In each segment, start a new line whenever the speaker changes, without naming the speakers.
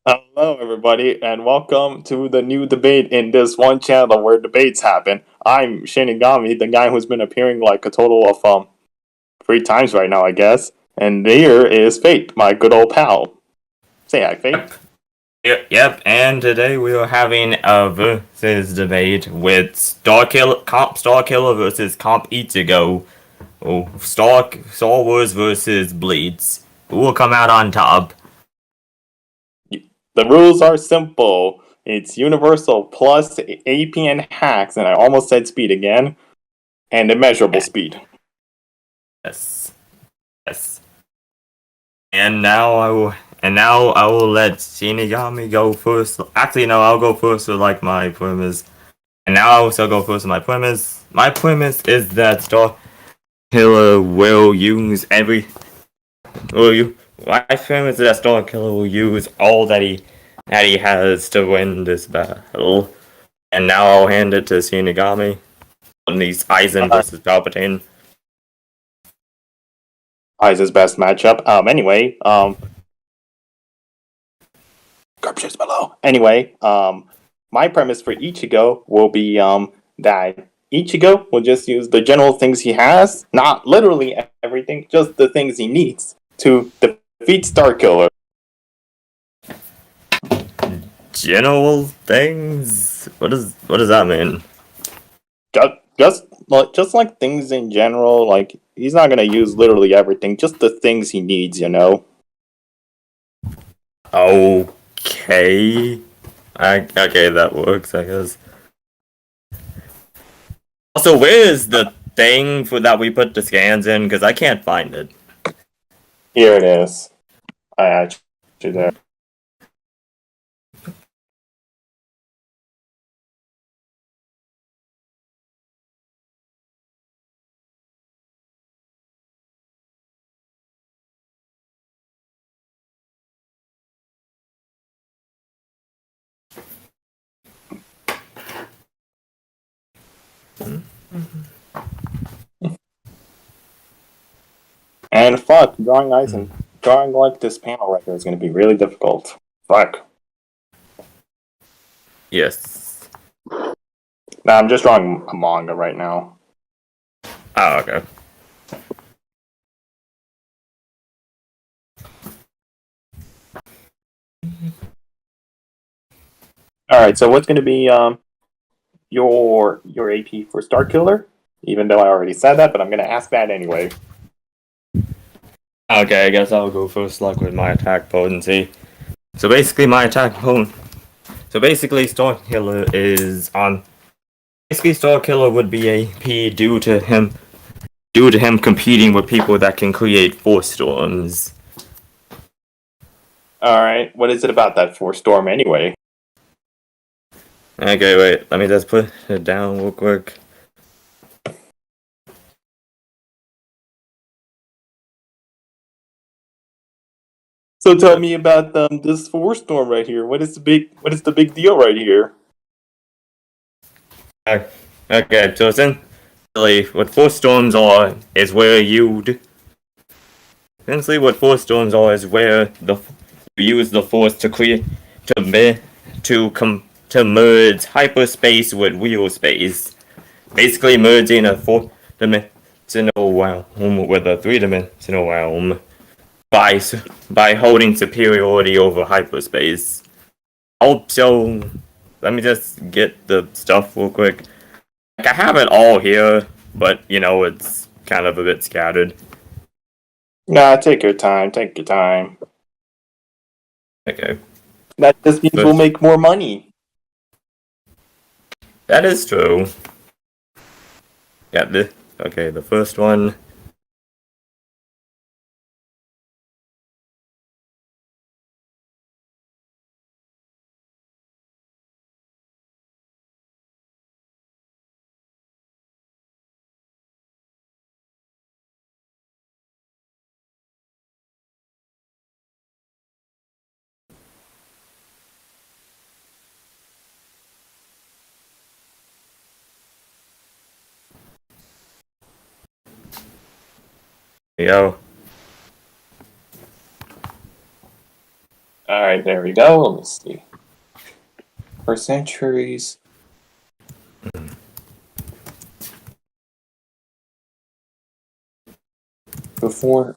Hello, everybody, and welcome to the new debate in this one channel where debates happen. I'm Shinigami, the guy who's been appearing like a total of 3 times right now, I guess. And here is Fate, my good old pal. Say hi, Fate.
Yep, and today we are having a versus debate with Starkiller versus Comp Ichigo. Oh, Star Wars versus Bleeds. Who will come out on top?
The rules are simple. It's universal plus AP and hacks, and I almost said speed again, and immeasurable speed.
Yes, yes. And now I will let Shinigami go first. Actually, no, I'll go first with like my premise. And now I'll also go first with my premise. My premise is that Starkiller will use every Will you? My premise is that Starkiller will use all that he has to win this battle. And now I'll hand it to Shinigami on these Aizen versus Palpatine.
His best matchup. Garbage below. Anyway, my premise for Ichigo will be that Ichigo will just use the general things he has, not literally everything, just the things he needs to defeat Starkiller.
General things? What does that mean?
Just like things in general, like he's not gonna use literally everything, just the things he needs, you know.
Okay. Okay, that works, I guess. Also, where is the thing for that we put the scans in? Because I can't find it.
Here it is. I actually there. And fuck, drawing like this panel right here is gonna be really difficult. Fuck.
Yes.
Nah, I'm just drawing a manga right now.
Oh, okay.
Alright, so what's gonna be your AP for Starkiller? Even though I already said that, but I'm gonna ask that anyway.
Okay, I guess I'll go first, like with my attack potency. So basically, Starkiller is on. Basically, Starkiller would be AP due to him competing with people that can create force storms.
Alright, what is it about that Force Storm anyway?
Okay, wait. Let me just put it down real quick.
So tell me about this Force Storm right here. What is the big deal right here?
Okay, so essentially, what force storms are is where you. Essentially, what force storms are is where you use the force to create to merge hyperspace with real space. Basically, merging a four-dimensional realm with a three-dimensional realm by by holding superiority over hyperspace. Also, let me just get the stuff real quick. Like, I have it all here, but it's kind of a bit scattered.
Nah, take your time, take your time.
Okay,
That just means we'll
but
make more money.
that is true. Yeah, the first one. Yo,
Alright, there we go. Let me see. For centuries. Before.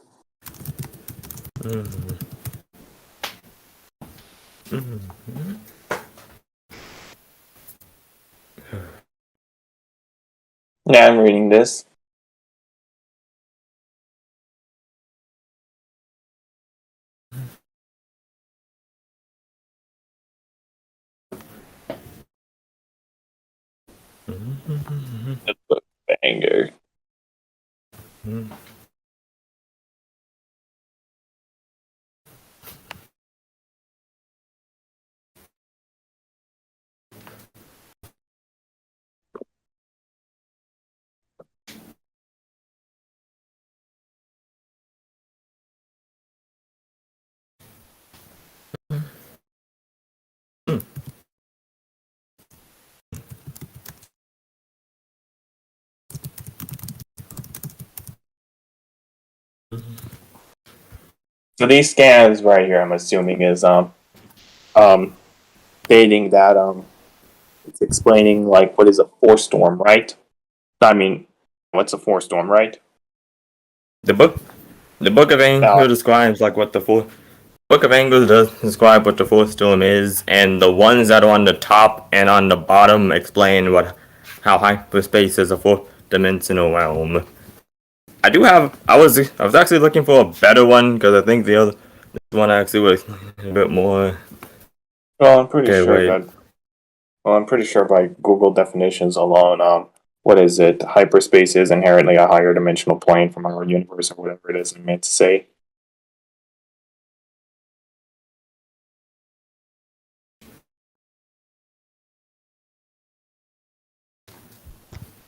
Yeah, I'm reading this. The book of anger. So these scans right here, I'm assuming, is stating that it's explaining like what is a force storm, right? I mean, what's a force storm, right?
The book of Anger describes like what the Book of Anger does describe what the Force Storm is, and the ones that are on the top and on the bottom explain how hyperspace is a fourth-dimensional realm. I was actually looking for a better one because I think this one actually was a bit more.
Well, I'm pretty
Okay,
sure
wait.
that. Well, I'm pretty sure by Google definitions alone, what is it? Hyperspace is inherently a higher dimensional plane from our universe, or whatever it is I meant to say.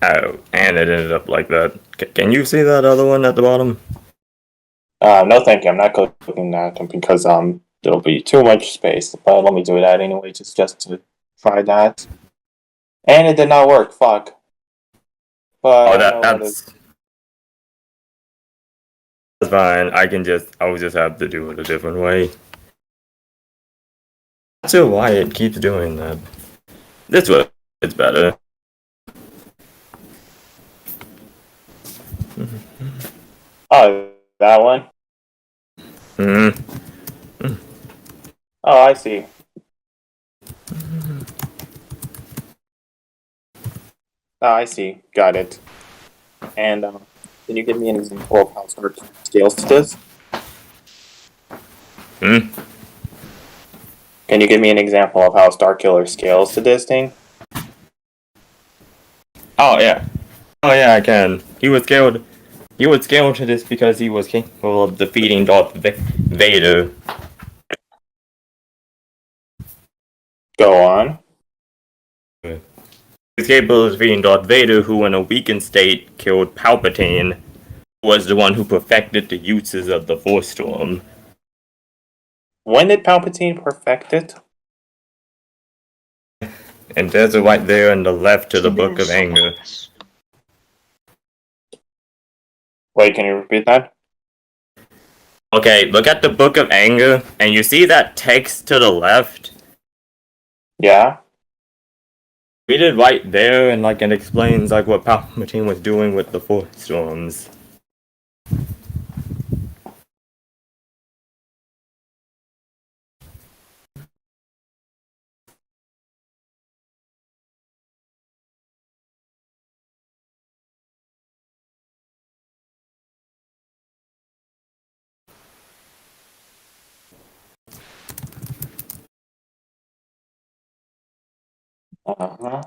Oh, and it ended up like that. Can you see that other one at the bottom?
No, thank you. I'm not clicking that because there'll be too much space. But let me do that anyway, just to try that. And it did not work. Fuck. But
Oh,
I know that is.
that's fine. I will just have to do it a different way. Not sure why it keeps doing that. This way, it's better.
Oh, that one.
Hmm.
Oh, I see. Oh, I see. Got it. And can you give me an example of how Starkiller scales to this?
Hmm.
Can you give me an example of how Starkiller scales to this thing?
Oh yeah. Oh yeah, I can. He was scared. He would scale to this because he was capable of defeating Darth Vader.
Go on.
He was capable of defeating Darth Vader, who in a weakened state killed Palpatine, who was the one who perfected the uses of the Force Storm.
When did Palpatine perfect it?
And there's a right there on the left to the Book of Anger.
Wait, can you repeat that?
Okay, look at the Book of Anger, and you see that text to the left?
Yeah.
Read it right there, and like it explains like what Palpatine was doing with the Force Storms.
Uh-huh.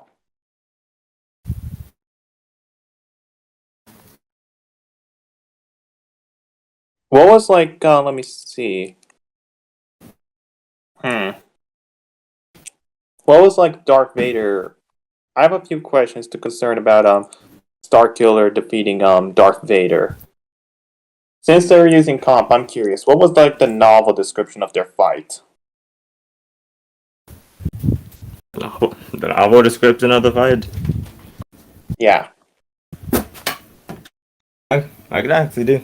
What was like, let me see. What was like Darth Vader? I have a few questions to concern about Starkiller defeating Darth Vader. Since they're using comp, I'm curious. What was like the novel description of their fight?
The novel description of the fight?
Yeah.
I could actually do.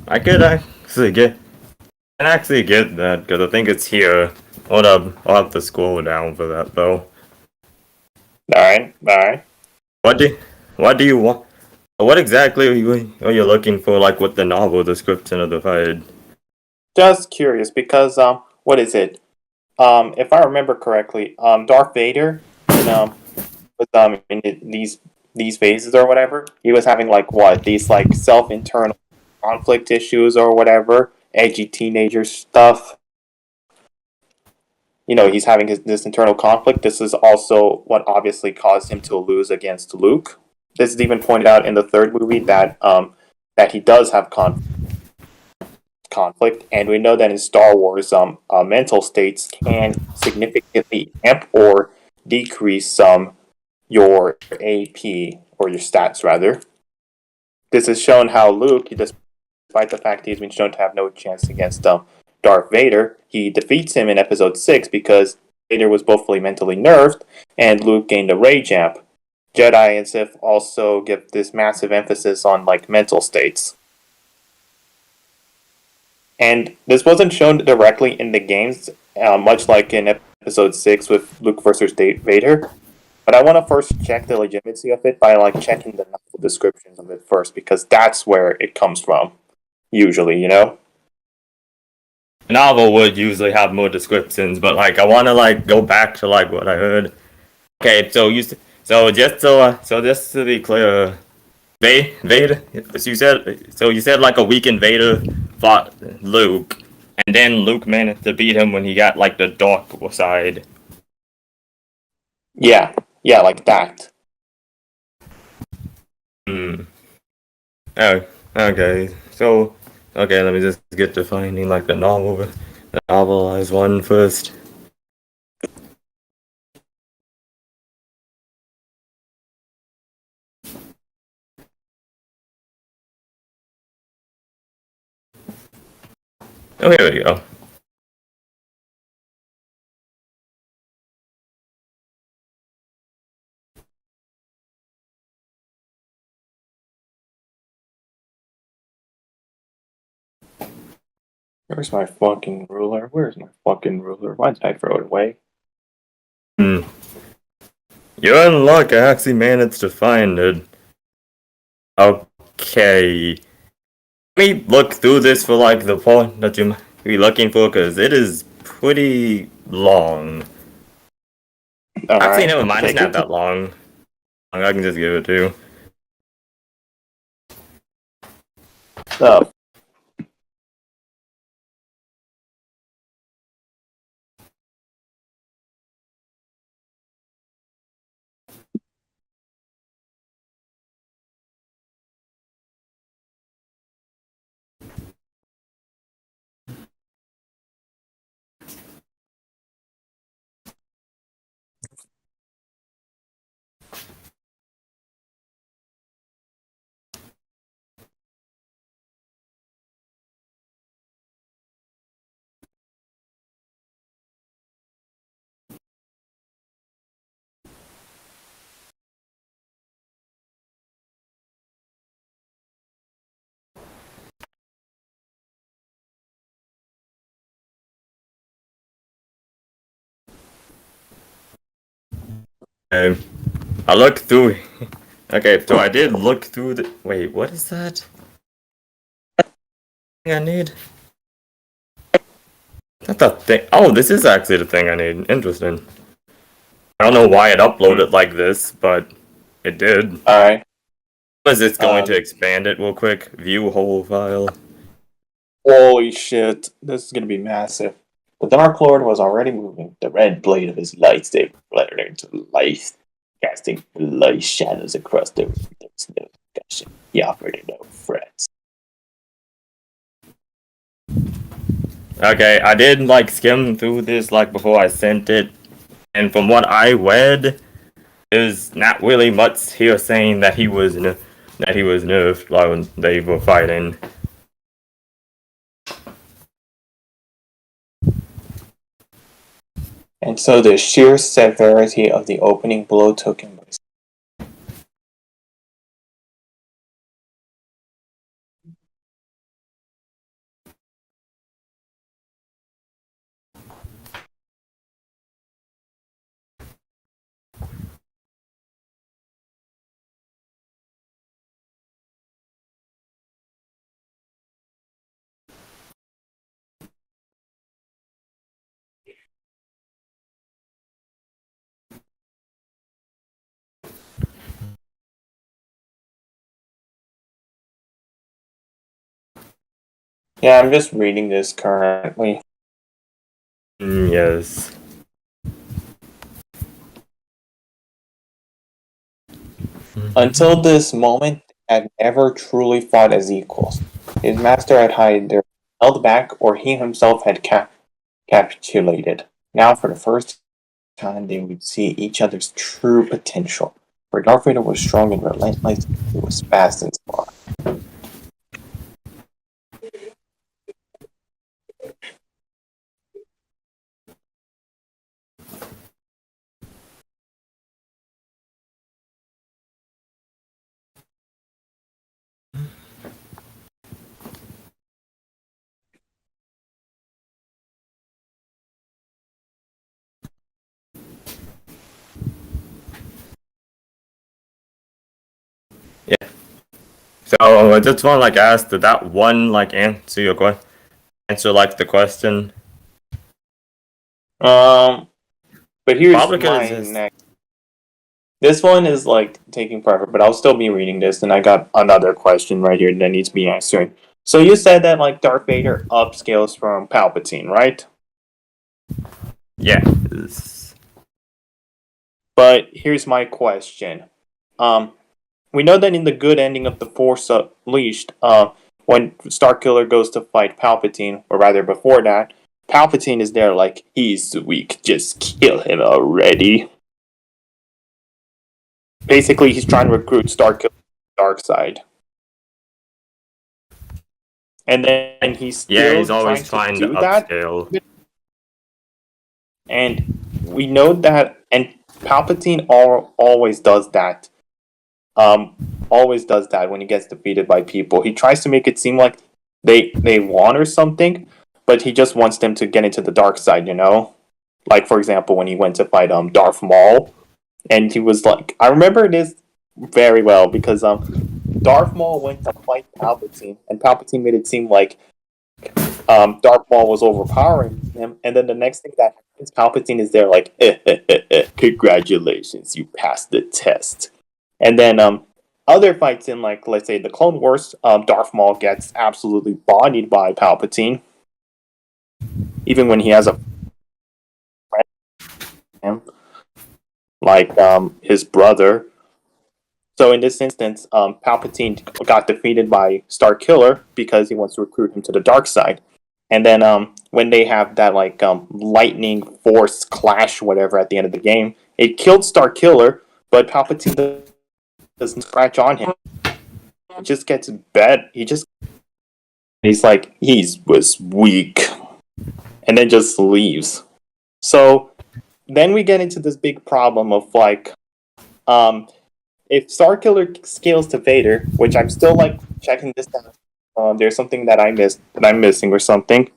I could actually get can actually get that because I think it's here. Hold up, I'll have to scroll down for that though.
Alright, alright.
What do what do you want? What exactly are you looking for? Like with the novel description of the fight?
Just curious because what is it? If I remember correctly, Darth Vader in these phases or whatever, he was having like what these like self internal conflict issues or whatever, edgy teenager stuff. He's having this internal conflict. This is also what obviously caused him to lose against Luke. This is even pointed out in the third movie that he does have conflict, and we know that in Star Wars, mental states can significantly amp or decrease your AP or your stats rather. This has shown how Luke, despite the fact he's been shown to have no chance against Darth Vader, he defeats him in Episode 6 because Vader was both fully mentally nerfed and Luke gained a rage amp. Jedi and Sith also give this massive emphasis on like mental states. And this wasn't shown directly in the games, much like in Episode 6 with Luke versus Vader. But I want to first check the legitimacy of it by like checking the novel descriptions of it first, because that's where it comes from, usually,
A novel would usually have more descriptions, but like I want to like go back to like what I heard. Okay, so just to be clear, Vader. So you said like a weakened Vader fought Luke, and then Luke managed to beat him when he got like the dark side.
Yeah, yeah, like that.
Hmm. Oh, okay. So, okay, let me just get to finding like the novelized one first. Oh, here we go.
Where's my fucking ruler? Where's my fucking ruler? Why did I throw it away?
Hmm. You're in luck. I actually managed to find it. Okay. Let me look through this for like the point that you might be looking for, because it is pretty long. Actually,
Alright,
never mind. It's
take
not
it.
that long. I can just give it to you.
Oh,
Okay. I looked through. Okay, so I did look through the. Wait, what is that? Thing I need? That's the thing. Oh, this is actually the thing I need. Interesting. I don't know why it uploaded like this, but it did.
alright.
Was it going to
Um,
expand it real quick? View whole file.
Holy shit, this is gonna be massive. The Dark Lord was already moving, the red blade of his lightsaber fluttered into life, casting light shadows across the room. There was no discussion. He offered no threats.
Okay, I did like skim through this like before I sent it, and from what I read, there's not really much here saying that he was nerfed while they were fighting.
And so the sheer severity of the opening blow took him by Yeah, I'm just reading this currently.
Yes.
Until this moment, they had never truly fought as equals. His master had either held back or he himself had capitulated. Now, for the first time, they would see each other's true potential. For Darth Vader was strong and relentless, he was fast and smart.
Yeah. So I just want to like ask, did that one like answer your question? Answer like the question?
Um, but here's
Probably because
my
it's
next. This one is like taking forever, but I'll still be reading this, and I got another question right here that needs to be answered. So you said that like Darth Vader upscales from Palpatine, right?
yeah.
But here's my question. Um, we know that in the good ending of The Force Unleashed, when Starkiller goes to fight Palpatine, or rather before that, Palpatine is there like, he's weak, just kill him already. Basically, he's trying to recruit Starkiller to the dark side. And then he's
Yeah, he's
still
always
trying to
trying to
do that.
upscale.
And we know that, and Palpatine always does that. Um, always does that when he gets defeated by people. He tries to make it seem like they want or something, but he just wants them to get into the dark side. You know, like for example, when he went to fight Darth Maul, and he was like, I remember this very well because Darth Maul went to fight Palpatine, and Palpatine made it seem like Darth Maul was overpowering him, and then the next thing that happens, Palpatine is there like, congratulations, you passed the test. And then other fights in like let's say the Clone Wars, Darth Maul gets absolutely bodied by Palpatine, even when he has a friend like his brother. So in this instance, Palpatine got defeated by Starkiller because he wants to recruit him to the dark side. And then when they have that like lightning force clash, whatever, at the end of the game, it killed Starkiller, but Palpatine doesn't scratch on him. He just gets bad. He's like he was weak, and then just leaves. So then we get into this big problem of like um, if Starkiller scales to Vader, which I'm still like checking this out, there's something that I missed that I'm missing or something.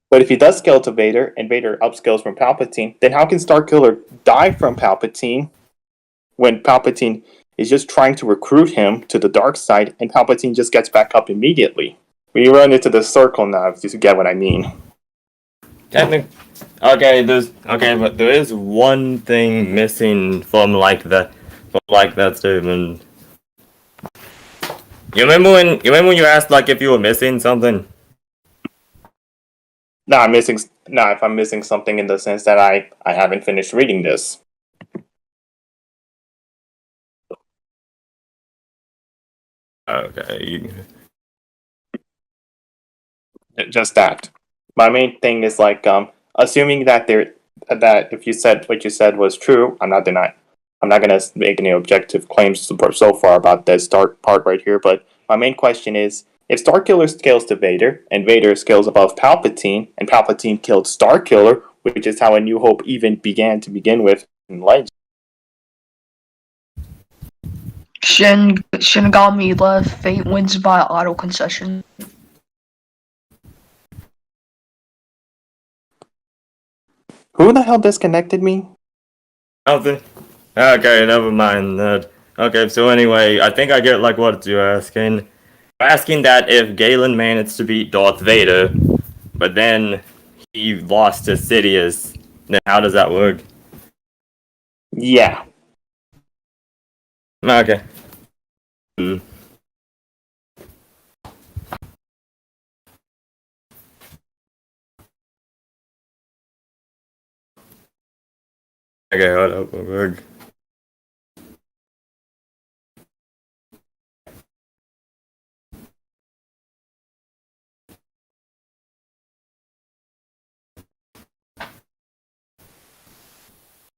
But if he does scale to Vader and Vader upscales from Palpatine, then how can Starkiller die from Palpatine when Palpatine is just trying to recruit him to the dark side and Palpatine just gets back up immediately? We run into the circle now, if you get what I mean.
Okay, but there is one thing missing from like that statement. You remember when you asked like if you were missing something?
Now I'm missing. Now, if I'm missing something in the sense that I haven't finished reading this,
Okay.
just that. My main thing is like assuming that that if you said what you said was true, I'm not denying. I'm not gonna make any objective claims so far about this dark part right here. But my main question is: if Starkiller scales to Vader and Vader scales above Palpatine, and Palpatine killed Starkiller, which is how A New Hope even began to begin with in Legend.
Shinigami left. Fate wins by auto concession.
Who the hell disconnected me?
Nothing. Okay, never mind that. Okay, so anyway, I think I get like what you're asking. You're asking that if Galen managed to beat Darth Vader, but then he lost to Sidious, then how does that work?
Yeah.
Okay. Hmm. Okay, hold up, Marek.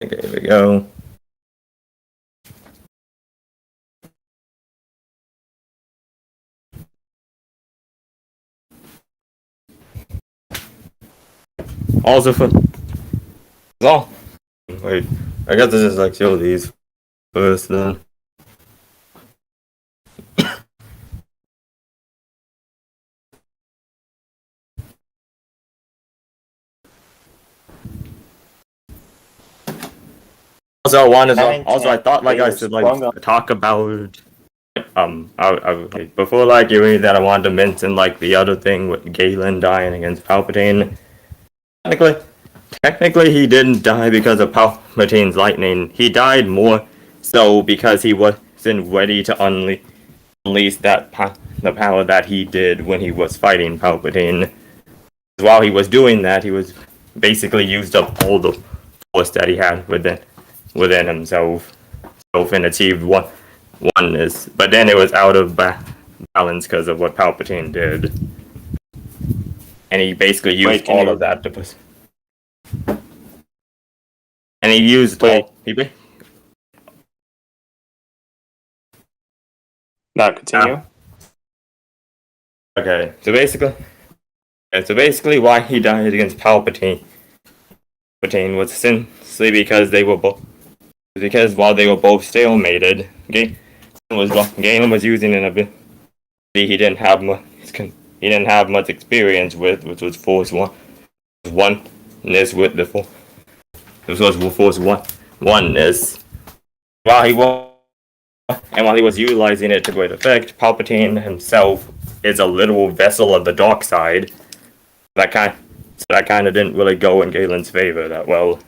Okay, here we go. Also for oh, wait, I guess this is like show these first then. Also, I wanted to, also I thought like I should like talk about before like doing that I wanted to mention like the other thing with Galen dying against Palpatine. Technically, technically he didn't die because of Palpatine's lightning. He died more so because he wasn't ready to unleash the power that he did when he was fighting Palpatine. While he was doing that, he was basically used up all the force that he had within himself, and achieved oneness. But then it was out of balance because of what Palpatine did, and he basically used all of that to push. And he used all.
Now continue.
Okay, so basically, why he died against Palpatine was simply because they were both. Because while they were both stalemated, Galen was using an ability he didn't have much experience with, which was Force Oneness with the Force. This was Force Oneness. While he was while he was utilizing it to great effect, Palpatine himself is a literal vessel of the dark side. That kind of didn't really go in Galen's favor that well.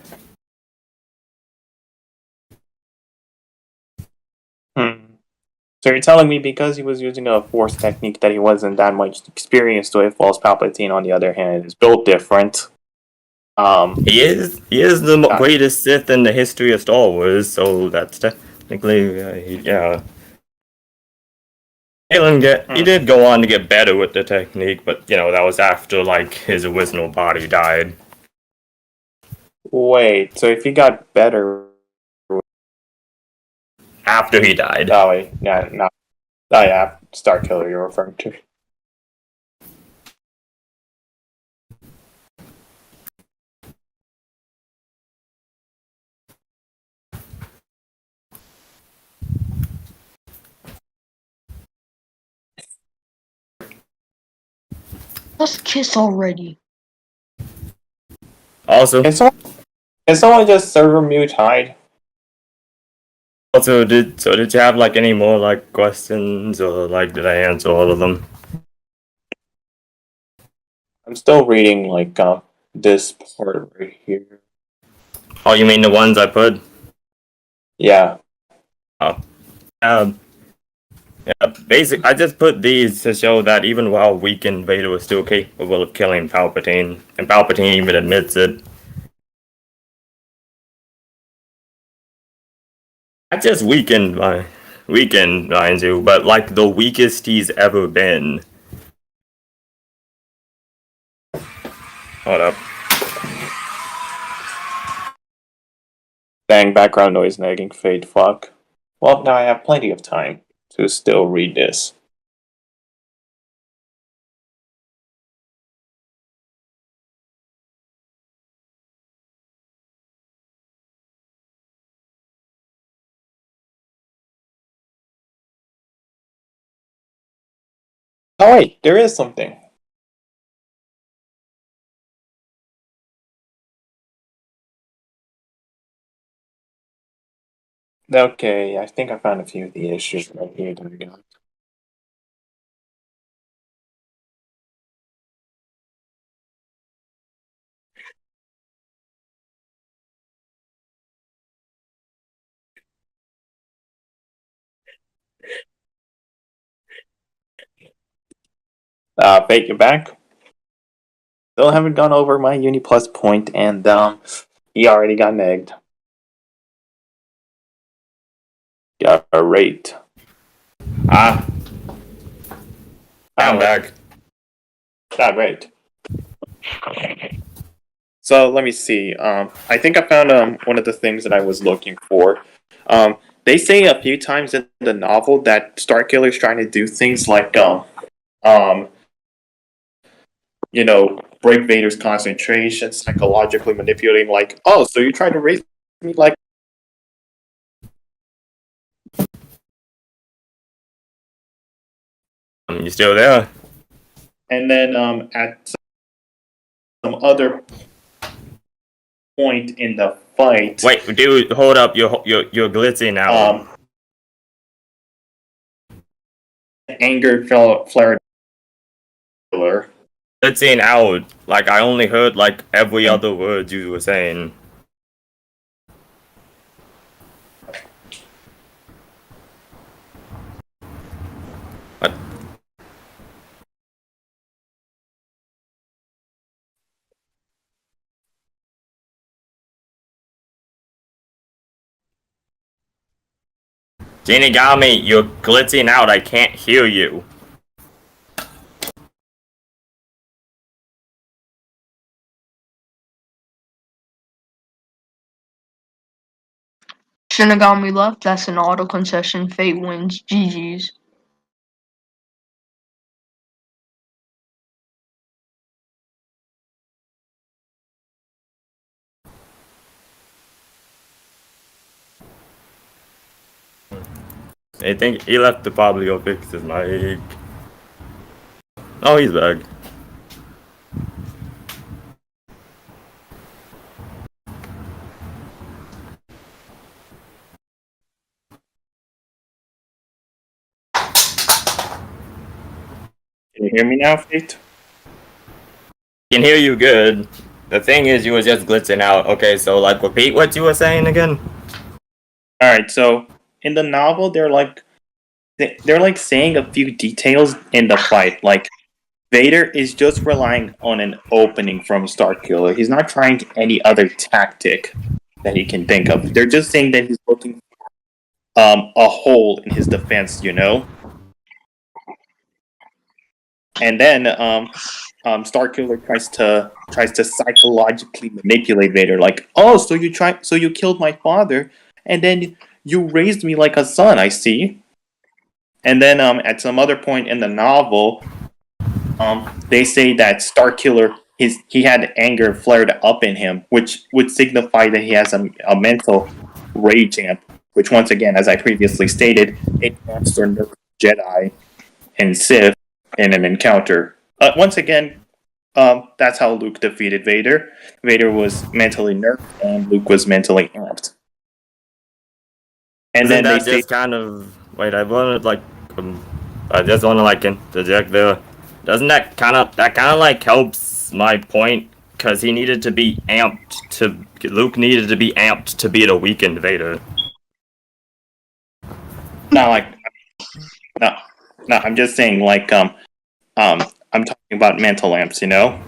So you're telling me because he was using a force technique that he wasn't that much experienced with, whilst Palpatine, on the other hand, is built different.
He is the greatest Sith in the history of Star Wars, so that's technically Galen he did go on to get better with the technique, but that was after like his original body died.
Wait, so if he got better
after he died?
Oh wait, yeah, no. Oh yeah, Starkiller you're referring to.
Let's kiss already.
Also,
can someone just server mute hide?
Also, did you have like any more like questions, or like did I answer all of them?
I'm still reading like this part right here.
Oh, you mean the ones I put?
Yeah.
Oh. Yeah, I just put these to show that even while weakened, Vader was still capable of killing Palpatine, and Palpatine even admits it. Not just weakened, mind you, but like the weakest he's ever been. Hold up.
Bang, background noise nagging fade fuck. Well, now I have plenty of time to still read this. Oh wait, there is something. Okay, I think I found a few of the issues right here that I got. Fate, you're back. Still haven't gone over my Uni Plus point, and he already got negged. Yeah, right.
Ah, I'm back.
Not right. So let me see. I think I found one of the things that I was looking for. They say a few times in the novel that Starkiller is trying to do things like um, break Vader's concentration, psychologically manipulating. Like, oh, so you tried to raise me like.
You still there?
And then at some other point in the fight.
Wait, dude, hold up. You're glitching now.
Anger flared.
Glitching out. Like I only heard like every other word you were saying. What? Shinigami, you're glitching out. I can't hear you.
Shinigami left. That's an auto concession. Fate wins. GG's.
I think he left to probably go fix his mic. Oh, he's back.
Can you hear me now, Fate?
Can hear you good. The thing is, you were just glitching out. Okay, so like repeat what you were saying again.
All right. So in the novel, they're like saying a few details in the fight. Like Vader is just relying on an opening from Starkiller. He's not trying any other tactic that he can think of. They're just saying that he's looking for a hole in his defense. And then Starkiller tries to psychologically manipulate Vader, like, oh, so you killed my father, and then you raised me like a son. I see. And then at some other point in the novel, they say that Starkiller he had anger flared up in him, which would signify that he has a mental rage amp, which once again, as I previously stated, it amps or nerfs Jedi and Sith in an encounter. Once again, that's how Luke defeated Vader. Vader was mentally nerfed, and Luke was mentally amped. And
Isn't
then they
that
say,
just kind of wait? I just want to like interject there. Doesn't that kind of like helps my point? Because he needed to be amped to Luke needed to be amped to beat a weakened Vader.
not like, no, I'm just saying, like, I'm talking about mental amps,
The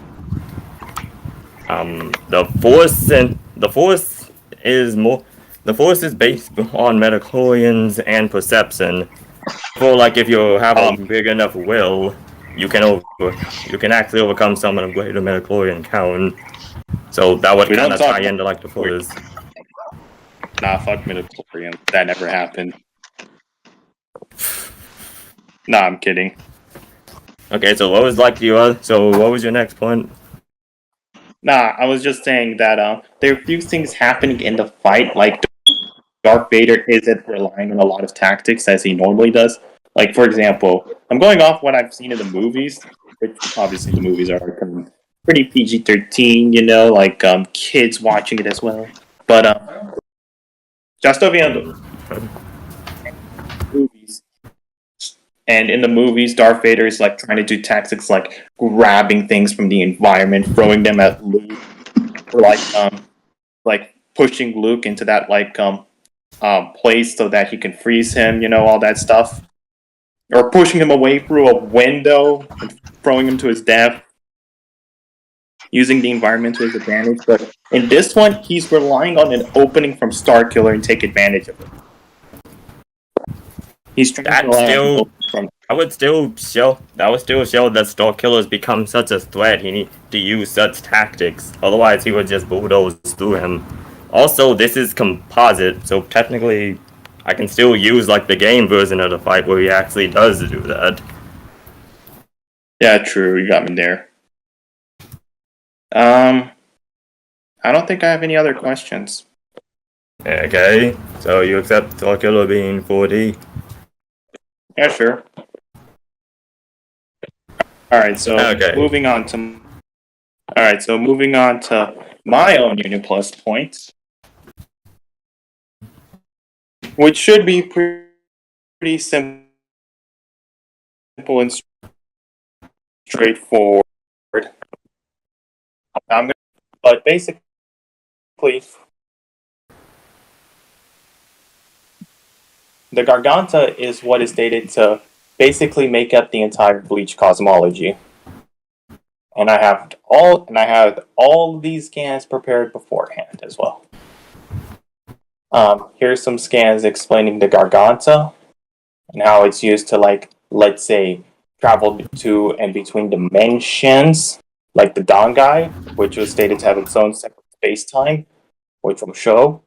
force is more. The force is based on metachlorians and perception. For like, if you have a big enough will, you can actually overcome someone of greater metachlorian count. So that would kind of tie into like the force.
Nah, fuck midichlorian. That never happened. Nah, I'm kidding.
Okay, so what was your next point?
Nah, I was just saying that there are a few things happening in the fight, like Darth Vader isn't relying on a lot of tactics as he normally does. Like, for example, I'm going off what I've seen in the movies, which obviously the movies are pretty PG-13, like kids watching it as well. But just over the movies, and in the movies, Darth Vader is like trying to do tactics like grabbing things from the environment, throwing them at Luke, or like pushing Luke into that place so that he can freeze him, all that stuff. Or pushing him away through a window and throwing him to his death, using the environment to his advantage. But in this one, he's relying on an opening from Starkiller and take advantage of it. He's trying
That
to rely on
still,
hope from.
that would still show that Starkiller's become such a threat. He needs to use such tactics. Otherwise, he would just bulldoze through him. Also, this is composite, so technically, I can still use like the game version of the fight where he actually does do that.
Yeah, true. You got me there. I don't think I have any other questions.
Okay, so you accept Starkiller being 4D?
Yeah, sure. All right, so
Okay.
moving on to. All right, so moving on to my own Union Plus points, which should be pretty simple and straightforward. But basically, the Garganta is what is stated to basically make up the entire Bleach cosmology. And I have all these scans prepared beforehand as well. Here's some scans explaining the Garganta and how it's used to, like, let's say, travel to and between dimensions, like the Dangai, which was stated to have its own separate space-time, which will show.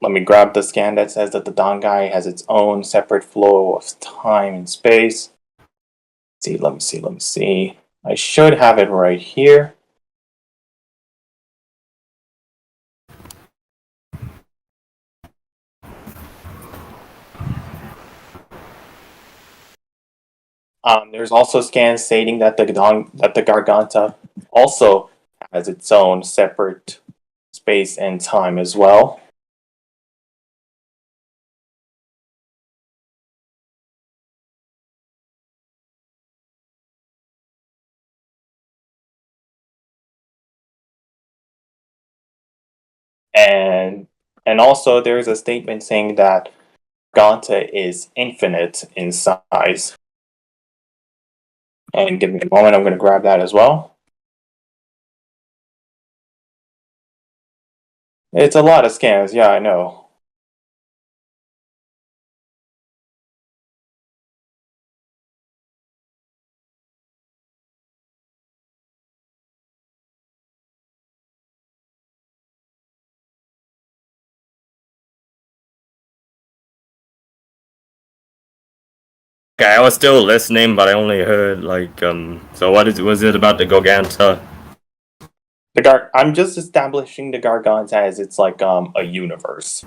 Let me grab the scan that says that the Dangai has its own separate flow of time and space. Let me see. I should have it right here. There's also scans stating that the Garganta also has its own separate space and time as well. And also there's a statement saying that Ganta is infinite in size. And give me a moment, I'm going to grab that as well. It's a lot of scans, yeah, I know.
Okay, I was still listening, but I only heard like So was it about the Garganta?
I'm just establishing the Garganta as it's like a universe.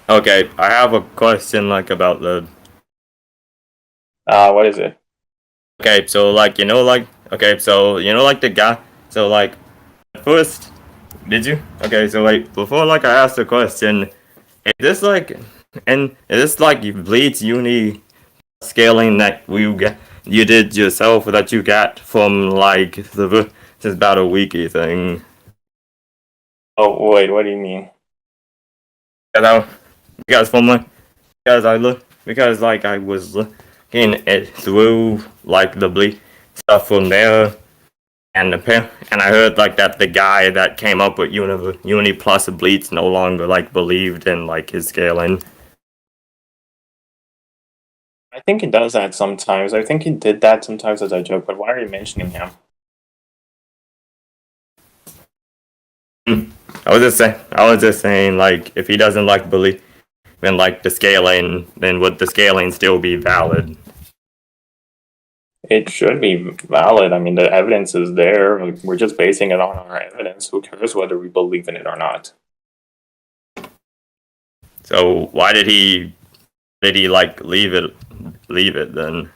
Okay, I have a question like about the.
What is it?
Okay, so like like the guy. So like at first, did you? Okay, so like before like I asked the question, is this like Bleach Uni scaling that you did yourself or that you got from like the just about a weeky thing?
Oh wait, what do you mean?
Because because from like because like I was looking it through like the Bleach stuff from there. And I heard like that the guy that came up with Uni plus Bleach no longer like believed in like his scaling.
I think he does that sometimes. I think he did that sometimes as a joke, but why are you mentioning him?
I was just saying like if he doesn't like believe in like the scaling, then would the scaling still be valid?
It should be valid. I mean, the evidence is there. We're just basing it on our evidence. Who cares whether we believe in it or not?
So why did he like leave it then?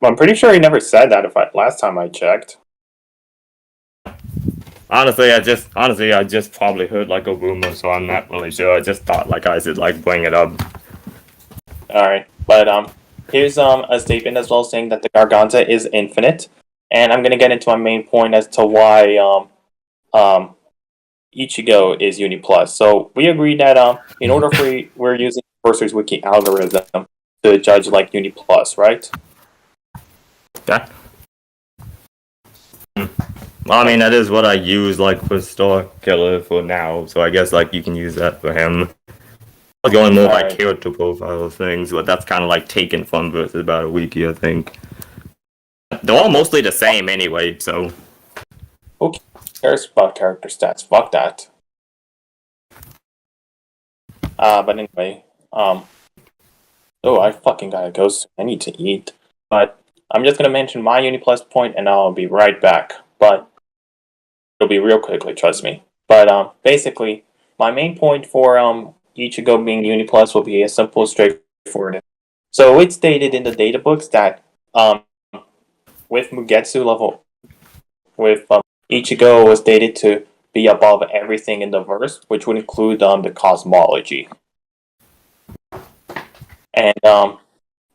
I'm pretty sure he never said that. Last time I checked.
Honestly, I just probably heard like a rumor, so I'm not really sure. I just thought like I should like bring it up.
All right, but here's a statement as well saying that the Garganta is infinite, and I'm gonna get into my main point as to why Ichigo is Uni Plus. So we agreed that in order for we're using Sorcerer's Wiki algorithm, to judge like Uni Plus, right?
Yeah. Well, I mean, that is what I use like for Starkiller for now, so I guess like you can use that for him. I was going more by
Alright.
character profile things, but that's kind of like taken from versus about a wiki, I think. They're all mostly the same anyway, so.
Who cares about character stats? Fuck that. But anyway, oh, I fucking gotta go soon. I need to eat. But I'm just gonna mention my Uni Plus point, and I'll be right back. But it'll be real quickly, trust me. But basically, my main point for Ichigo being Uni Plus will be a simple, straightforward. So it's stated in the data books that with Mugetsu level, with Ichigo was stated to be above everything in the verse, which would include the cosmology. And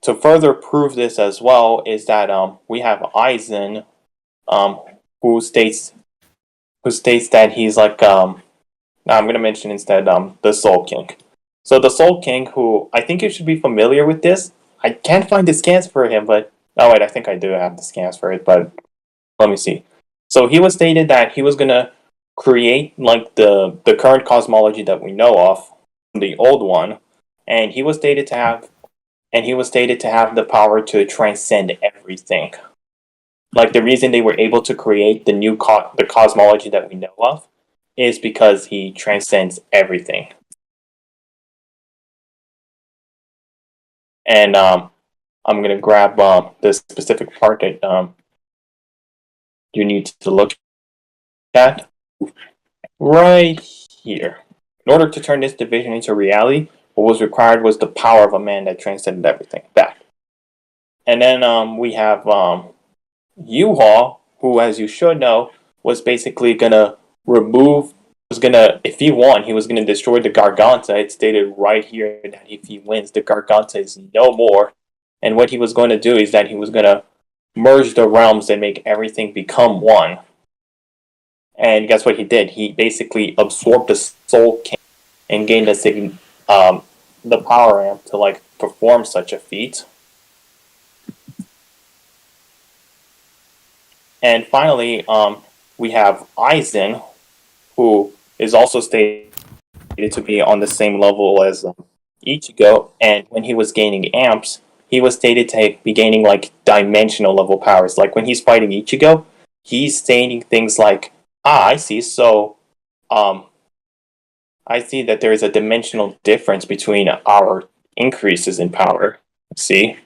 to further prove this as well is that we have Aizen, who states that he's like I'm gonna mention instead the Soul King. So the Soul King, who I think you should be familiar with this. I can't find the scans for him, but oh wait, I think I do have the scans for it, but let me see. So he was stated that he was gonna create like the current cosmology that we know of, the old one, and he was stated to have the power to transcend everything. Like the reason they were able to create the new the cosmology that we know of is because he transcends everything. And I'm gonna grab the specific part that you need to look at right here. In order to turn this division into reality, what was required was the power of a man that transcended everything. That. And then we have U-Haul, who, as you should know, was basically gonna if he won, he was gonna destroy the Garganta. It's stated right here that if he wins, the Garganta is no more. And what he was going to do is that he was gonna merge the realms and make everything become one. And guess what he did? He basically absorbed the Soul King and gained the power amp to like perform such a feat. And finally, we have Aizen, who is also stated to be on the same level as Ichigo. And when he was gaining amps, he was stated to be gaining like dimensional level powers. Like when he's fighting Ichigo, he's stating things like, I see. So, I see that there is a dimensional difference between our increases in power. See,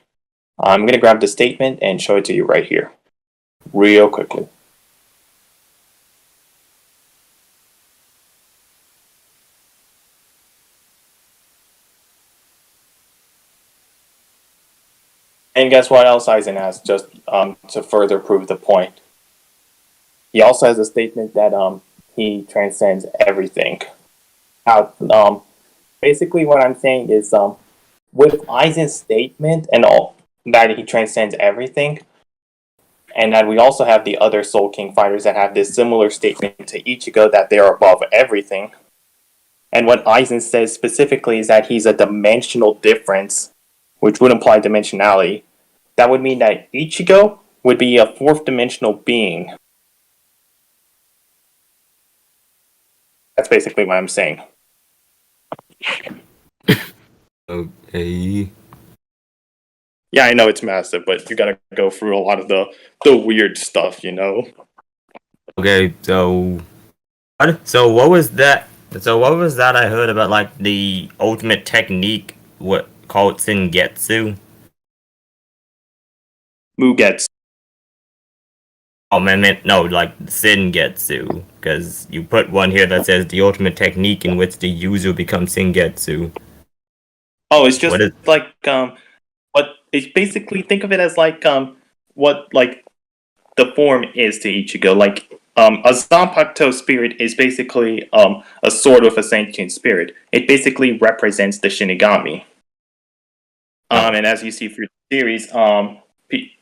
I'm gonna grab the statement and show it to you right here, real quickly. And guess what else Aizen has, just to further prove the point? He also has a statement that he transcends everything. Now, basically what I'm saying is with Aizen's statement and all that he transcends everything, and that we also have the other Soul King fighters that have this similar statement to Ichigo that they're above everything. And what Aizen says specifically is that he's a dimensional difference, which would imply dimensionality. That would mean that Ichigo would be a fourth dimensional being. That's basically what I'm saying.
Okay.
Yeah, I know it's massive, but you gotta go through a lot of the weird stuff, you know?
Okay, so what was that? So what was that I heard about like the ultimate technique what called Sengetsu?
Mugetsu.
Oh man, no, like Sengetsu, because you put one here that says the ultimate technique in which the user becomes Sengetsu.
Oh, it's just
What is?
like what it's basically, think of it as like what like the form is to Ichigo. Like a Zanpakuto spirit is basically a sword with a sentient spirit. It basically represents the Shinigami. And as you see through the series,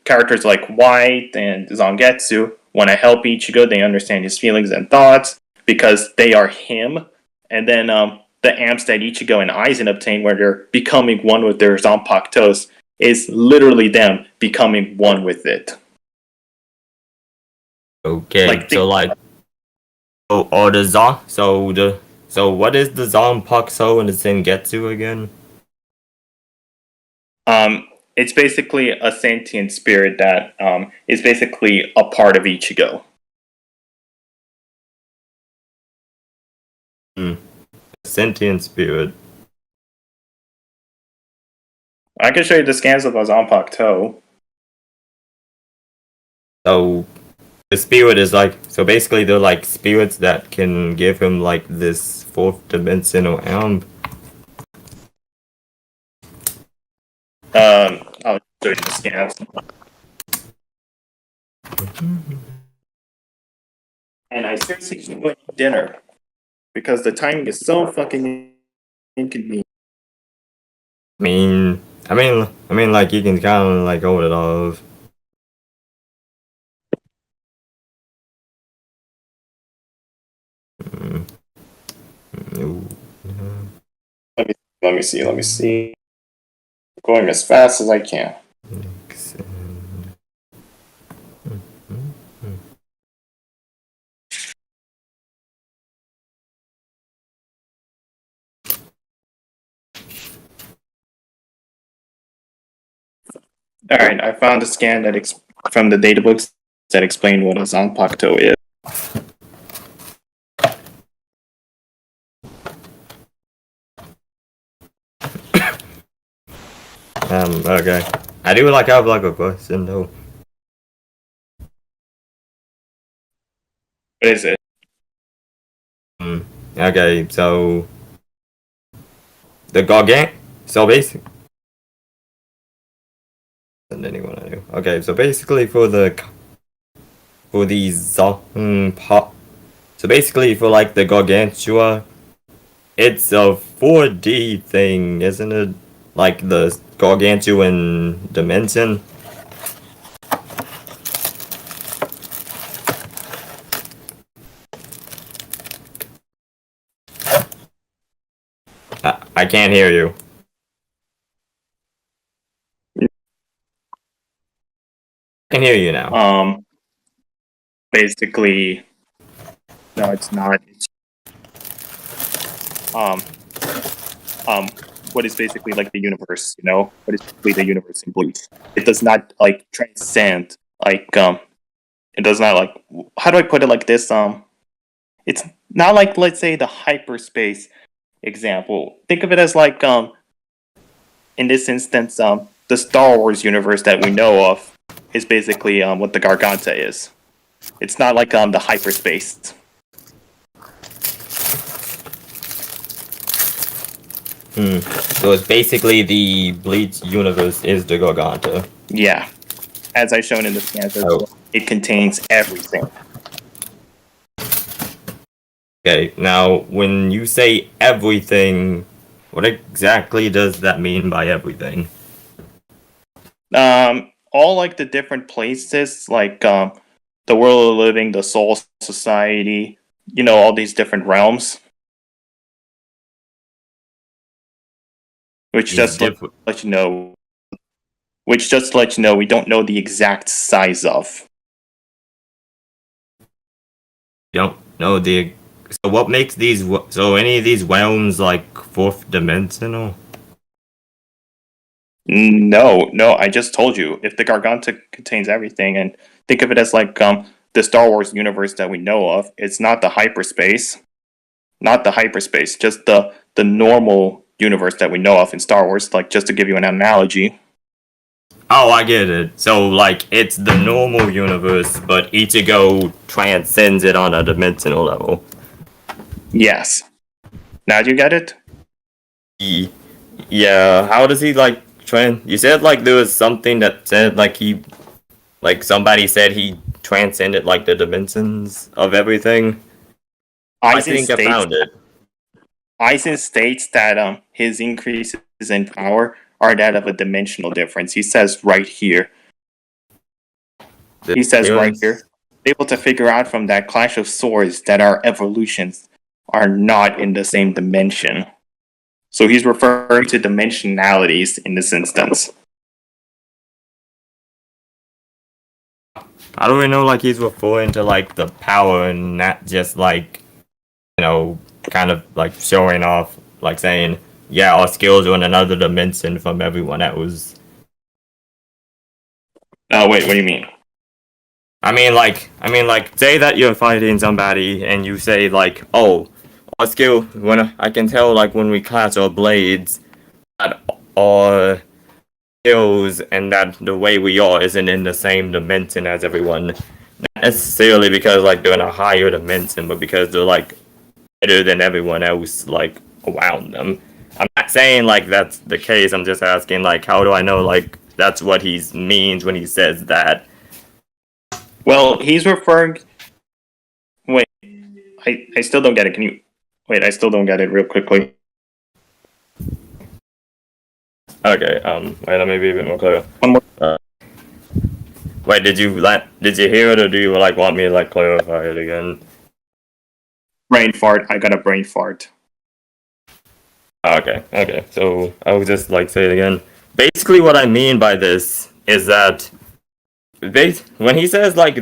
characters like White and Zangetsu want to help Ichigo. They understand his feelings and thoughts because they are him. And then the amps that Ichigo and Aizen obtain, where they're becoming one with their Zanpakutos, is literally them becoming one with it.
Okay,
Like,
so like, or the Zon, so what is the Zanpakuto and the Sengetsu again?
It's basically a sentient spirit that is basically a part of Ichigo.
Sentient spirit.
I can show you the scans of a Zanpakuto.
So the spirit is like, so basically they're like spirits that can give him like this fourth dimensional amp.
I'll show you the scans. And I seriously keep going to dinner because the timing is so fucking inconvenient.
Like you can kind of like hold it off.
Let me see. Going as fast as I can. All right, I found a scan that from the databooks that explain what a Zanpakuto is.
Okay. I do like have like a question though.
What is it?
Okay, so the Gargant. So basically, and anyone I do. Okay, so basically for these so basically for like the Gargantua, it's a 4D thing, isn't it? Like the Gargantuan dimension. I can't hear you. I can hear you now.
Basically, no, it's not. It's, what is basically like the universe, you know? What is basically the universe in Bleach? It does not like transcend, like it does not like. How do I put it like this? It's not like, let's say, the hyperspace example. Think of it as like in this instance, the Star Wars universe that we know of is basically what the Garganta is. It's not like the hyperspace.
So it's basically the Bleach universe is the Garganta.
Yeah, as I shown in the scans, it contains everything.
Okay, now when you say everything, what exactly does that mean by everything?
All like the different places, like the world of living, the Soul Society, you know, all these different realms. Which just let you know. Which just let you know we don't know the exact size of.
You don't know the. So what makes these? So any of these realms like fourth dimensional?
No, I just told you. If the Garganta contains everything, and think of it as like the Star Wars universe that we know of, it's not the hyperspace. Not the hyperspace, just the normal universe that we know of in Star Wars, like just to give you an analogy.
Oh, I get it. So like it's the normal universe, but Ichigo transcends it on a dimensional level.
Yes. Now do you get it?
Yeah. How does he like You said like there was something that said like somebody said he transcended like the dimensions of everything. I think I found it.
Aizen states that his increases in power are that of a dimensional difference. He says right here. Able to figure out from that clash of swords that our evolutions are not in the same dimension. So he's referring to dimensionalities in this instance.
How do we know like he's referring to like the power and not just like, you know, kind of like showing off, like saying, yeah, our skills are in another dimension from everyone else.
Wait, what do you mean?
I mean, like, say that you're fighting somebody and you say like, oh, our skill when I can tell like when we clash our blades that our skills and that the way we are isn't in the same dimension as everyone. Not necessarily because like they're in a higher dimension, but because they're like better than everyone else like around them. I'm not saying like that's the case. I'm just asking like how do I know like that's what he means when he says that?
Well, he's referring. Wait, I still don't get it. Can you wait? I still don't get it. Real quickly.
Okay. Wait. Let me be a bit more clear.
One more.
Wait. Did you hear it or do you like want me to like clarify it again?
Brain fart. I got a brain fart.
Okay. Okay. So I will just like say it again. Basically, what I mean by this is that when he says like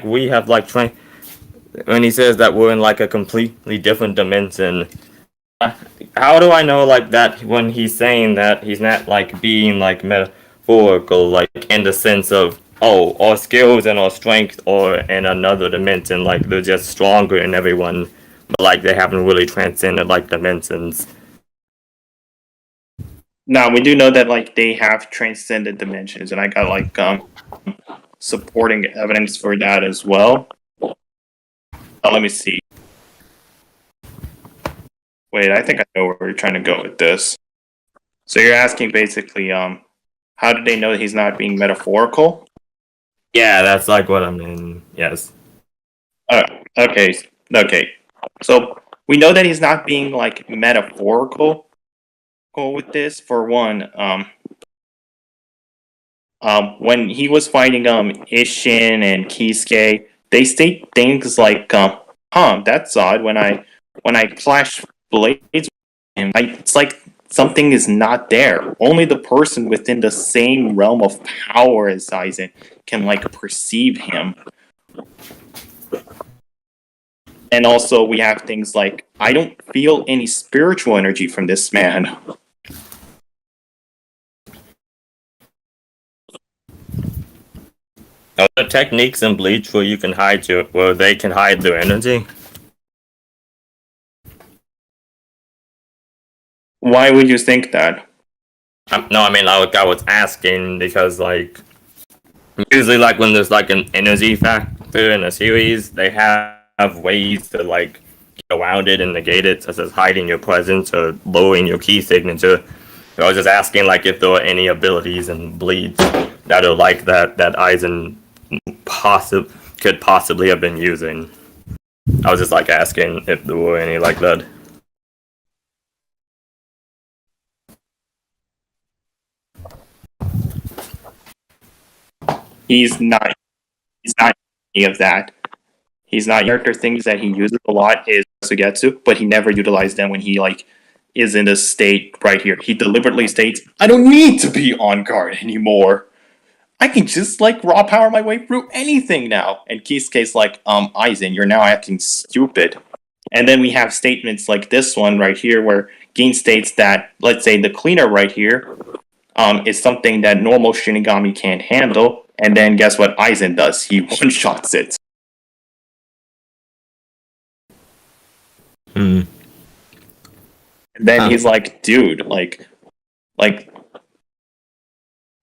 we have like when he says that we're in like a completely different dimension, how do I know like that when he's saying that he's not like being like metaphorical, like in the sense of oh our skills and our strength are in another dimension, like they're just stronger in everyone, but like they haven't really transcended like dimensions.
Now we do know that like they have transcended dimensions, and I got like supporting evidence for that as well. Let me see. Wait, I think I know where we're trying to go with this. So you're asking basically, how did they know that he's not being metaphorical?
Yeah, that's like what I mean. Yes.
Okay. So we know that he's not being like metaphorical with this. For one, when he was fighting Ishin and Kisuke, they state things like, that's odd. When I clash blades with him, it's like something is not there. Only the person within the same realm of power as Aizen can like perceive him. And also we have things like, I don't feel any spiritual energy from this man.
Are there techniques in Bleach where they can hide their energy?
Why would you think that?
No, I mean, like, I was asking because, like, usually, like, when there's, like, an energy factor in a series, they have ways to, like, get around it and negate it, such as hiding your presence or lowering your key signature. So I was just asking, like, if there were any abilities in Bleach that are like that Aizen could possibly have been using. I was just, like, asking if there were any like that.
He's not any of that. He's not character things that he uses a lot is Sugetsu, but he never utilized them when he like is in this state right here. He deliberately states, I don't need to be on guard anymore. I can just like raw power my way through anything now. And Kisuke's like, Aizen, you're now acting stupid. And then we have statements like this one right here where Gin states that, let's say the cleaner right here is something that normal Shinigami can't handle. And then guess what Aizen does? He one-shots it.
Hmm.
And then he's like, dude, like,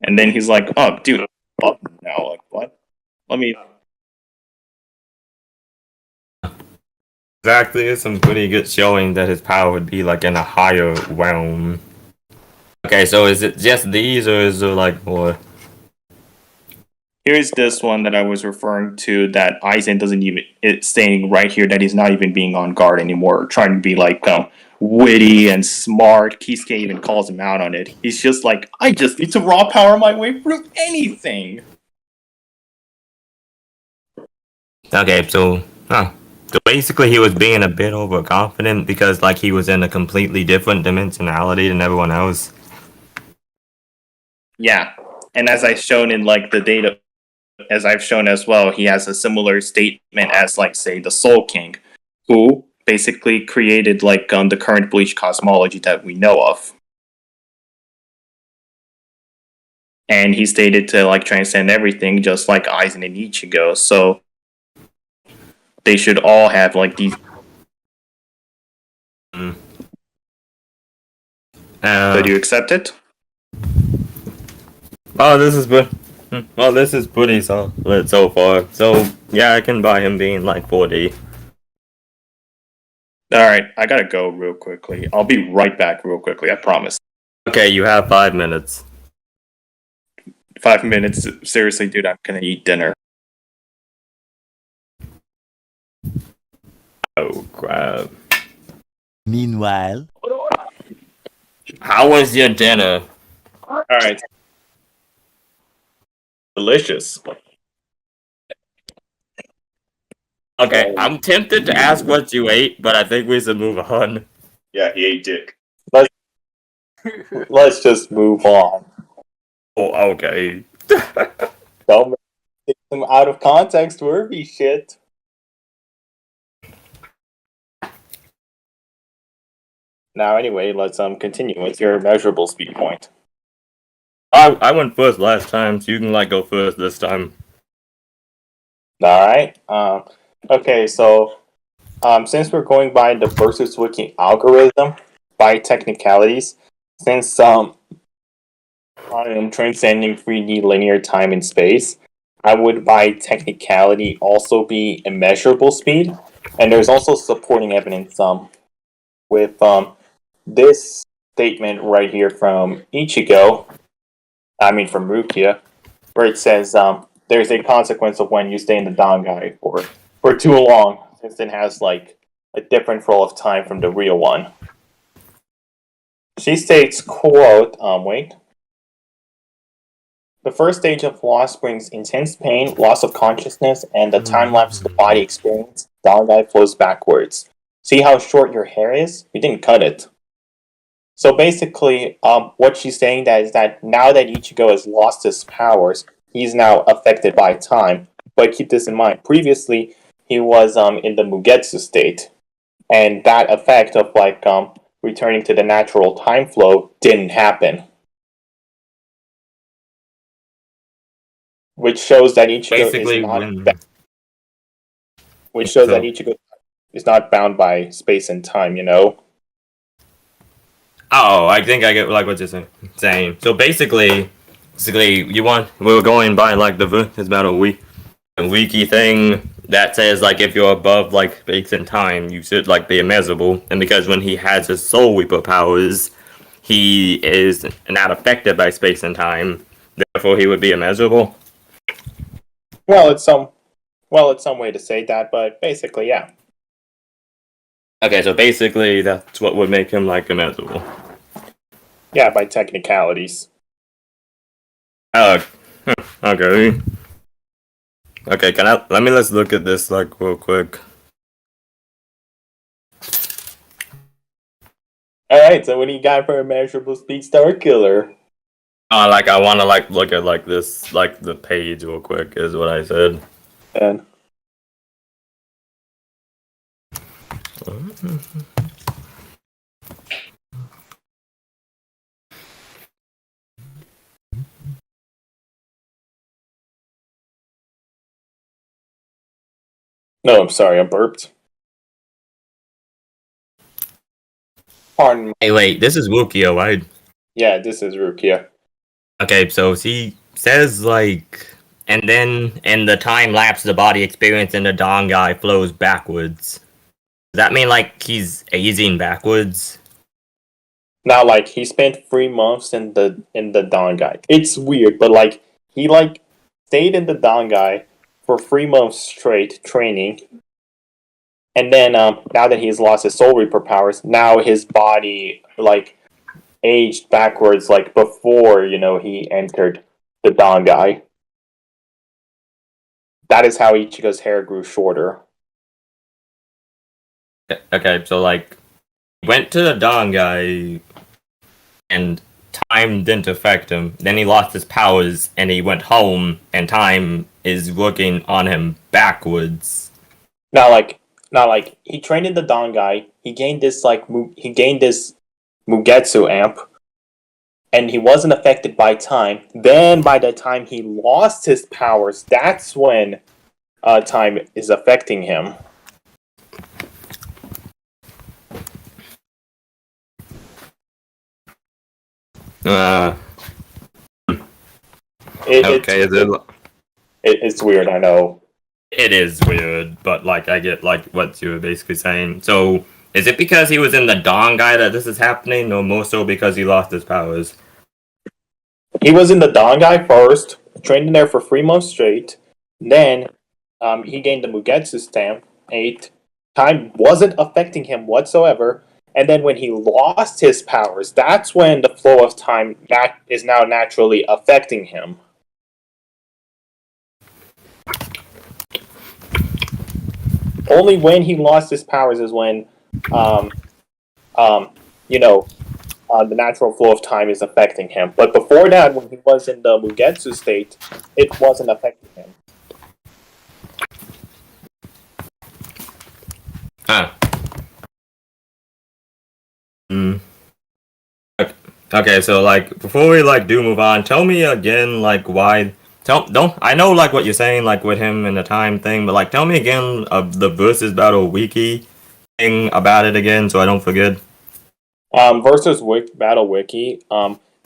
and then he's like, oh, dude, what now? Like, what? Let me.
Exactly, it's some pretty good showing that his power would be like in a higher realm. Okay, so is it just these, or is there like more?
Here's this one that I was referring to that Aizen doesn't even. It's saying right here that he's not even being on guard anymore, trying to be like witty and smart. Kisuke even calls him out on it. He's just like, I just need to raw power my way through anything.
Okay, so So basically, he was being a bit overconfident because, like, he was in a completely different dimensionality than everyone else.
Yeah, and as I've shown in like the data, as I've shown as well, he has a similar statement as like say the Soul King, who basically created like the current Bleach cosmology that we know of. And he stated to like transcend everything, just like Aizen and Ichigo. So they should all have like these.
Mm.
So do you accept it?
Oh, this is good. Well, this is pretty solid so far. So yeah, I can buy him being like 40.
All right, I gotta go real quickly. I'll be right back real quickly. I promise.
Okay, you have 5 minutes.
5 minutes. Seriously, dude, I'm gonna eat dinner.
Oh crap!
Meanwhile,
How was your dinner?
All right. Delicious.
Okay, I'm tempted to ask what you ate, but I think we should move on.
Yeah, he ate dick. Let's just move on.
Oh, okay.
Don't make some out of context worthy shit. Now, anyway, let's continue with your measurable speed point.
I went first last time, so you can like go first this time.
All right. Okay, so since we're going by the versus wiki algorithm by technicalities, since I am transcending 3D linear time and space, I would by technicality also be immeasurable speed, and there's also supporting evidence with this statement right here from Ichigo, from Rukia, where it says there's a consequence of when you stay in the Dangai for too long, since it has like a different flow of time from the real one. She states, quote, wait. The first stage of loss brings intense pain, loss of consciousness, and the time lapse the body experience. Dangai flows backwards. See how short your hair is? We didn't cut it. So basically, what she's saying that is that now that Ichigo has lost his powers, he's now affected by time. But keep this in mind. Previously, he was in the Mugetsu state, and that effect of like returning to the natural time flow didn't happen, which shows that Ichigo
Basically,
is not.
when
Which shows that
so
Ichigo is not bound by space and time.
oh, I think I get like what you're saying. So basically, we're going by like it's about a wiki thing that says like if you're above like space and time, you should like be immeasurable. And because when he has his Soul Reaper powers, he is not affected by space and time. Therefore, he would be immeasurable.
Well, it's some way to say that, but basically, yeah.
Okay, so basically that's what would make him like immeasurable.
Yeah, by technicalities.
Okay. Okay, let's look at this like real quick.
Alright, so what do you got for immeasurable speed Starkiller?
I wanna like look at like this like the page real quick is what I said.
And no, I'm sorry, I burped. Pardon me.
Hey wait, this is Wukio, right?
Yeah, this is Rukia.
Okay, so he says like and then in the time lapse the body experience in the Dangai flows backwards. Does that mean like he's aging backwards?
Now, like, he spent 3 months in the Dangai. It's weird, but like he like stayed in the Dangai for 3 months straight training. And then now that he's lost his Soul Reaper powers, now his body like aged backwards like before, he entered the Dangai. That is how Ichigo's hair grew shorter.
Okay, so like went to the Don guy and time didn't affect him. Then he lost his powers and he went home and time is working on him backwards.
Not like he trained in the Don guy. He gained this Mugetsu amp, and he wasn't affected by time. Then by the time he lost his powers, that's when time is affecting him.
Uh,
It's weird, I know.
It is weird, but like I get like what you were basically saying. So is it because he was in the Dawn guy that this is happening, or more so because he lost his powers?
He was in the Don guy first, trained in there for 3 months straight. Then he gained the Mugetsu stamp. 8. Time wasn't affecting him whatsoever. And then when he lost his powers, that's when the flow of time that is now naturally affecting him. Only when he lost his powers is when, um, you know, the natural flow of time is affecting him. But before that, when he was in the Mugetsu state, it wasn't affecting him.
Huh. Okay, so like before we like do move on, tell me again like why don't I know like what you're saying like with him and the time thing, but like tell me again of the versus battle wiki thing about it again so I don't forget.
Versus Battle Wiki,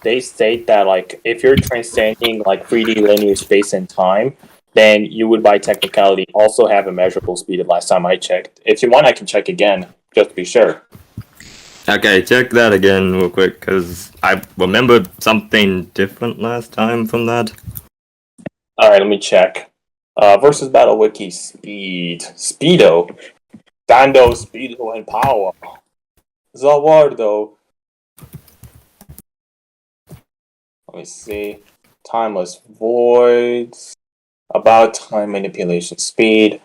they state that like if you're transcending like 3D linear space and time, then you would by technicality also have immeasurable speed. The last time I checked, if you want, I can check again just to be sure.
Okay, check that again real quick because I remembered something different last time from that.
All right, let me check. Versus Battle Wiki Speedo, Dando, Speedo, and Power. Zawardo. Let me see. Timeless Voids. About time manipulation speed.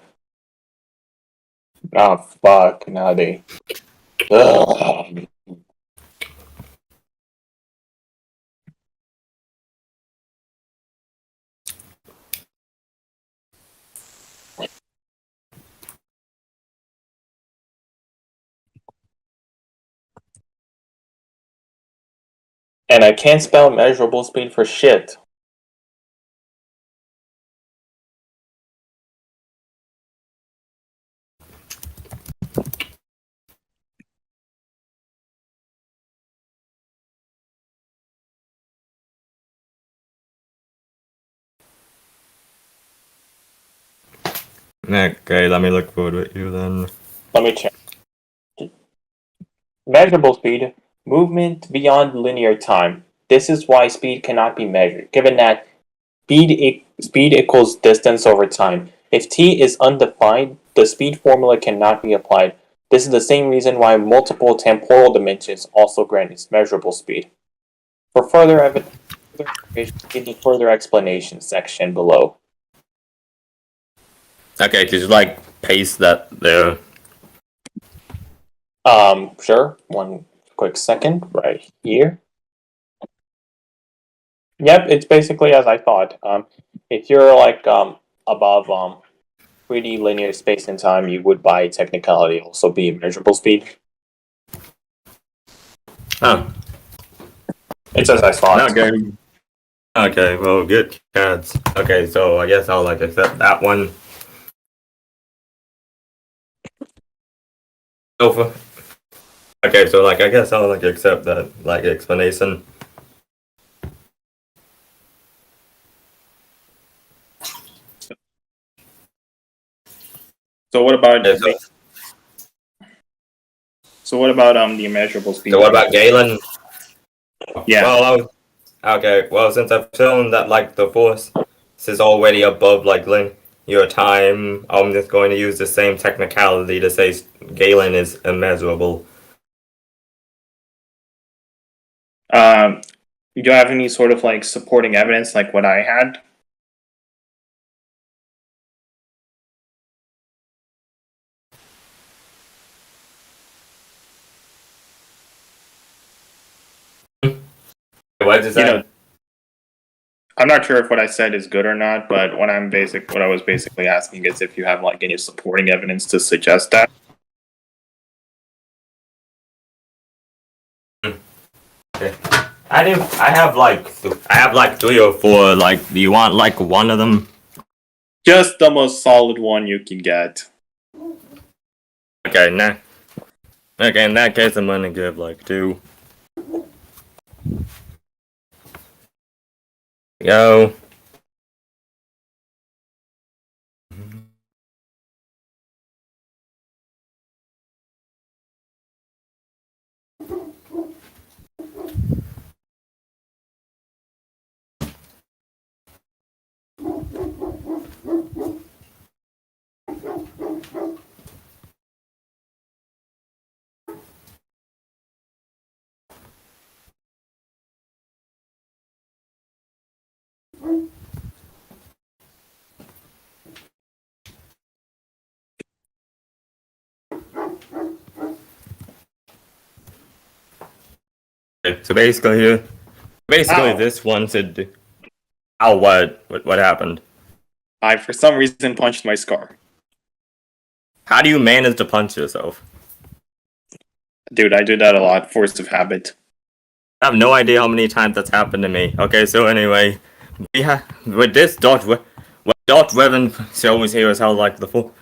Oh fuck, now they. Ugh. And I can't spell measurable speed for shit.
Okay, let me look forward with you then.
Let me check. Measurable speed, movement beyond linear time. This is why speed cannot be measured, given that speed equals distance over time. If t is undefined, the speed formula cannot be applied. This is the same reason why multiple temporal dimensions also grant its measurable speed. For further evidence, see the further explanation section below.
Okay, could you like paste that there?
Sure. One quick second, right here. Yep, it's basically as I thought. If you're like above 3D linear space and time, you would by technicality also be measurable speed.
Huh.
It's as I thought.
Okay. Okay, well, good cards. Okay, so I guess I'll like accept that one. Over. Okay, so like I guess I'll like accept that like explanation.
So what about
Yeah,
the immeasurable speed?
so what about Galen?
Yeah.
Well, okay. Well, since I've shown that like the force is already above like your time, I'm just going to use the same technicality to say Galen is immeasurable.
You don't have any sort of like supporting evidence like what I had?
What did you say?
I'm not sure if what I said is good or not, but what I was basically asking is if you have like any supporting evidence to suggest that.
Okay. I have like 3 or 4. Like, do you want like one of them?
Just the most solid one you can get.
Okay, okay. In that case, I'm gonna give like 2. Go. Okay, so basically
Ow.
this one said, "Oh, what happened?
I for some reason punched my scar.
How do you manage to punch yourself?"
Dude, I do that a lot. Force of habit.
I have no idea how many times that's happened to me. Okay, so anyway, with this what dot Revan shows here is how like the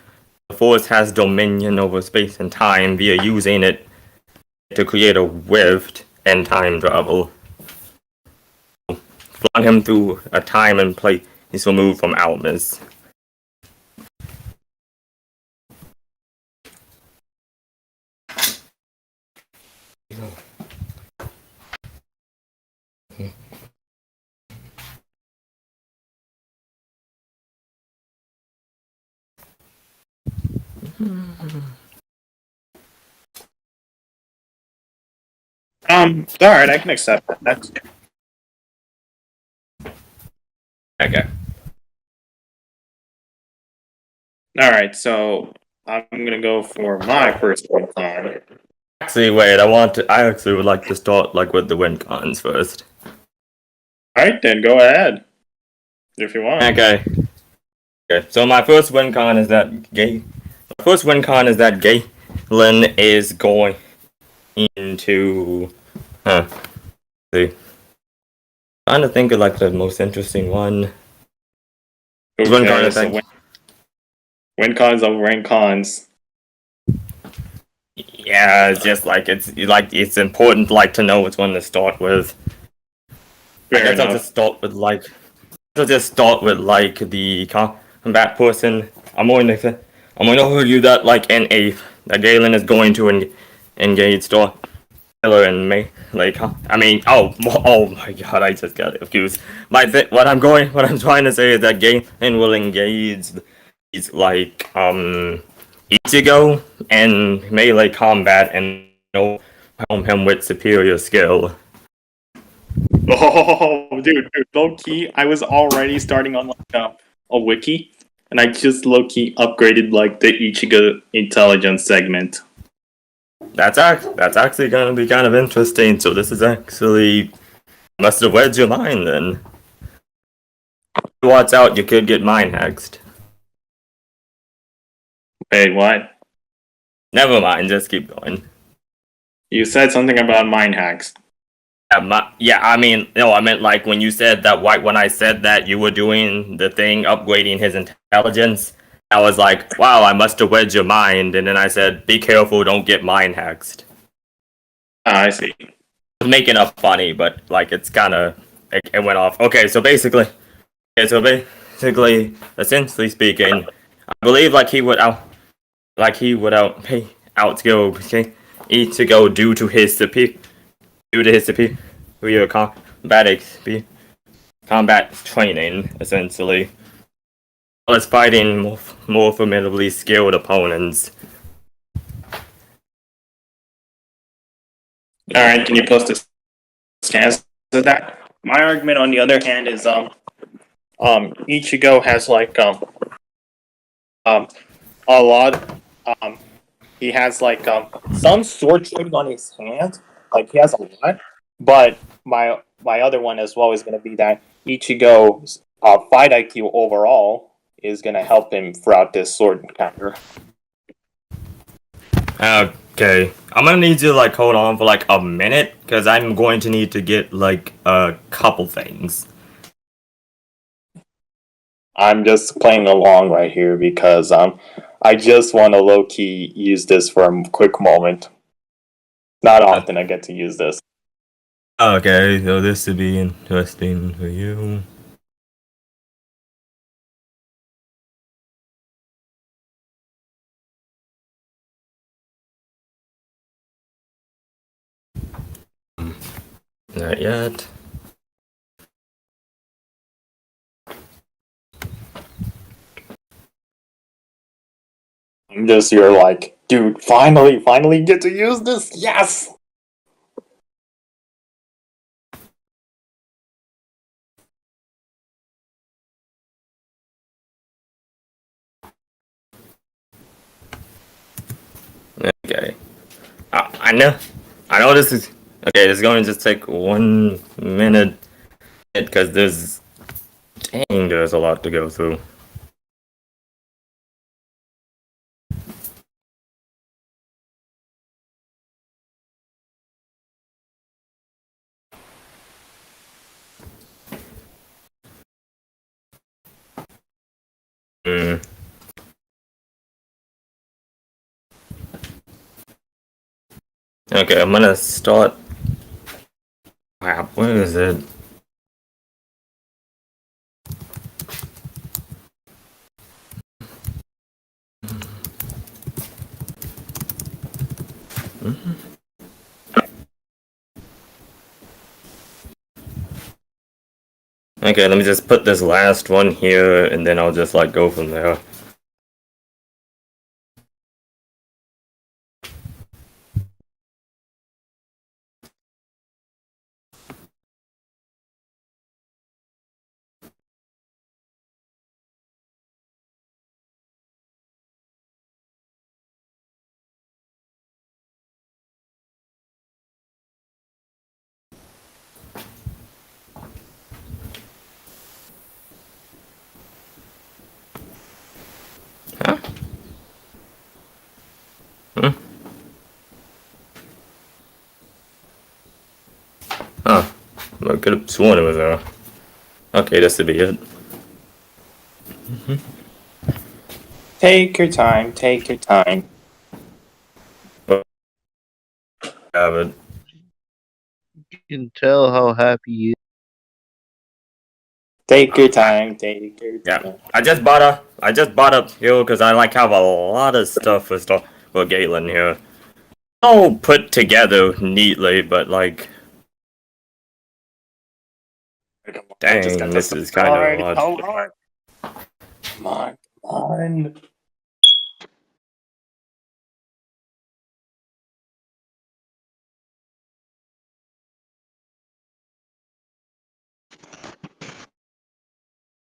Force has dominion over space and time via using it to create a rift and time travel. Flung him through a time and place he's removed from Almas.
Alright, I can accept that. That's
Okay.
alright, so I'm gonna go for my first win con.
Actually, wait. I actually would like to start like with the win cons first.
Alright then, go ahead. If you want.
Okay. Okay. So my first win con is that Galen is going into. See. Trying to think of like the most interesting one. Win con, I
so
think.
win cons over rank cons.
Yeah, it's just like it's important like to know which one to start with.
Fair
I guess
enough.
I'll just start with like the combat person. I'm going to argue that like that Galen is going to engage Starkiller and me. Like, I mean, oh my god, I just got confused. What I'm trying to say is that Galen will engage these like Ichigo and melee combat and helm him with superior skill.
Oh, dude, low key, I was already starting on like a wiki, and I just low key upgraded like the Ichigo intelligence segment.
That's actually going to be kind of interesting. So this is actually must have read your mind then. Watch out, you could get mind hexed.
Wait, what?
Never mind, just keep going.
You said something about mind hacks.
Yeah, I mean, no, I meant like when you said that. When I said that you were doing the thing, upgrading his intelligence, I was like, wow, I must have read your mind. And then I said, be careful, don't get mind hexed.
I see.
I was making up funny, but like it's kind of it went off. Okay, so basically, essentially speaking, I believe like he would outskill Ichigo due to his superior combat training, essentially. While it's fighting more formidably skilled opponents.
Alright, can you post a scans of that? My argument on the other hand is Ichigo has like a lot he has like some sword training on his hand. Like he has a lot. But my other one as well is going to be that Ichigo's fight IQ overall is going to help him throughout this sword encounter.
Okay, I'm gonna need you to like hold on for like a minute because I'm going to need to get like a couple things.
I'm just playing along right here because I just want to low key use this for a quick moment. Not often I get to use this.
Okay, so this would be interesting for you. Not yet.
I'm just you're like, dude, finally get to use this. Yes.
Okay. I know this is okay. This is going to just take 1 minute because there's a lot to go through. Hmm. Okay, I'm gonna start. Wow, where is it? Okay, let me just put this last one here, and then I'll just like go from there. Huh? Hmm? Huh. I could have sworn it was there. Okay, this would be it.
Take your time. Take your time.
Yeah, but
You can tell how happy he is.
Take your time. Take your
yeah,
time.
I just bought up here because I like have a lot of stuff for Galen here. All put together neatly, but like,
I just got
dang, this
this
is kind of
already.
odd.
Hold on. Come on. Come on.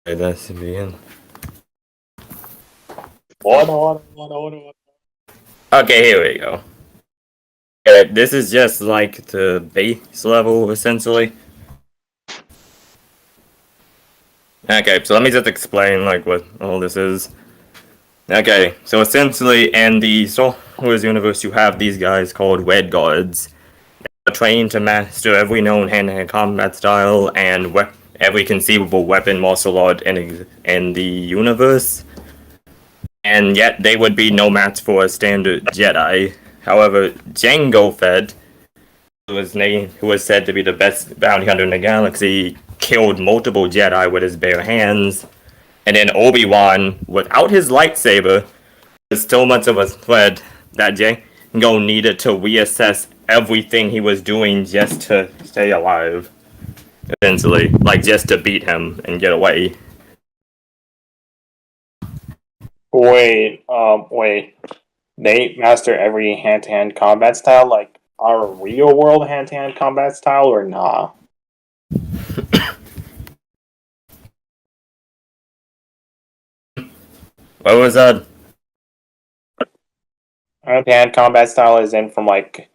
Okay, that should be it.
Order.
Okay, here we go. Okay, this is just like the base level, essentially. Okay, so let me just explain like what all this is. Okay, so essentially in the Star Wars universe, you have these guys called Red Guards. They're trained to master every known hand-to-hand combat style and every conceivable weapon martial art in the universe. And yet they would be no match for a standard Jedi. However, Jango Fett, who was said to be the best bounty hunter in the galaxy, killed multiple Jedi with his bare hands. And then Obi-Wan, without his lightsaber, was so much of a threat that Jango needed to reassess everything he was doing just to stay alive. Essentially, like just to beat him and get away.
Wait. They master every hand-to-hand combat style, like our real-world hand-to-hand combat style, or nah?
What was that?
Hand-to-hand combat style is in from like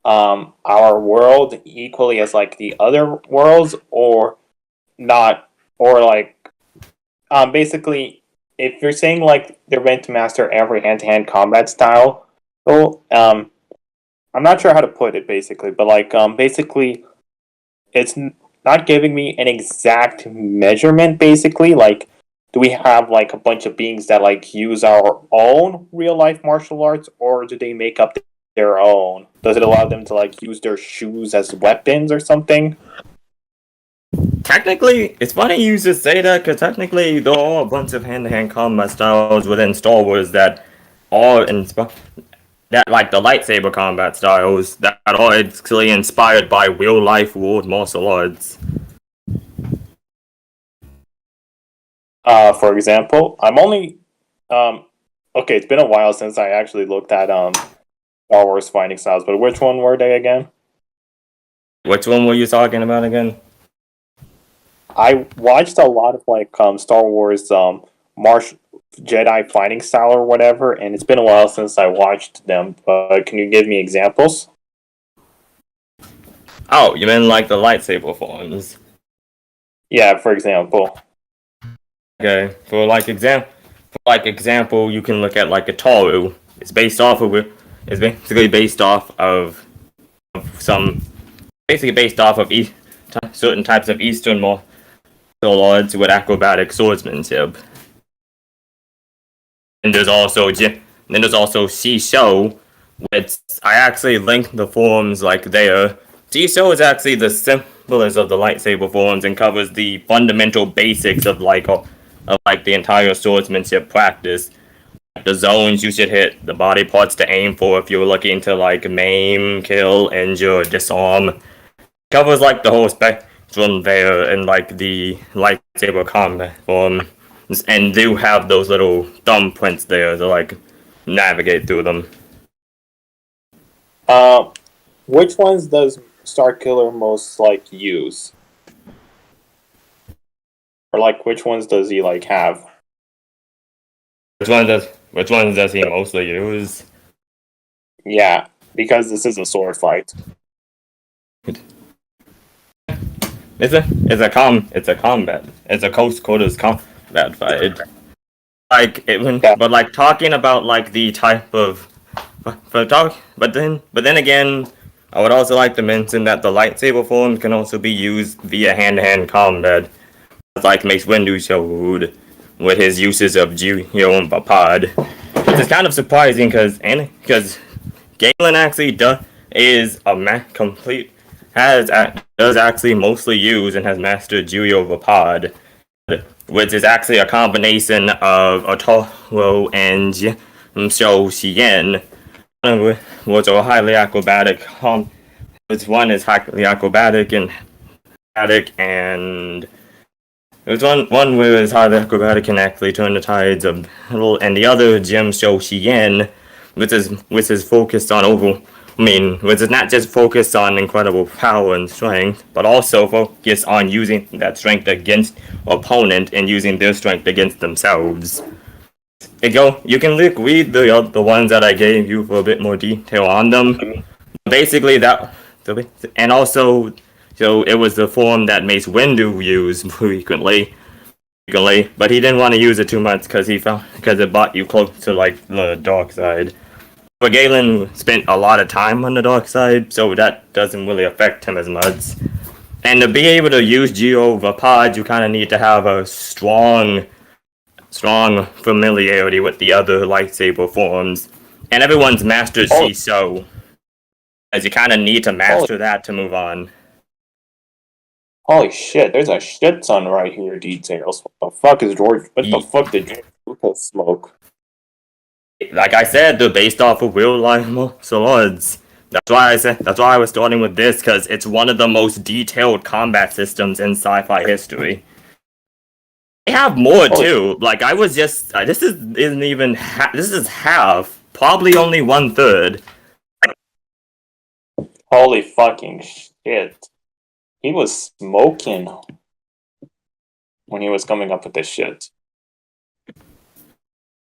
our world equally as like the other worlds, or not, or like basically, if you're saying like they're meant to master every hand-to-hand combat style, well, I'm not sure how to put it basically, but like basically, it's not giving me an exact measurement. Basically, like, do we have like a bunch of beings that like use our own real life martial arts, or do they make up their own? Does it allow them to like use their shoes as weapons or something?
Technically, it's funny you just say that, because technically there are a bunch of hand-to-hand combat styles within Star Wars that are that like the lightsaber combat styles that are actually inspired by real-life world martial arts.
For example, I'm only okay. It's been a while since I actually looked at Star Wars fighting styles, but which one were they again?
Which one were you talking about again?
I watched a lot of like Star Wars Marsh Jedi fighting style or whatever, and it's been a while since I watched them. But can you give me examples?
Oh, you mean like the lightsaber forms?
Yeah, for example.
Okay, for example, you can look at like a Toru. It's basically based off of some basically based off of certain types of Eastern martial arts with acrobatic swordsmanship. And there's also Shisho, which I actually linked the forms like there. Shisho is actually the simplest of the lightsaber forms and covers the fundamental basics of like the entire swordsmanship practice. The zones you should hit, the body parts to aim for if you're looking to like maim, kill, injure, disarm. Covers like the whole spectrum there and like the lightsaber combat form, and do have those little thumbprints there to like navigate through them.
Uh, which ones does Starkiller most like use, or like which ones does he like have?
Which ones does he mostly use?
Yeah, because this is a sword fight.
It's a close quarters combat fight.
Yeah.
But like talking about like the type of but then again, I would also like to mention that the lightsaber form can also be used via hand-to-hand combat, like Mace Windu showed with his uses of Juyo and Vapad, which is kind of surprising because Galen actually does actually mostly use and has mastered Juyo Vapad, which is actually a combination of Otoro and Shou Xien, which are highly acrobatic. Which one is highly acrobatic and there's one where it's highly acrobatic and actually turn the tides of battle, and the other Jim Shou Xien, which is focused on which is not just focused on incredible power and strength, but also focused on using that strength against opponent and using their strength against themselves. You can read the ones that I gave you for a bit more detail on them. Basically, and also, so it was the form that Mace Windu used frequently, but he didn't want to use it too much because it brought you close to like the dark side. But Galen spent a lot of time on the dark side, so that doesn't really affect him as much. And to be able to use Geo Vapad, you kind of need to have a strong familiarity with the other lightsaber forms. And everyone's mastered Shisho, as you kind of need to master that to move on.
Holy shit! There's a shit ton right here. Details. What the fuck is George? What the fuck did George Lucas smoke?
Like I said, they're based off of real life martial arts. That's why I was starting with this, because it's one of the most detailed combat systems in sci-fi history. They have more too. Like I was just this is half, probably only 1/3.
Holy fucking shit! He was smoking when he was coming up with this shit.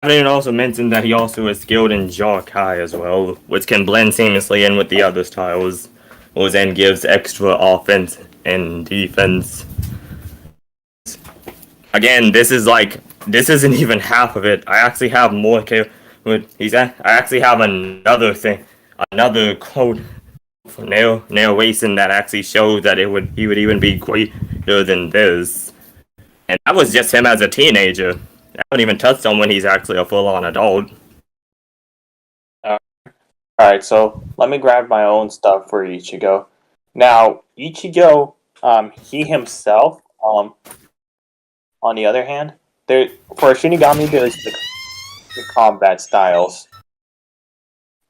didn't also mention that he also is skilled in Jokai as well, which can blend seamlessly in with the other styles, which then gives extra offense and defense. Again, this isn't even half of it. I actually have more. I actually have another thing, another quote for narration that actually shows that he would even be greater than this. And that was just him as a teenager. I haven't even touched on when he's actually a full-on adult.
Alright, so let me grab my own stuff for Ichigo. Now, Ichigo, he himself, on the other hand, for Shinigami, there's the combat styles.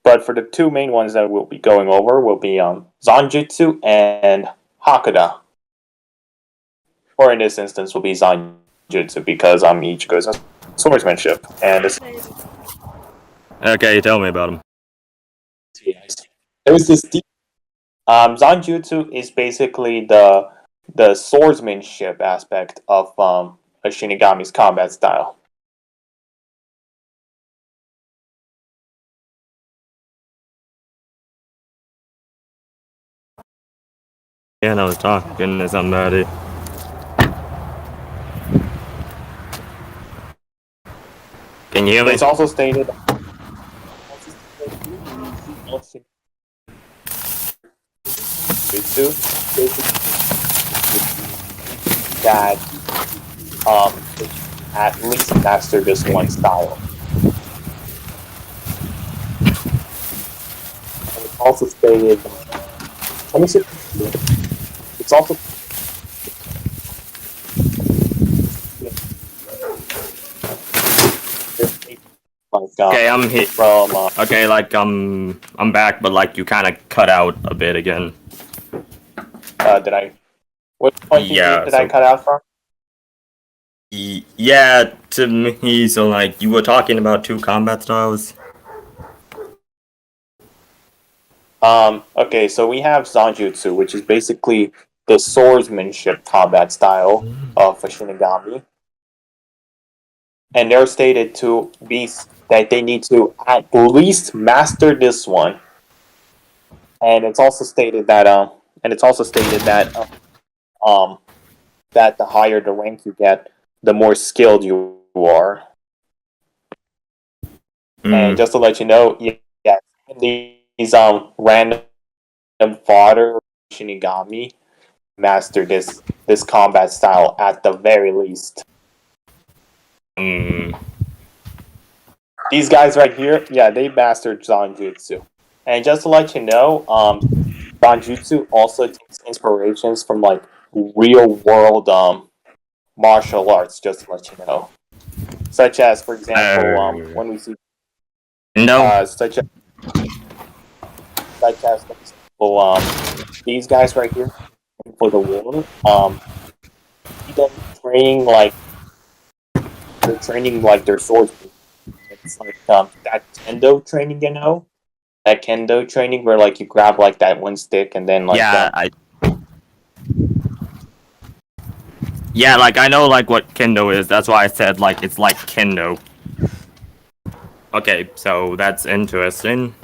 But for the two main ones that we'll be going over will be Zanjutsu and Hakuda. Or in this instance will be Zanjutsu because Ichigo's swordsmanship. And this
Okay, tell me about him.
there's this Zanjutsu is basically the swordsmanship aspect of a Shinigami's combat style.
Yeah, I was talking to somebody. Can you hear me?
It's also stated that at least master this one style. And it's also stated. Let me see. It's also.
Okay, I'm here.
From
Okay, I'm back, but like you kind of cut out a bit again.
did I? What point did I cut out from?
Yeah, to me. So like you were talking about two combat styles.
Okay, so we have Zanjutsu, which is basically the swordsmanship combat style of a Shinigami. And they're stated to be that they need to at least master this one. And it's also stated that that the higher the rank you get, the more skilled you are. And just to let you know, yeah, these random fodder Shinigami master this combat style at the very least. These guys right here, yeah, they mastered Zanjutsu. And just to let you know, Zanjutsu also takes inspirations from like real world martial arts, just to let you know. Such as, for example, when we see such as for example, these guys right here for the war, them training like their swords. It's like that kendo training, you know, that kendo training where like you grab like that one stick and then like
like I know like what kendo is. That's why I said like it's like kendo. Okay, so that's interesting.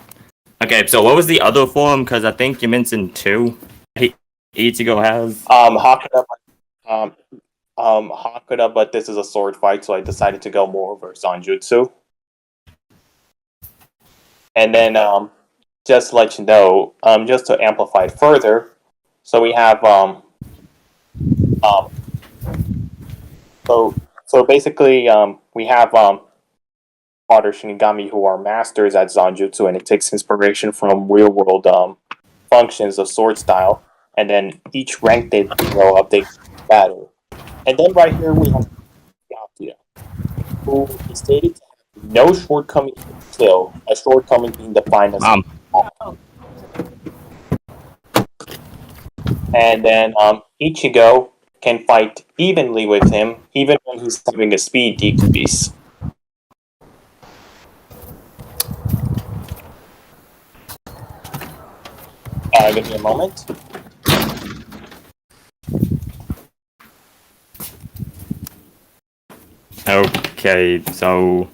Okay, so what was the other form? Because I think you mentioned two. Ichigo has
Hakuda, but this is a sword fight, so I decided to go more over Zanjutsu. And then just to let you know, just to amplify it further, so we have so basically we have other Shinigami who are masters at Zanjutsu, and it takes inspiration from real world functions of sword style, and then each rank they go up, they battle. And then right here we have Yakuya, who is stated to have no shortcoming in skill, a shortcoming being defined as and then Ichigo can fight evenly with him, even when he's having a speed decrease. Give me a moment.
Okay, so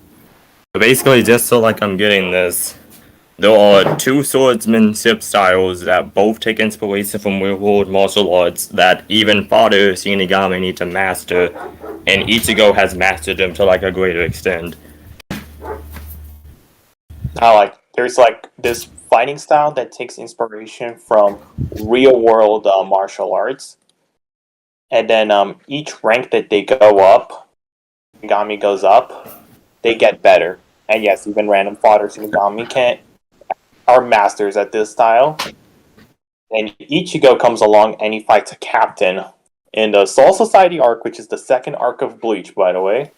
Basically, just so like I'm getting this, there are two swordsmanship styles that both take inspiration from real world martial arts that even father Shinigami need to master, and Ichigo has mastered them to like a greater extent.
Now, like, there's like this fighting style that takes inspiration from real world martial arts, and then each rank that they go up, Shinigami goes up, they get better. And yes, even random fodder Shinigami can are masters at this style. And Ichigo comes along and he fights a captain in the Soul Society arc, which is the second arc of Bleach, by the way.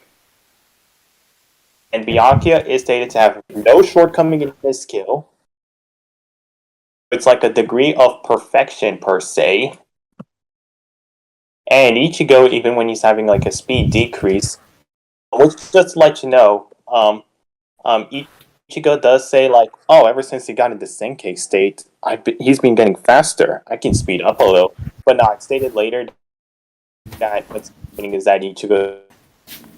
And Byakuya is stated to have no shortcoming in his skill. It's like a degree of perfection per se. And Ichigo, even when he's having like a speed decrease, which just to let you know, Ichigo does say like, "Oh, ever since he got into Senkei state, he's been getting faster. I can speed up a little." But no, it's stated later that what's happening is that Ichigo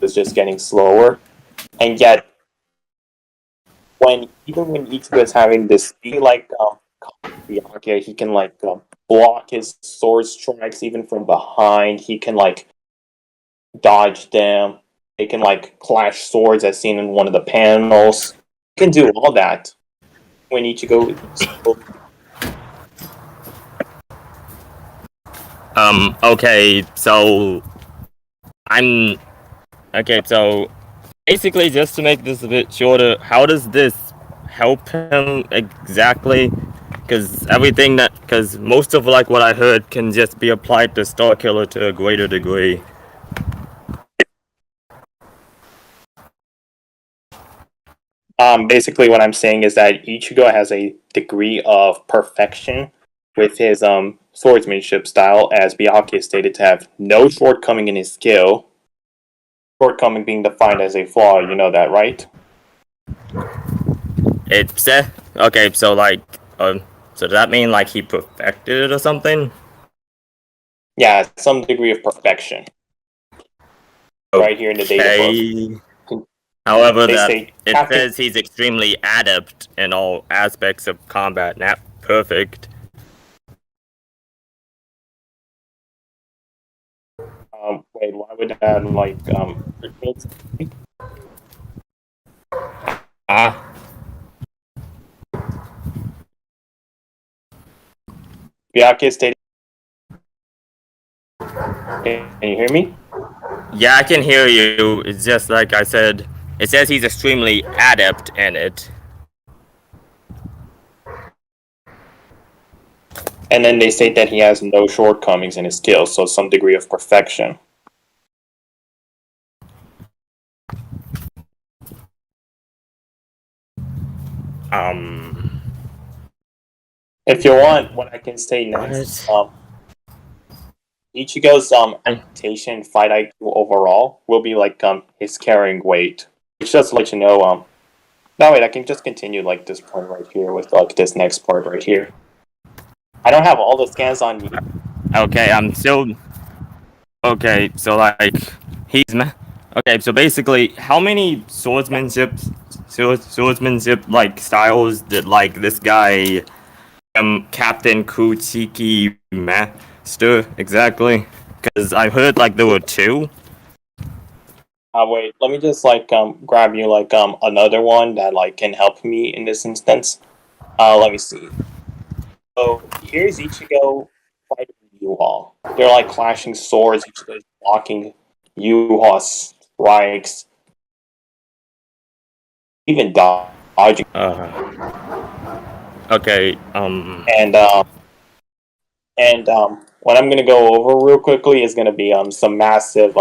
is just getting slower, and yet even when Ichigo is having this speed like Byakuya, he can like block his sword strikes even from behind. He can like dodge them. They can like clash swords as seen in one of the panels. He can do all that when Ichigo.
Okay, so so basically, just to make this a bit shorter, how does this help him exactly? Because most of like what I heard can just be applied to Starkiller to a greater degree.
Basically, what I'm saying is that Ichigo has a degree of perfection with his swordsmanship style, as Byakuya stated to have no shortcoming in his skill. Shortcoming being defined as a flaw, you know that, right?
It's okay. So so does that mean like he perfected it or something?
Yeah, some degree of perfection. Right here in the data book.
However,
They
that
say
it
after-
says he's extremely adept in all aspects of combat, not perfect.
Wait, why would that like Byakuya stated? Can you hear me?
Yeah, I can hear you. It's just like I said. It says he's extremely adept in it.
And then they state that he has no shortcomings in his skills, so some degree of perfection. If you want, what I can say next, Ichigo's adaptation fight IQ overall will be like his carrying weight. Which just to let you know, no wait, I can just continue like this point right here with like this next part right here. I don't have all the scans on me.
Okay, I'm still. Okay, so like okay, so basically, how many swordsmanship like styles did like this guy, Captain Kuchiki master exactly? Because I heard like there were two.
Wait, let me just like grab you like another one that like can help me in this instance. Let me see. So here's Ichigo fighting U-Haul. They're like clashing swords. Ichigo's blocking U-Haul strikes, even dodging.
Okay.
And what I'm gonna go over real quickly is gonna be some massive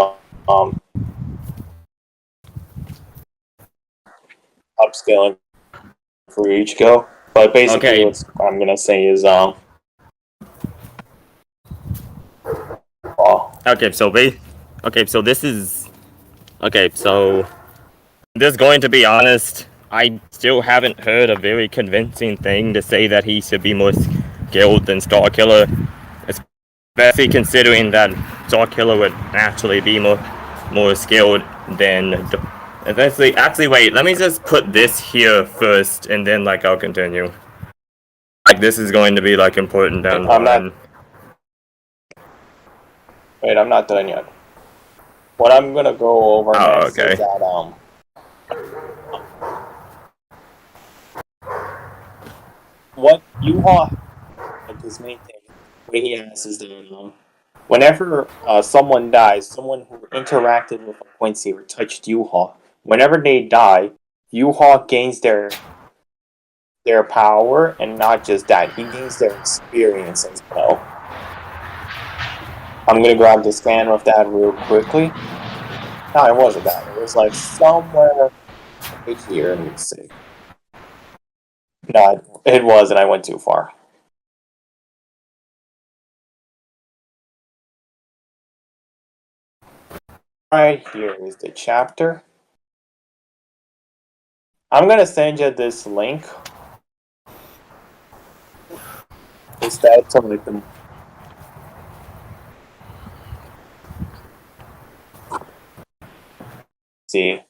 upscaling for Ichigo. But basically, what I'm gonna say is
Okay, so this is so just going to be honest, I still haven't heard a very convincing thing to say that he should be more skilled than Starkiller, especially considering that Starkiller would naturally be more skilled than Actually, wait. Let me just put this here first, and then like I'll continue. Like this is going to be like important down the line.
Wait, I'm not done yet. What I'm gonna go over next
Okay.
is that what Yuha, like his main thing, what he has is that whenever someone dies, someone who interacted with a Quincy or touched Yuha, whenever they die, Yuha gains their power, and not just that, he gains their experience as well. I'm gonna grab the scan of that real quickly. No, it wasn't that. It was like somewhere right here. Let me see. No, it wasn't. I went too far. Right here is the chapter. I'm gonna send you this link. Instead, so we can see.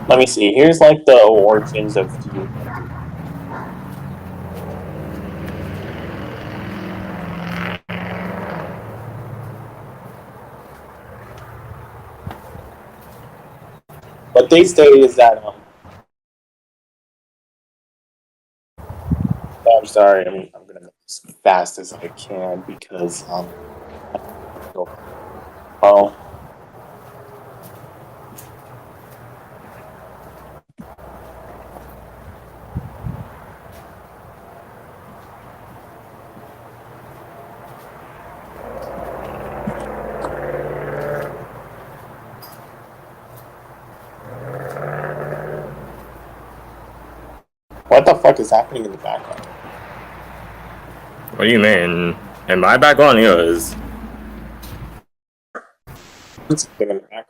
Let me see. Here's like the origins of you. What they say is that I'm sorry. I'm gonna go as fast as I can because oh. What the fuck is happening in the background?
What do you mean? Am I back on yours?
What's happening in the background?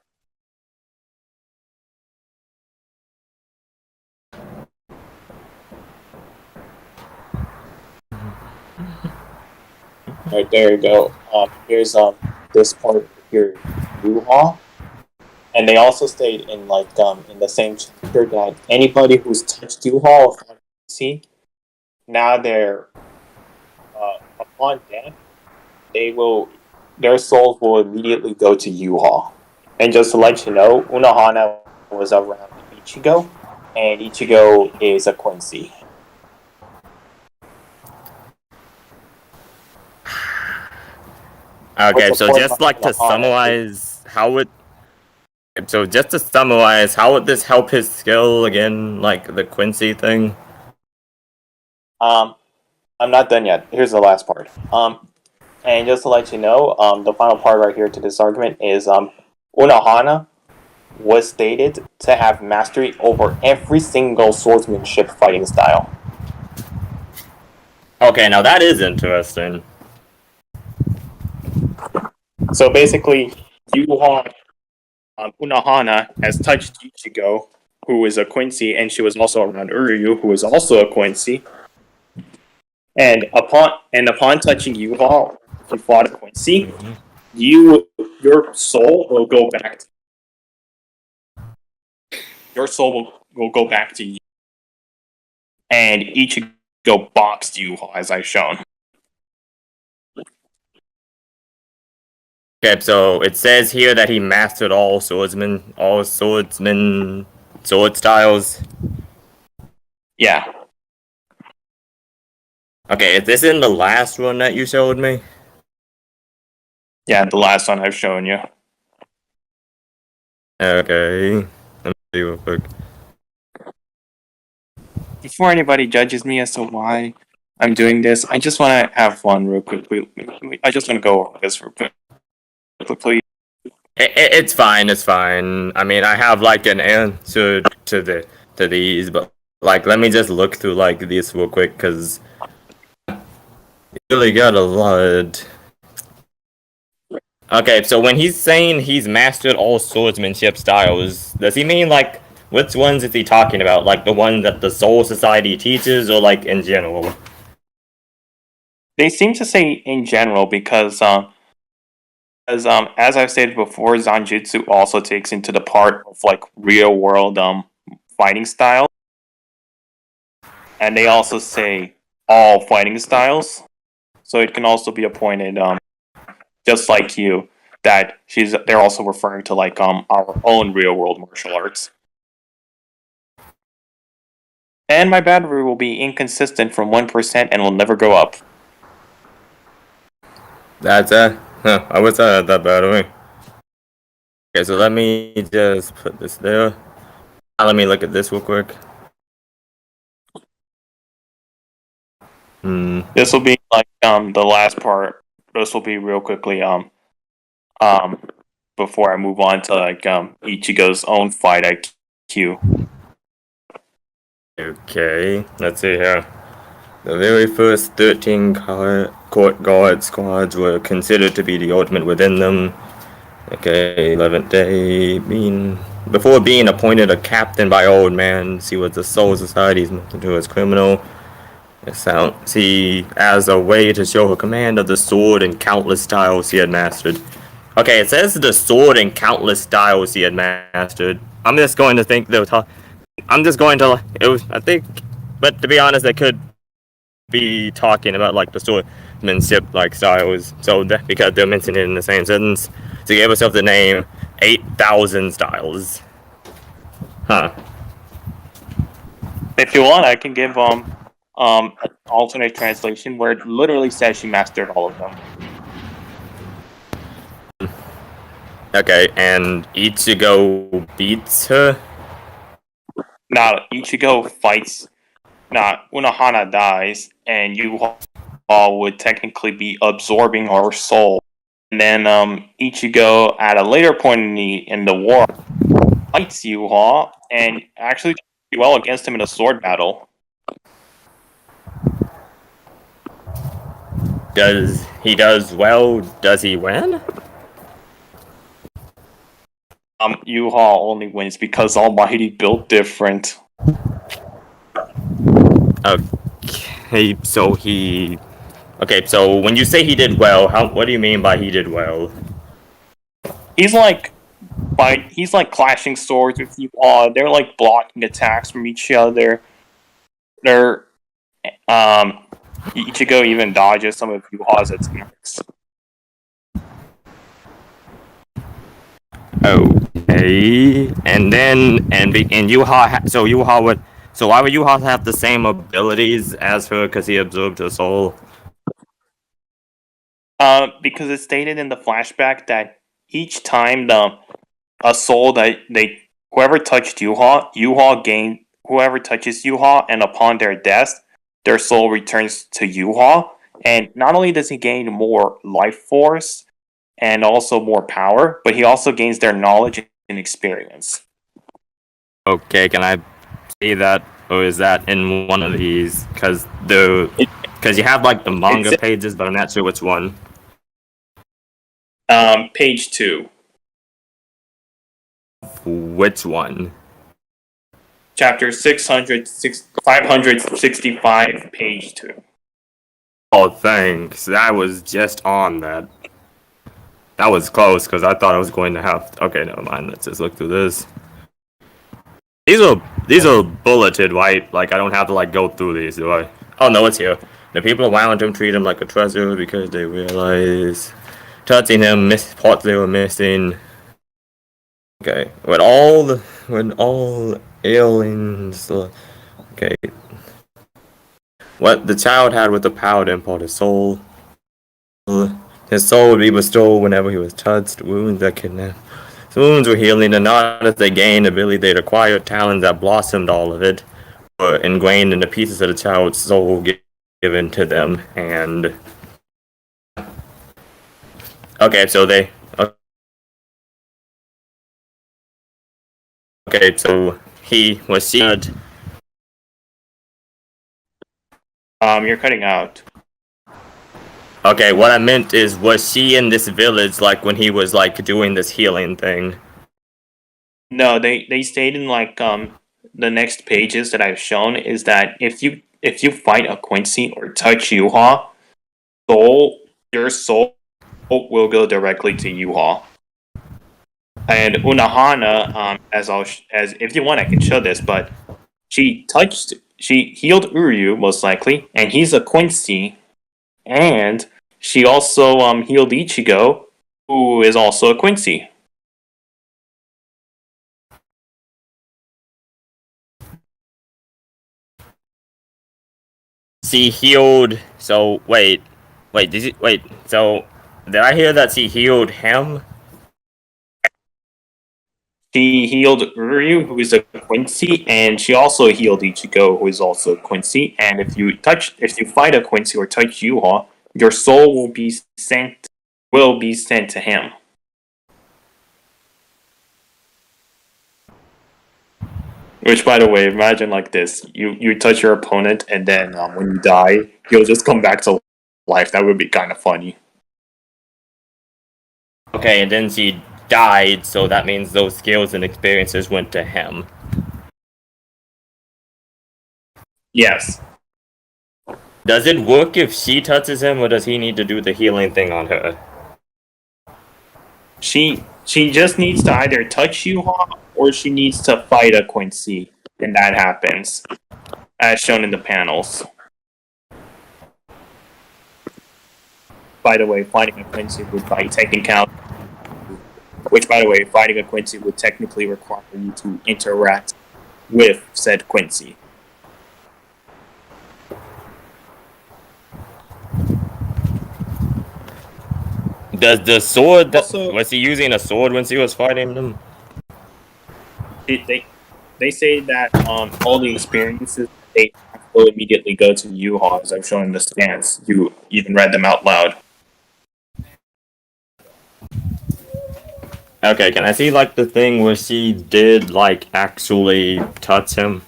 Right, there you go. Here's this part here, U-Haul. And they also state in like in the same chapter that anybody who's touched U-Haul see now they're upon death, their souls will immediately go to U-Haul. And just to let you know, Unohana was around Ichigo, and Ichigo is a Quincy.
Okay, so just like to summarize, how would this help his skill again, like the Quincy thing?
I'm not done yet. Here's the last part. And just to let you know, the final part right here to this argument is Unohana was stated to have mastery over every single swordsmanship fighting style.
Okay, now that is interesting.
So basically, Unohana has touched Ichigo, who is a Quincy, and she was also around Uryu, who is also a Quincy. And upon touching Yuha, if you fought a Quincy, your soul will go back. Your soul will go back to you, and Ichigo boxed Yuha, as I've shown.
Okay, so it says here that he mastered all sword styles.
Yeah.
Okay, is this in the last one that you showed me?
Yeah, the last one I've shown you.
Okay, let me see real quick.
Before anybody judges me as to why I'm doing this, I just want to have fun real quick. I just want to go over this real quick. Please.
It's fine. It's fine. I mean, I have like an answer to these, but like, let me just look through like these real quick because you really got a lot. Okay, so when he's saying he's mastered all swordsmanship styles, does he mean like which ones is he talking about? Like the one that the Soul Society teaches, or like in general?
They seem to say in general because as I've stated before, Zanjutsu also takes into the part of like real world fighting style, and they also say all fighting styles. So it can also be appointed just like you that they're also referring to like our own real world martial arts. And my battery will be inconsistent from 1% and will never go up.
That's I was that by the way. Okay, so let me just put this there. Now let me look at this real quick.
This will be like the last part. This will be real quickly before I move on to like Ichigo's own fight IQ.
Okay, let's see here. The very first 13 court guard squads were considered to be the ultimate within them. Okay, 11th day. Before being appointed a captain by Old Man, he was the Soul Society's most notorious criminal. See, as a way to show her command of the sword and countless styles he had mastered. Okay, it says the sword and countless styles he had mastered. I'm just going to think they were I'm just going to. I think, but to be honest, they could be talking about like the swordsmanship like styles. So because they're mentioning it in the same sentence, so he gave herself the name 8,000 styles. Huh.
If you want, I can give an alternate translation where it literally says she mastered all of them.
Okay, and Ichigo beats her.
Now Ichigo fights. Now Unohana dies, and Yuha would technically be absorbing her soul. And then Ichigo, at a later point in the war, fights Yuha and actually does well against him in a sword battle.
Does well? Does he win?
Yuha only wins because Almighty built different.
Okay, so he. Okay, so when you say he did well, what do you mean by he did well?
He's like clashing swords with Yuha. They're like blocking attacks from each other. They're Ichigo even dodges some of Yuha's attacks.
Okay, and then and Yuha. So why would Yuha have the same abilities as her? Because he absorbed her soul.
Because it's stated in the flashback that each time a soul that whoever touched whoever touches Yuha, and upon their death, their soul returns to Yuha. And not only does he gain more life force and also more power, but he also gains their knowledge and experience.
Okay, can I see that, or is that in one of these? Because you have like the manga pages, but I'm not sure which one.
Page 2.
Which one?
Chapter 565, page 2.
Oh, thanks. I was just on that. That was close, because I thought I was going to have... Okay, never mind. Let's just look through this. These are bulleted, right? Like, I don't have to, like, go through these, do I? Oh, no, it's here. The people around him treat him like a treasure because they realize touching him parts they were missing. Okay, when all aliens... Okay. What the child had with the power to impart his soul. His soul would be bestowed whenever he was touched. Wounds were healing, and not as they gained ability, they'd acquired talents that blossomed all of it, were ingrained in the pieces of the child's soul given to them. And okay, so he was seared.
You're cutting out.
Okay, what I meant is, was she in this village, like, when he was, like, doing this healing thing?
No, they state in like the next pages that I've shown is that if you fight a Quincy or touch Yuha, your soul will go directly to Yuha. And Unahana, as if you want, I can show this, but she healed Uryu most likely, and he's a Quincy, and she also healed Ichigo, who is also a Quincy.
She healed. So wait. So did I hear that she healed him?
She healed Uryu, who is a Quincy, and she also healed Ichigo, who is also a Quincy. And if you fight a Quincy or touch Yuha, your soul will be sent to him. Which, by the way, imagine like this: you touch your opponent, and then when you die, he'll just come back to life. That would be kind of funny.
Okay, and then she died, so that means those skills and experiences went to him.
Yes.
Does it work if she touches him, or does he need to do the healing thing on her?
She just needs to either touch Yuha or she needs to fight a Quincy, and that happens, as shown in the panels. By the way, fighting a Quincy would by taking count. Which, by the way, fighting a Quincy would technically require you to interact with said Quincy.
Does the sword
Also-
was he using a sword when she was fighting them?
They say that all the experiences they will immediately go to Yuha, as I've shown in the scans. You even read them out loud.
Okay, can I see like the thing where she did like actually touch him?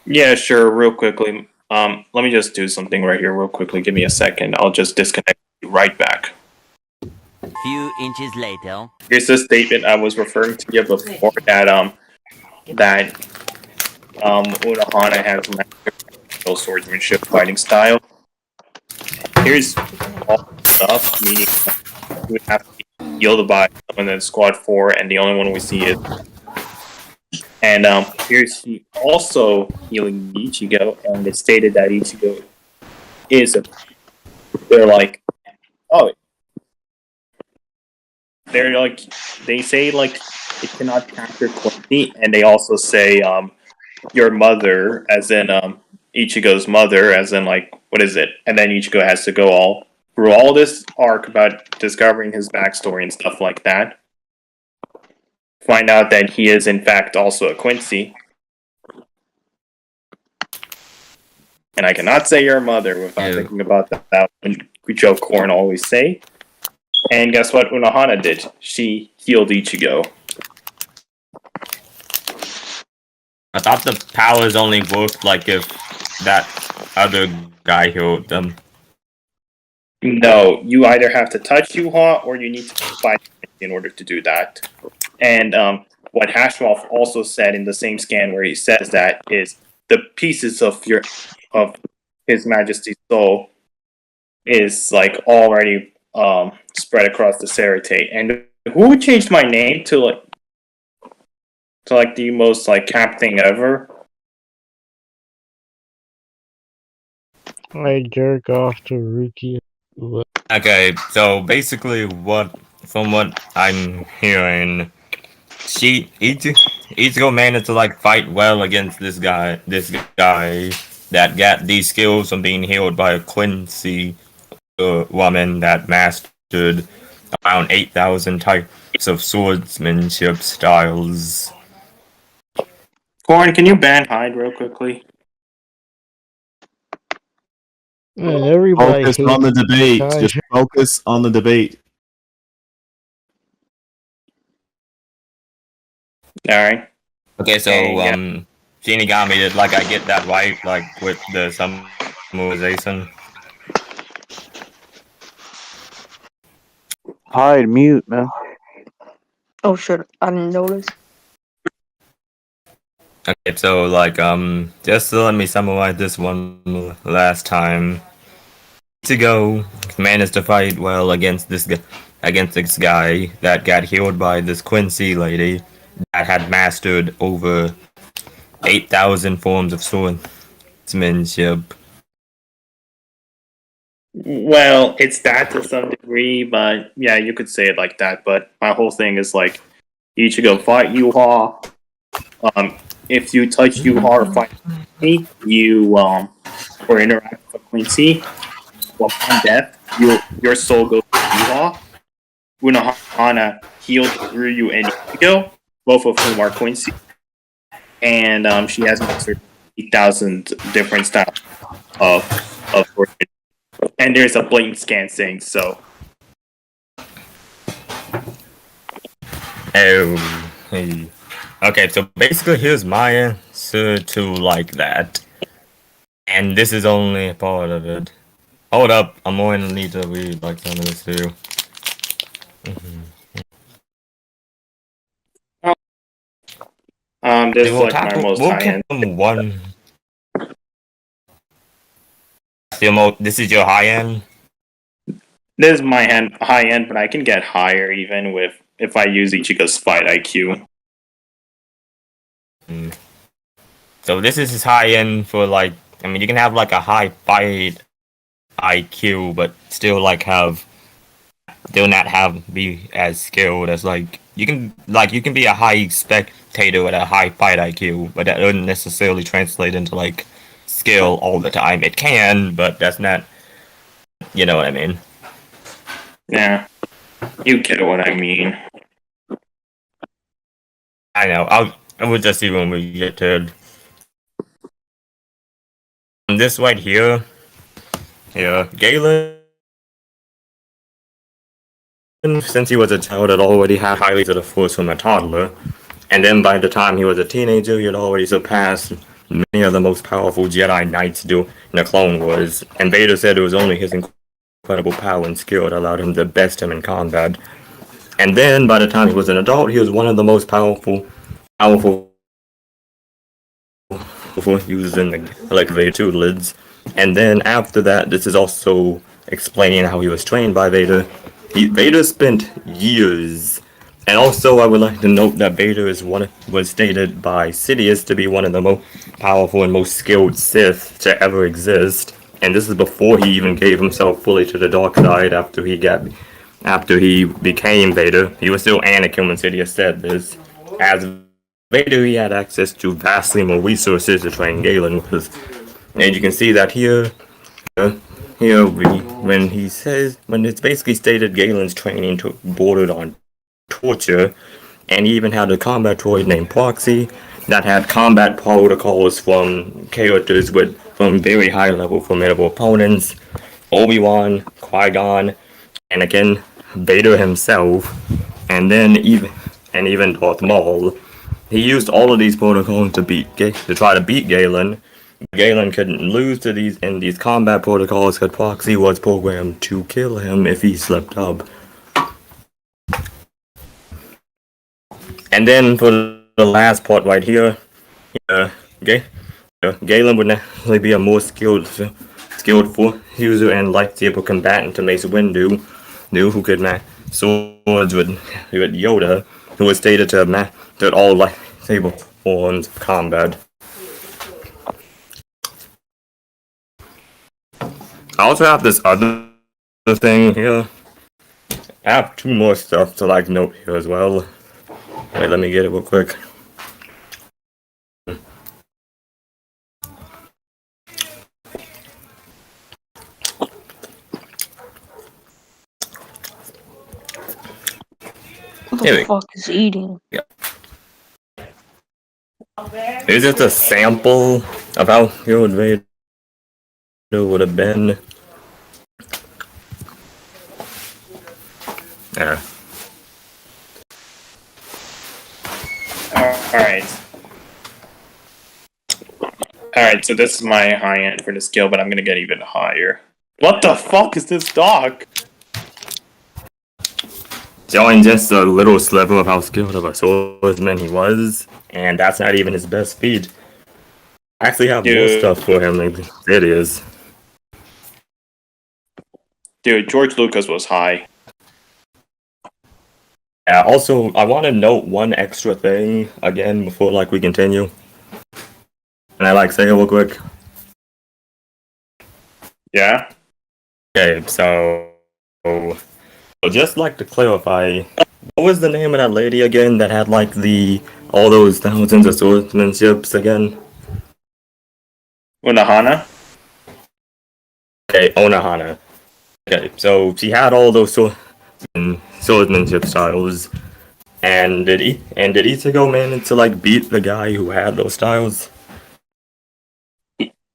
Yeah, sure. Real quickly, let me just do something right here, real quickly. Give me a second. I'll just disconnect you right back.
Few inches later.
Here's the statement I was referring to you before that Urahana has mastered swordsmanship fighting style. Here's all stuff, meaning you would have to yield by someone in squad 4, and the only one we see is. And here's he also healing Ichigo, and it's stated that Ichigo is a. They're like, oh, they're like, they say like it cannot capture Quincy, and they also say your mother, as in Ichigo's mother, as in like what is it? And then Ichigo has to go all through all this arc about discovering his backstory and stuff like that. Find out that he is in fact also a Quincy. And I cannot say your mother without thinking about that when Kucho Korn always say. And guess what Unohana did? She healed Ichigo.
I thought the powers only worked like if that other guy healed them.
No, you either have to touch Yuha or you need to fight in order to do that. And what Hashimoff also said in the same scan where he says that is the pieces of His Majesty's soul is like already spread across the Serite. And who changed my name to the most like cap thing ever?
I jerk off to Ruki.
Okay, so basically from what I'm hearing, Ichigo managed to like fight well against this guy that got these skills from being healed by a Quincy woman that mastered around 8,000 types of swordsmanship styles.
Corn, can you ban Hyde real quickly?
Man, everybody
Focus
hates
on the debate.
Kai.
Just focus on the debate.
Alright.
Okay, so
Yeah.
Shinigami, did like I get that right, like with the summarization?
Hide, mute, man.
Oh shit, I didn't notice.
Okay, so like just to let me summarize this one last time. Ichigo managed to fight well against this guy that got healed by this Quincy lady that had mastered over 8,000 forms of swordsmanship.
Well, it's that to some degree, but yeah, you could say it like that. But my whole thing is like, Ichigo fight Yuha. If you touch Yuha or fight me, you or interact with Quincy, well, upon death, your soul goes to Yuha. Unohana healed through you and Ichigo, both of whom are Quincy, and she has mastered 8,000 different styles of swordsmanship. And there's a blatant scan saying so.
Oh, hey. Okay, so basically here's my answer to like that. And this is only a part of it. Hold up, I'm going to need to read like some of this too.
This is like my most
we'll
high end.
one. This is your high end?
This is my high end, but I can get higher even with if I use Ichigo's fight IQ.
So this is his high end for like, I mean, you can have like a high fight IQ, but still like be as skilled as like you can be a high spectator with a high fight IQ, but that doesn't necessarily translate into like skill all the time. It can, but that's not, you know what I mean.
Yeah, you get what I mean.
I know. I will just see when we get to this right here. Yeah, Galen. Since he was a child, had already had highly to the force from a toddler, and then by the time he was a teenager, he had already surpassed many of the most powerful Jedi Knights do in the Clone Wars. And Vader said it was only his incredible power and skill that allowed him to best him in combat. And then, by the time he was an adult, he was one of the most powerful using like Vader tutelage. And then after that, this is also explaining how he was trained by Vader. Vader spent years, and also I would like to note that Vader was stated by Sidious to be one of the most powerful and most skilled Sith to ever exist. And this is before he even gave himself fully to the dark side after he became Vader. He was still Anakin when Sidious said this. As Vader, he had access to vastly more resources to train Galen with. And you can see that here when it's basically stated Galen's training bordered on torture, and he even had a combat droid named Proxy that had combat protocols from characters from very high level formidable opponents, Obi-Wan, Qui-Gon, Anakin, Vader himself, and even Darth Maul. He used all of these protocols to try to beat Galen. Galen couldn't lose to these combat protocols because Proxy was programmed to kill him if he slipped up. And then for the last part right here, Galen would naturally be a more skilled user and lightsaber combatant to Mace Windu, who could match swords with Yoda, who was stated to have mastered all lightsaber forms of combat. I also have this other thing here. I have two more stuff to note here as well. Wait, let me get it real quick.
Who the fuck is eating?
Yeah. It's just a sample of how your Vader would have been. Yeah.
Alright, so this is my high end for the skill, but I'm gonna get even higher. What the fuck is this dog?
Just showing just a little sliver of how skilled of a swordsman he was, and that's not even his best speed. I actually have more
Dude.
stuff for him than it is.
Dude, George Lucas was high.
Yeah, also, I want to note one extra thing again before like we continue. Can I like say it real quick?
Yeah?
Okay, so just like to clarify, what was the name of that lady again that had like all those thousands of swordsmanships again?
Unohana?
Okay, Onahana. Okay, so she had all those swordsmanship styles, and did Ichigo manage to like beat the guy who had those styles?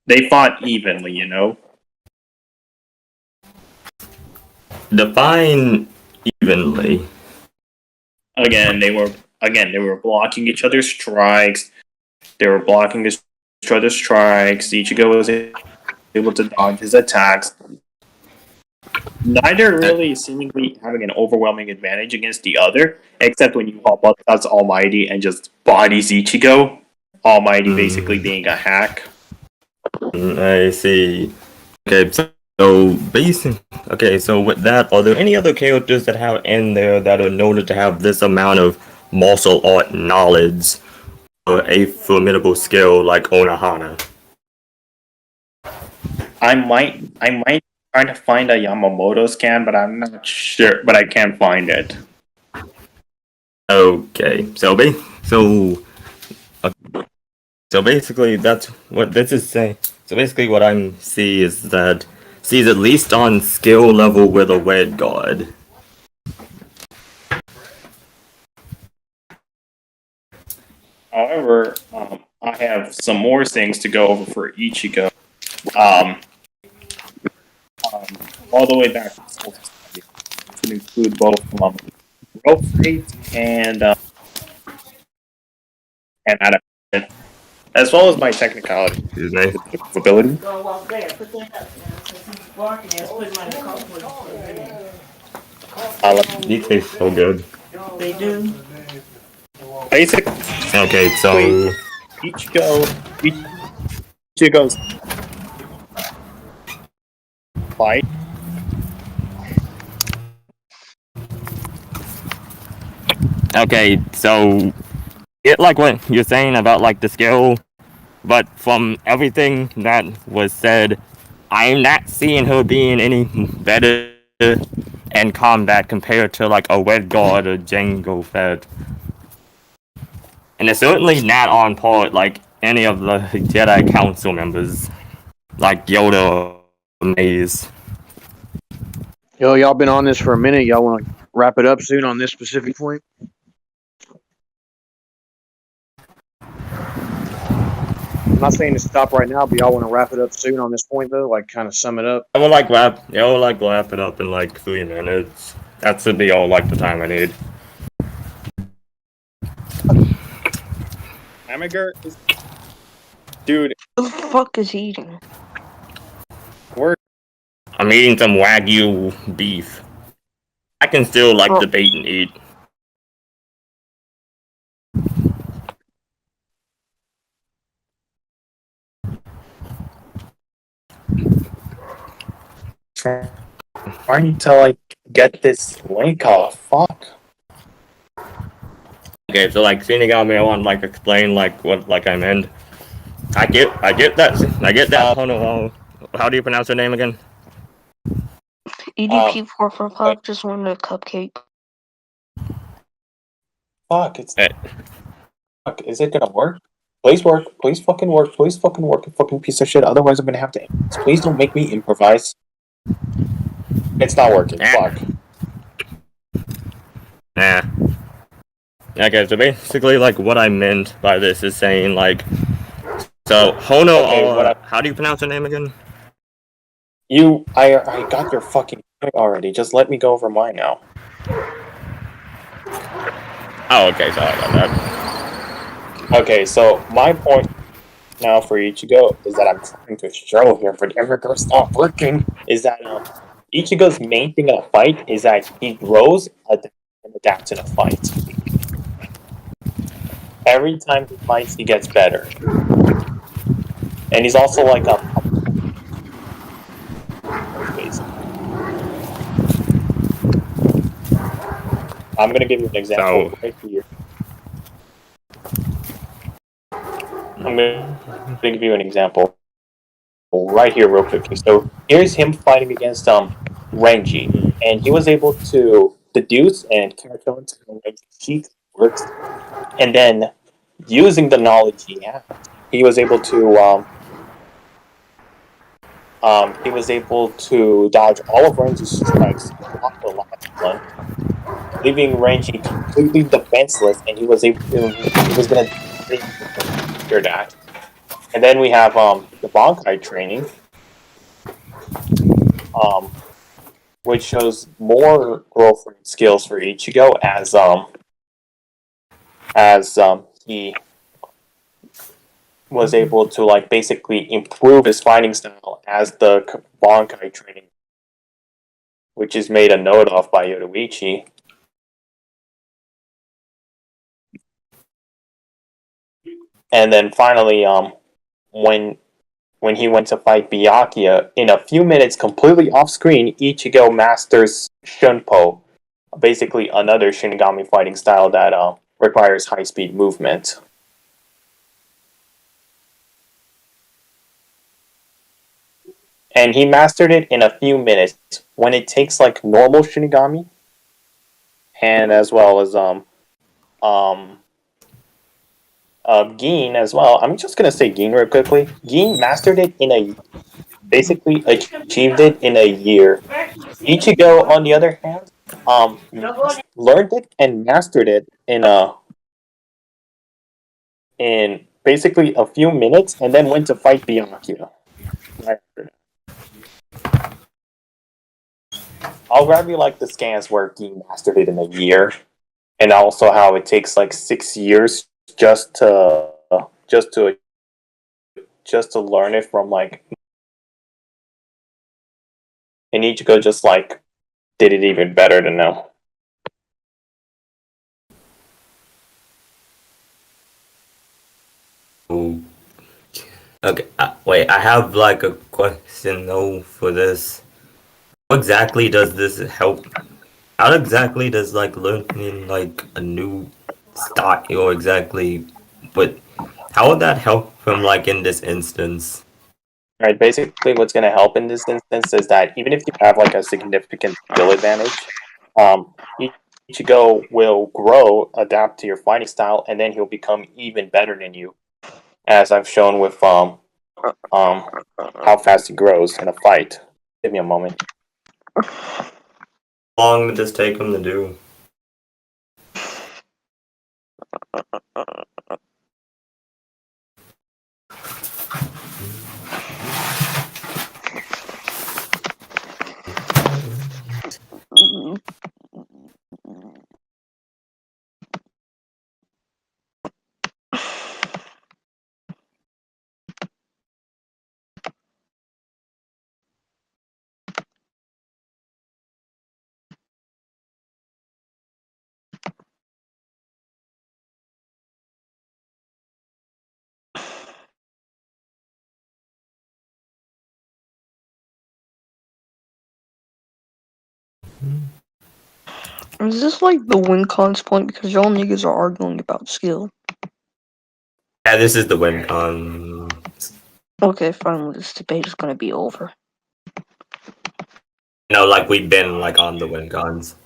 They fought evenly, you know?
Define evenly.
Again, they were blocking each other's strikes. They were blocking each other's strikes. Ichigo was able to dodge his attacks. Neither really seemingly having an overwhelming advantage against the other, except when you hop up as Almighty and just bodies Ichigo. Almighty basically being a hack.
I see. Okay, so with that, are there any other characters that have in there that are noted to have this amount of martial art knowledge or a formidable skill like Onahana?
I might try to find a Yamamoto scan, but I'm not sure. But I can't find it.
Okay, so basically that's what this is saying. So basically what I'm see is that she's at least on skill level with a red guard.
However, I have some more things to go over for Ichigo. Um, all the way back to Soul Society, which would include both growth rate and adaptation, as well as my technicality
Excuse me.
ability.
Go walk there, put that up there. Since he's barking, let's put him in the car for him.
These taste so good.
They do.
Basically,
Okay, so
Ichigo's fight.
okay, so it like what you're saying about like the skill, but from everything that was said, I'm not seeing her being any better in combat compared to like a Red Guard or Django Fett. And it's certainly not on par with, like any of the Jedi Council members, like Yoda or Maze.
Yo, y'all been on this for a minute. Y'all want to wrap it up soon on this specific point? I'm not saying to stop right now, but y'all want to wrap it up soon on this point, though? Like, kind of sum it up?
I would like wrap it up in like 3 minutes. That should be all like the time I need.
Hamburger is, dude.
Who the fuck is eating?
I'm eating some Wagyu beef. I can still like debate and eat.
Trying to like get this link off. Fuck.
Okay, so like Shinigami, I want to like explain like what like I meant. I get that. How do you pronounce her name again?
EDP 445 just wanted a cupcake.
Fuck. It's.
Hey.
Fuck. Is it gonna work? Please work. Please fucking work. Please fucking work. You fucking piece of shit. Otherwise, I'm gonna have to. Please don't make me improvise. It's not working. Fuck.
Nah. Okay, so basically, like, what I meant by this is saying, like, so, Hono,
Okay,
how do you pronounce her name again?
I got your fucking point already. Just let me go over mine now.
Oh, okay, sorry about that.
Okay, so my point now for Ichigo is that I'm trying to show here, but everything's not working. Is that Ichigo's main thing in a fight is that he grows a and adapts in a fight. Every time he fights, he gets better. And he's also like a basically. I'm gonna give you an example
So
right here. I'm gonna give you an example right here, real quickly. So here's him fighting against Renji, and he was able to deduce and catch on to how Renji's cheat works, and then using the knowledge he was able to dodge all of Renji's strikes, block the last one, leaving Renji completely defenseless, and he was gonna after that. And then we have the Bankai training, um, which shows more growth rate skills for Ichigo as he was able to like basically improve his fighting style as the Bankai training, which is made a note of by Yoruichi. And then finally, when when he went to fight Byakuya, in a few minutes, completely off screen, Ichigo masters Shunpo, basically another Shinigami fighting style that requires high speed movement. And he mastered it in a few minutes. When it takes like normal Shinigami, and as well as um Gin as well. I'm just gonna say Gin real quickly. Gin mastered it in a basically achieved it in a year. Ichigo, on the other hand, learned it and mastered it in basically a few minutes, and then went to fight Byakuya. Right after that. I'll grab you like the scans where he mastered it in a year, and also how it takes like 6 years just to just to just to learn it from like. And Ichigo just like did it even better than now.
okay, wait. I have like a question though for this. How exactly does this help? How exactly does like learning like a new style exactly? But how would that help from like in this instance?
Right, basically what's going to help in this instance is that even if you have like a significant skill advantage, um, Ichigo will grow, adapt to your fighting style, and then he'll become even better than you, as I've shown with how fast he grows in a fight. Give me a moment.
How long would this take him to do?
Is this like the win cons point because y'all niggas are arguing about skill?
Yeah, this is the win con.
Okay, finally this debate is gonna be over.
Like we've been like on the win cons.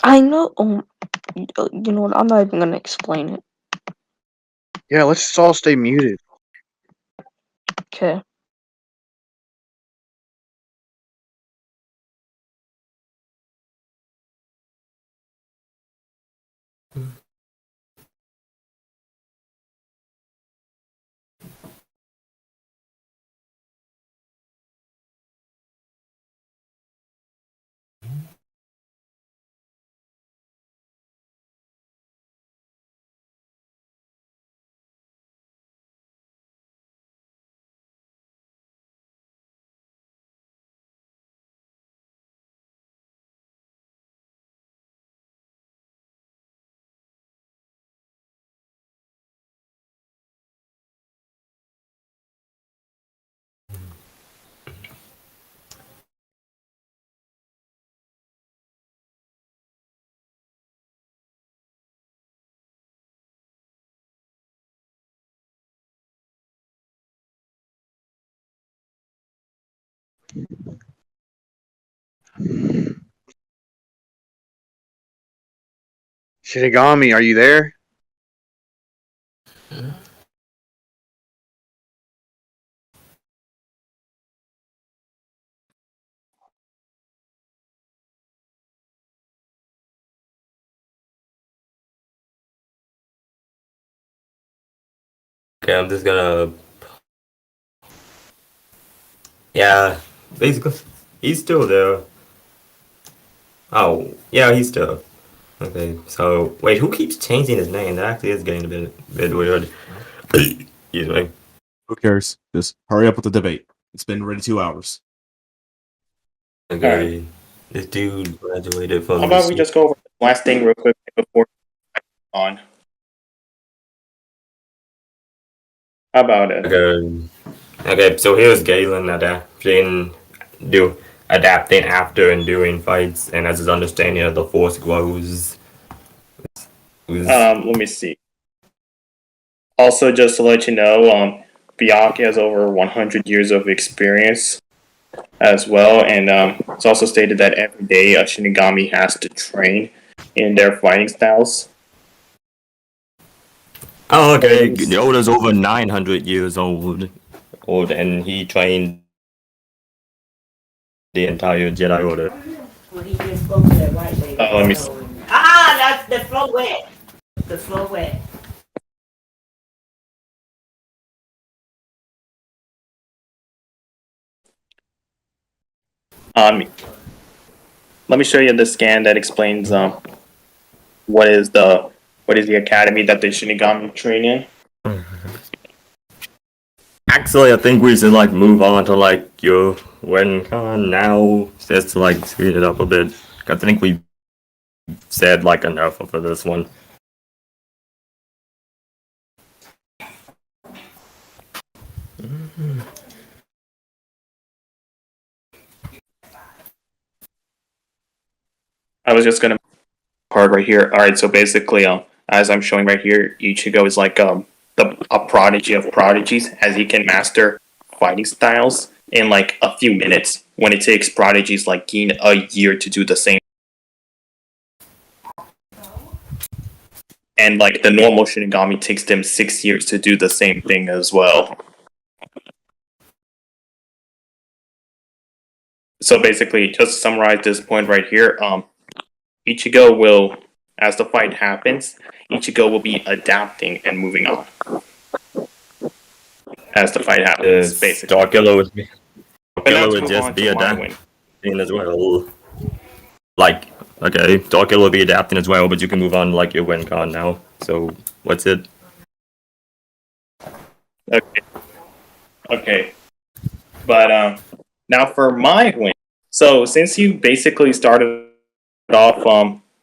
I know. You know what? I'm not even gonna explain it.
Yeah, let's just all stay muted.
Okay.
Shinigami, are you there?
Okay, I'm just gonna. Yeah, basically, he's still there. Oh, yeah, he's still. Okay, so wait, who keeps changing his name? That actually is getting a bit weird. Excuse me.
Who cares? Just hurry up with the debate. It's been already 2 hours.
Okay, this dude graduated
How
from
about we
the.
just go over the last thing real quick before on? How about it?
Okay, okay, so here's Galen adapting after and during fights, and as his understanding of the force grows.
Let me see. Also, just to let you know, Bianchi has over 100 years of experience as well, and it's also stated that every day a Shinigami has to train in their fighting styles.
Oh, okay. Yoda's over 900 years old, and he trained the entire Jedi Order.
Well, he just spoke to that white lady.
Let me see.
That's the floor wet. The floor wet.
Let me show you the scan that explains what is the academy that the Shinigami train in.
Actually, I think we should like move on to like your WinCon now, just to like speed it up a bit. I think we said like enough for this one.
I was just gonna part right here. All right, so basically, as I'm showing right here, Ichigo is like a prodigy of prodigies, as he can master fighting styles in like a few minutes. When it takes prodigies like Gin a year to do the same, and like the normal Shinigami takes them 6 years to do the same thing as well. So basically, just to summarize this point right here, Ichigo will, as the fight happens, Ichigo will be adapting and moving on. As the fight happens, basically.
Starkiller would
Starkiller
would just be adapting as well. Like, okay, Starkiller will be adapting as well, but you can move on to like your WinCon now. So, what's it?
Okay. But now for my win. So since you basically started off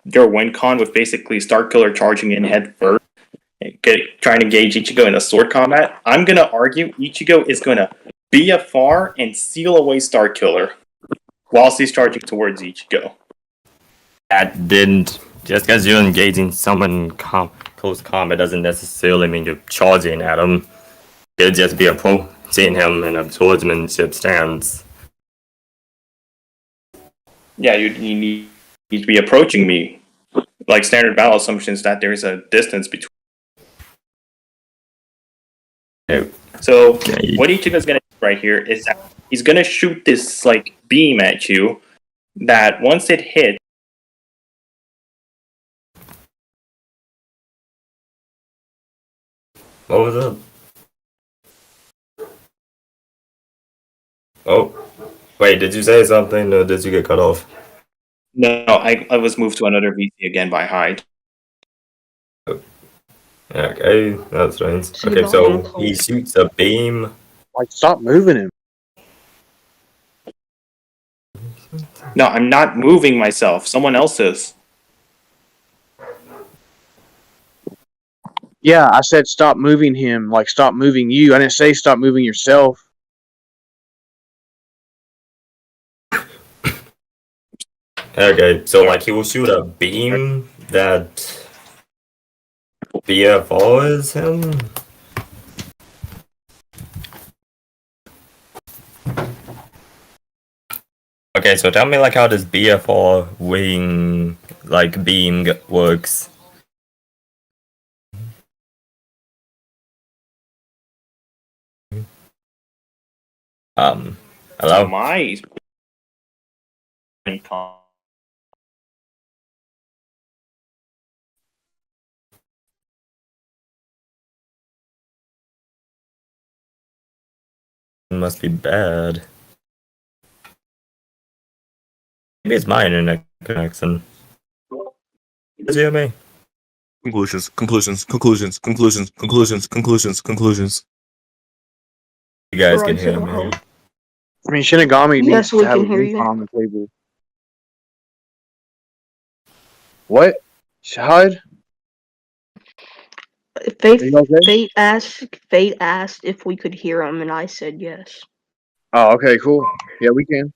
your WinCon with basically Starkiller charging in head first, trying to engage Ichigo in a sword combat, I'm gonna argue Ichigo is gonna be afar and seal away Starkiller whilst he's charging towards Ichigo.
That didn't. Just because you're engaging someone close combat doesn't necessarily mean you're charging at him. It'll just be approaching him in a swordsmanship stance.
Yeah, you need to be approaching me. Like standard battle assumptions that there's a distance between.
Okay.
So what Ichigo's gonna do right here is that he's gonna shoot this like beam at you that once it hits.
What was it? Oh, wait, did you say something or did you get cut off?
No, I was moved to another VC again by Hyde.
Okay, that's strange. Okay, so he shoots a beam.
Like, stop moving him.
No, I'm not moving myself. Someone else is.
Yeah, I said stop moving him. Like, stop moving you. I didn't say stop moving yourself.
Okay, so like he will shoot a beam that BFOs him. Okay, so tell me like how this BFR wing like beam works. Hello?
My
It must be bad. Maybe it's my internet connection. Does you hear me?
Conclusions, conclusions, conclusions, conclusions, conclusions, conclusions, conclusions.
You guys
Right,
can hear
so
me.
how-
I mean, Shinigami
Yes,
needs
we
to have a
can hear you.
recon on the table. What? Shahid?
Fate,
Are you okay?
Fate asked if we could hear him, and I said yes.
Oh, okay, cool. Yeah, we can.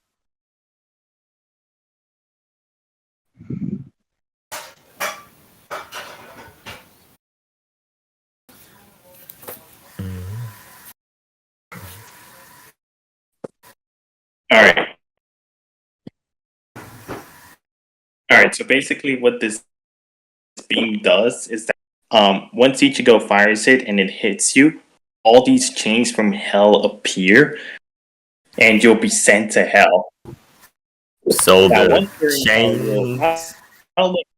Alright. Alright, so basically what this beam does is that once Ichigo fires it and it hits you, all these chains from hell appear and you'll be sent to hell.
So
Now
the
once you're in hell,
chains.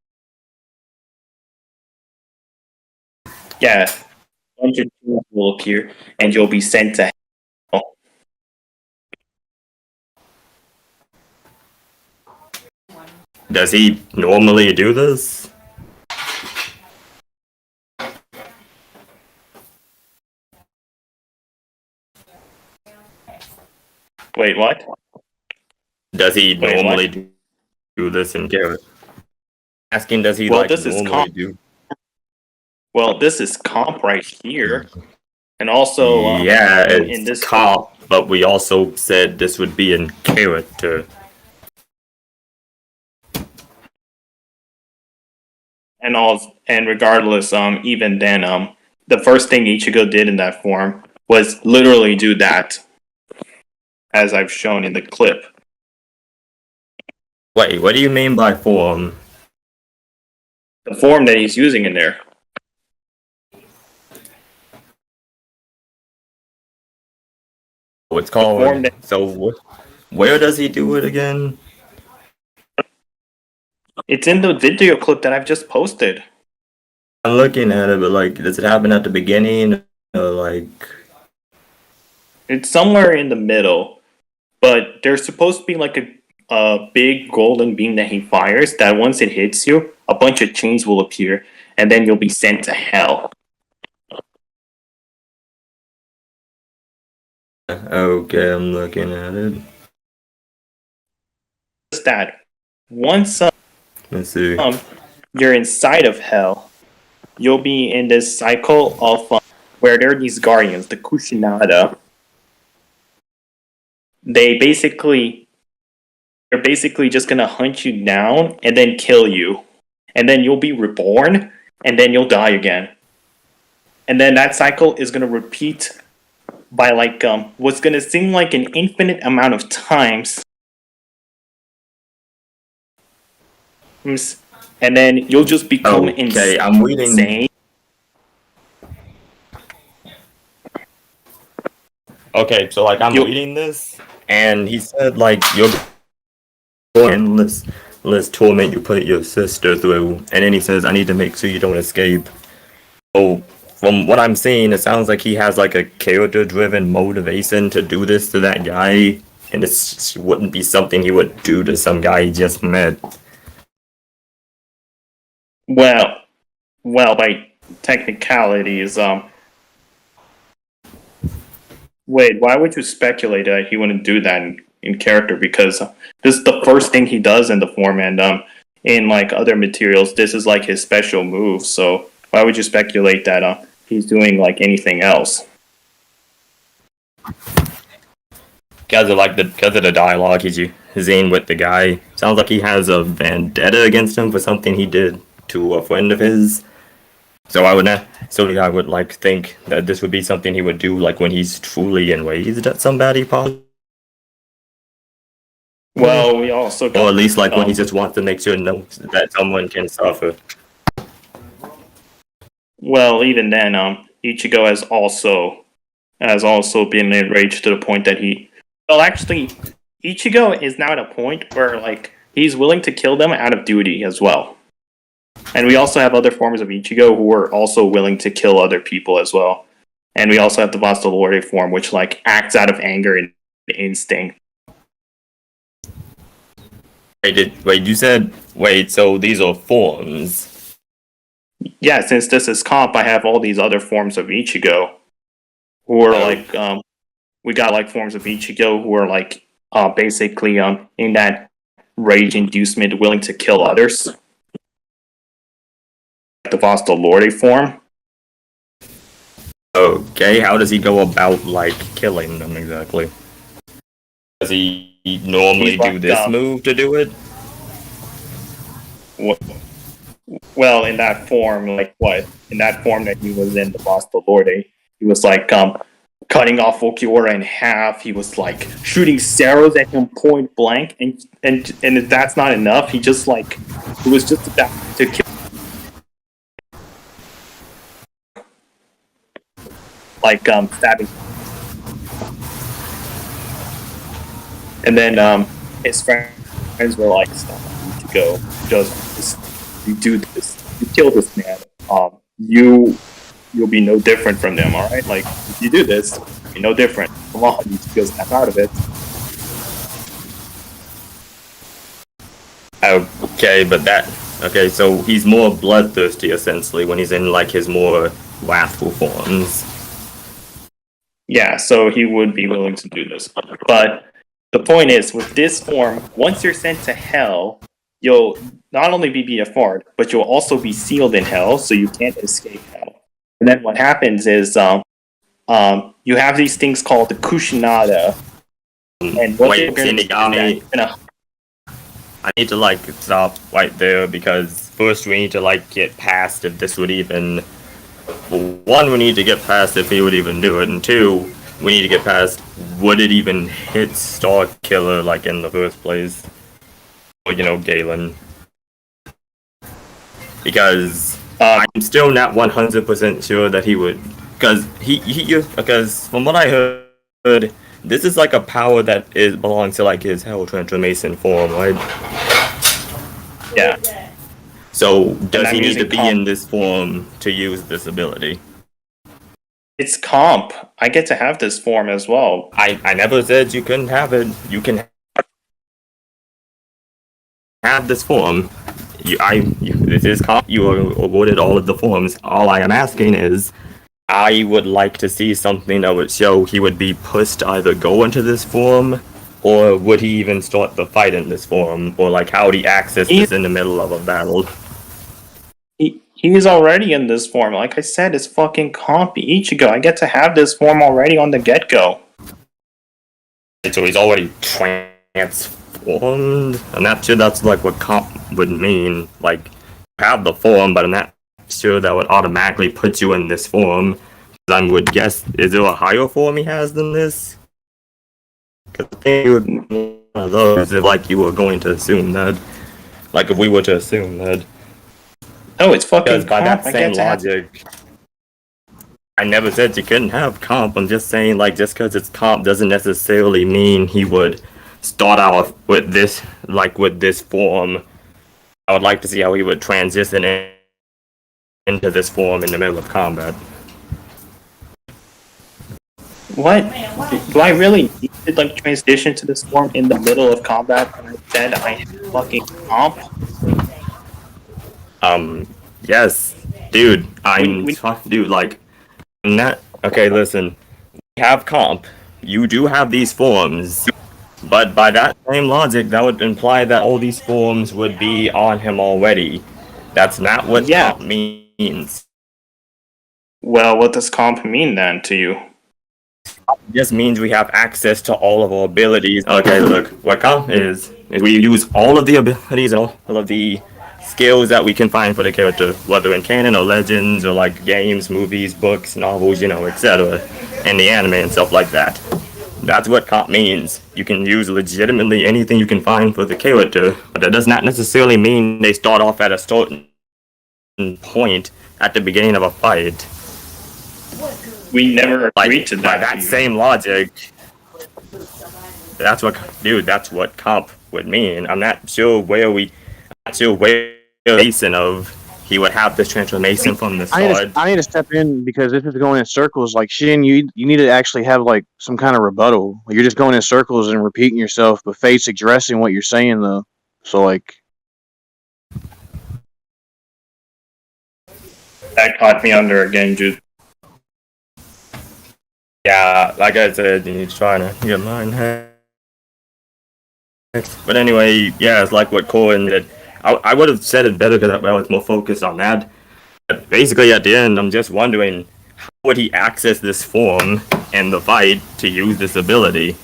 yeah, a bunch of chains will appear and you'll be sent to hell.
Does he normally do this?
Wait, what?
Does he
Wait,
normally
what?
do this in Garrett? Asking, does he
Well,
like
this is
normally
comp.
do?
Well, this is comp right here, and also
Yeah,
in
it's
this,
comp, but we also said this would be in character.
and regardless, even then, the first thing Ichigo did in that form was literally do that, as I've shown in the clip.
Wait, what do you mean by form?
The form that he's using in there.
What's
form
called?
that-
So where does he do it again?
It's in the video clip that I've just posted.
I'm looking at it, but like, does it happen at the beginning or like?
It's somewhere in the middle, but there's supposed to be like a big golden beam that he fires. That once it hits you, a bunch of chains will appear, and then you'll be sent to hell.
Okay, I'm looking at it.
Just that. Once
Let's see.
you're inside of hell, you'll be in this cycle of where there are these guardians, the Kushinada. They're basically just gonna hunt you down and then kill you, and then you'll be reborn, and then you'll die again, and then that cycle is gonna repeat by like what's gonna seem like an infinite amount of times. And then you'll just become
Okay, I'm reading.
insane.
Okay, so like I'm reading this, and he said like you're endless torment you put your sister through, and then he says I need to make sure you don't escape. So from what I'm seeing, it sounds like he has like a character-driven motivation to do this to that guy, and this wouldn't be something he would do to some guy he just met.
Well, by technicalities, wait, why would you speculate that he wouldn't do that in character? Because this is the first thing he does in the form, and in like other materials, this is like his special move. So why would you speculate that he's doing like anything else?
Because of the dialogue he's using with the guy, sounds like he has a vendetta against him for something he did to a friend of his. So I would like think that this would be something he would do like when he's truly enraged at somebody, possibly.
Well, we also got,
Or at least like when he just wants to make sure that someone can suffer.
well, even then, Ichigo has also been enraged to the point that well, actually, Ichigo is now at a point where like he's willing to kill them out of duty as well. And we also have other forms of Ichigo who are also willing to kill other people as well. And we also have the Bastalore form, which like acts out of anger and instinct.
So these are forms.
Yeah, since this is comp, I have all these other forms of Ichigo who are like we got like forms of Ichigo who are like basically in that rage inducement willing to kill others. The Bastalore form.
Okay, how does he go about like killing them exactly? Does he normally do this move to do it?
Well, in that form, like what? In that form that he was in, the Bastalore, he was like cutting off Okiura in half. He was like shooting arrows at him point blank, and if that's not enough, he just like it was just about to kill. Like stabbing, and then his friends were like, "Stop! You need to go. Just you do this. You kill this man. You'll be no different from them. All right? Like if you do this, you'll be no different. Come on, you just go snap out of it."
Okay, so he's more bloodthirsty essentially when he's in like his more wrathful forms.
Yeah, so he would be willing to do this. But the point is, with this form, once you're sent to hell, you'll not only be BFR'd, but you'll also be sealed in hell, so you can't escape hell. And then what happens is, you have these things called the Kushinada. And what
Wait, Shinigami, I need to like stop right there because first we need to like get past if this would even. One, we need to get past if he would even do it, and two, we need to get past would it even hit Starkiller like in the first place, or Galen, because I'm still not 100% sure that he would, because from what I heard, this is like a power that belongs to like his Hell Transformation form, right?
Yeah.
So, does he need to be in this form to use this ability?
It's comp. I get to have this form as well.
I never said you couldn't have it. You can have this form. This is comp. You are awarded all of the forms. All I am asking is, I would like to see something that would show he would be pushed to either go into this form, or would he even start the fight in this form, or like how would he access this in the middle of a battle?
He's already in this form. Like I said, it's fucking comp Ichigo. I get to have this form already on the get-go.
So he's already transformed? I'm not sure that's like what comp would mean. Like, you have the form, but I'm not sure that would automatically put you in this form. I would guess, is there a higher form he has than this? Because I think it would be one of those if like you were going to assume that. Like if we were to assume that.
No, it's fucking
by
comp.
that same logic, I never said you couldn't have comp. I'm just saying, like, just because it's comp doesn't necessarily mean he would start off with this, like, with this form. I would like to see how he would transition into this form in the middle of combat.
What? Do I really need to, like, transition to this form in the middle of combat when I said I have fucking comp?
Yes, dude, dude, like, not, okay, listen, we have comp, you do have these forms, but by that same logic, that would imply that all these forms would be on him already. That's not what comp means.
Well, what does comp mean then to you?
It just means we have access to all of our abilities. Okay, look, what comp is we use all of the abilities and all of the skills that we can find for the character, whether in canon or legends or like games, movies, books, novels, etc., and the anime and stuff like that. That's what comp means. You can use legitimately anything you can find for the character, but that does not necessarily mean they start off at a certain point at the beginning of a fight.
We never
Like,
agreed to
by
that.
that same logic, that's what comp would mean. I'm not sure where Mason of he would have this transformation from the start.
I need to step in because this is going in circles. Like Shin, you need to actually have like some kind of rebuttal. You're just going in circles and repeating yourself, but Fate's addressing what you're saying though. So like,
That caught me under a genjutsu.
Yeah, like I said, he's trying to get mine hacked. But anyway, yeah, it's like what Cohen did. I would have said it better because I was more focused on that. But basically, at the end, I'm just wondering how would he access this form in the fight to use this ability?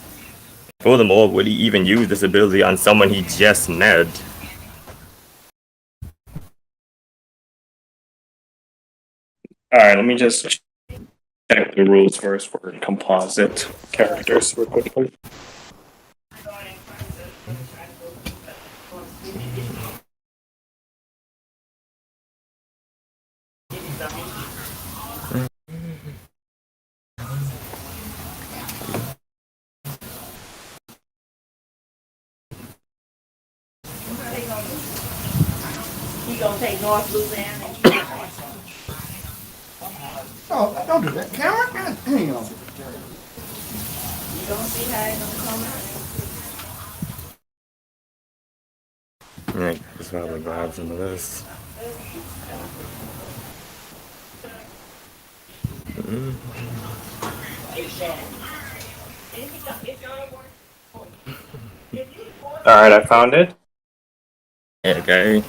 Furthermore, would he even use this ability on someone he just met?
Alright, let me just check the rules first for composite characters real quickly.
He gonna take North Louisiana and keep it.
Oh, don't do that, Cameron. God damn.
You gonna see how it gonna come out.
Yeah, just probably grab some of this.
Alright, I found it.
Okay.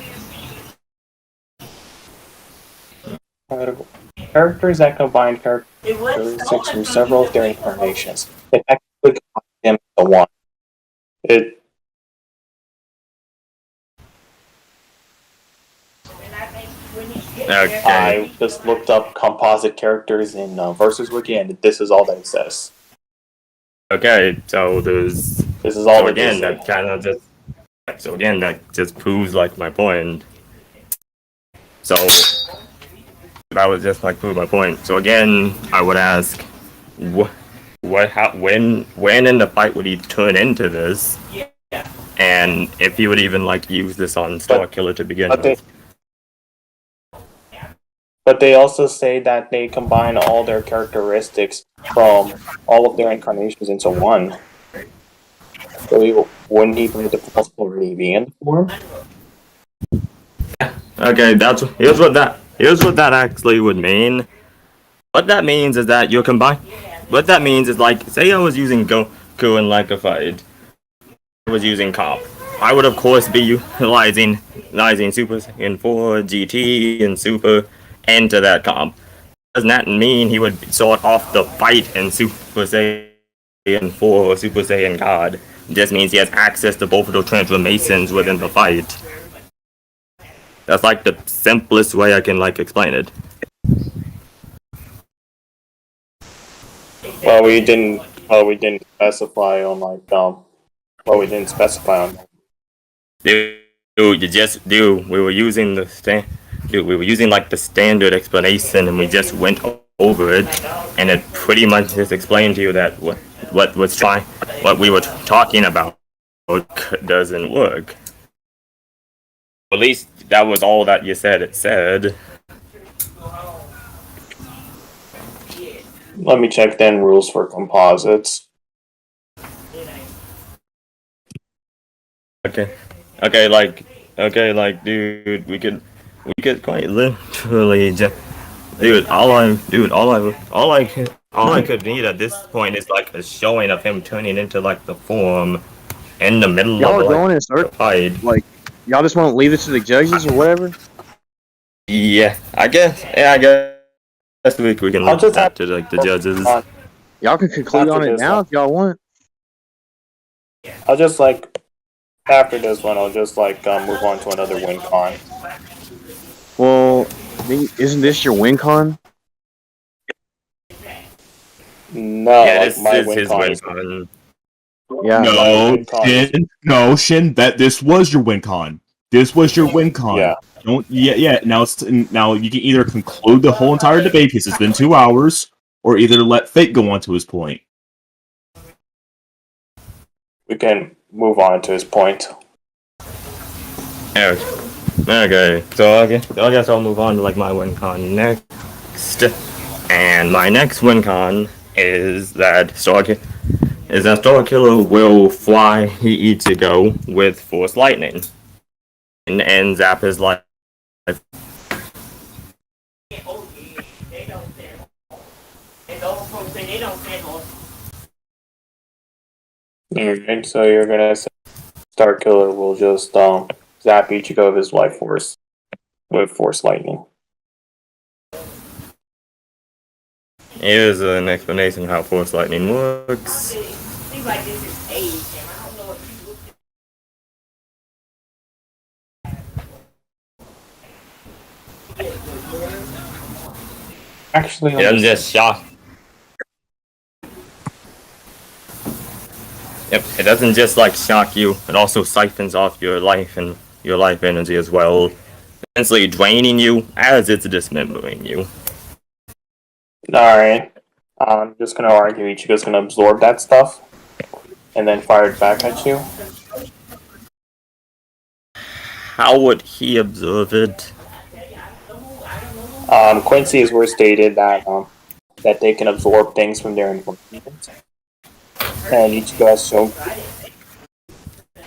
Characters that combine
It was
characteristics from several of their incarnations. It actually combines them into one.
Okay.
I just looked up composite characters in Versus Wiki, and this is all that it says.
Okay, so there's.
This is all
So
it
again,
is.
that kind of just. So again, that just proves like my point. So that was just like prove my point. So again, I would ask, when in the fight would he turn into this?
Yeah.
And if he would even like use this on Starkiller to begin with.
But they also say that they combine all their characteristics from all of their incarnations into one. So wouldn't he by default already be in the form?
Okay, here's what that actually would mean. What that means is that you're combine. What that means is like, say I was using Goku in like a fight. I was using Comp. I would of course be utilizing Super Saiyan 4, GT, and Super into that Comp. Doesn't that mean he would sort off the fight in Super Saiyan 4 or Super Saiyan God? It just means he has access to both of those transformations within the fight. That's like the simplest way I can like explain it.
Well, we didn't specify on like we didn't specify on.
Dude, we were using like the standard explanation, and we just went over it, and it pretty much just explained to you that what we were talking about doesn't work. At least that was all that you said it said.
Let me check then rules for composites.
Okay, dude, we could quite literally just, all I could need at this point is like a showing of him turning into like the form in the middle
y'all
of
are going in
the
circles.
fight.
Like, y'all just want to leave it to the judges or whatever?
Yeah, I guess we can leave that to like the judges.
Y'all can conclude on it now if y'all want.
I'll just like after this one, I'll just like move on to another win con.
Well, isn't this your win con?
No,
Yeah,
like
this
my
is
win
his
con
win
is
con.
Yeah.
my
No,
win con is
Shin. No, Shin. That this was your win con. This was your win con.
yeah.
Don't. Yeah. Now you can either conclude the whole entire debate because it's been 2 hours, or either let Fate go on to his point.
We can move on to his point.
Okay. So I guess I'll move on to like my win con next. And my next win con is that Starkiller will fly Ichigo with Force Lightning and zap his life.
Oh yeah, they don't say. And those folks say they don't say no.
Alright, so you're gonna say Starkiller will just zap Ichigo of his life force with Force Lightning.
Here's an explanation of how Force Lightning works.
Seems like this is age, and I don't know if you look
Actually,
It doesn't just shock. Yep, it doesn't just like shock you. It also siphons off your life and your life energy as well, essentially draining you as it's dismembering you.
alright. I'm just gonna argue Ichigo's gonna absorb that stuff and then fire it back at you.
How would he observe it?
Quincy's were stated that they can absorb things from their environment. And Ichigo has shown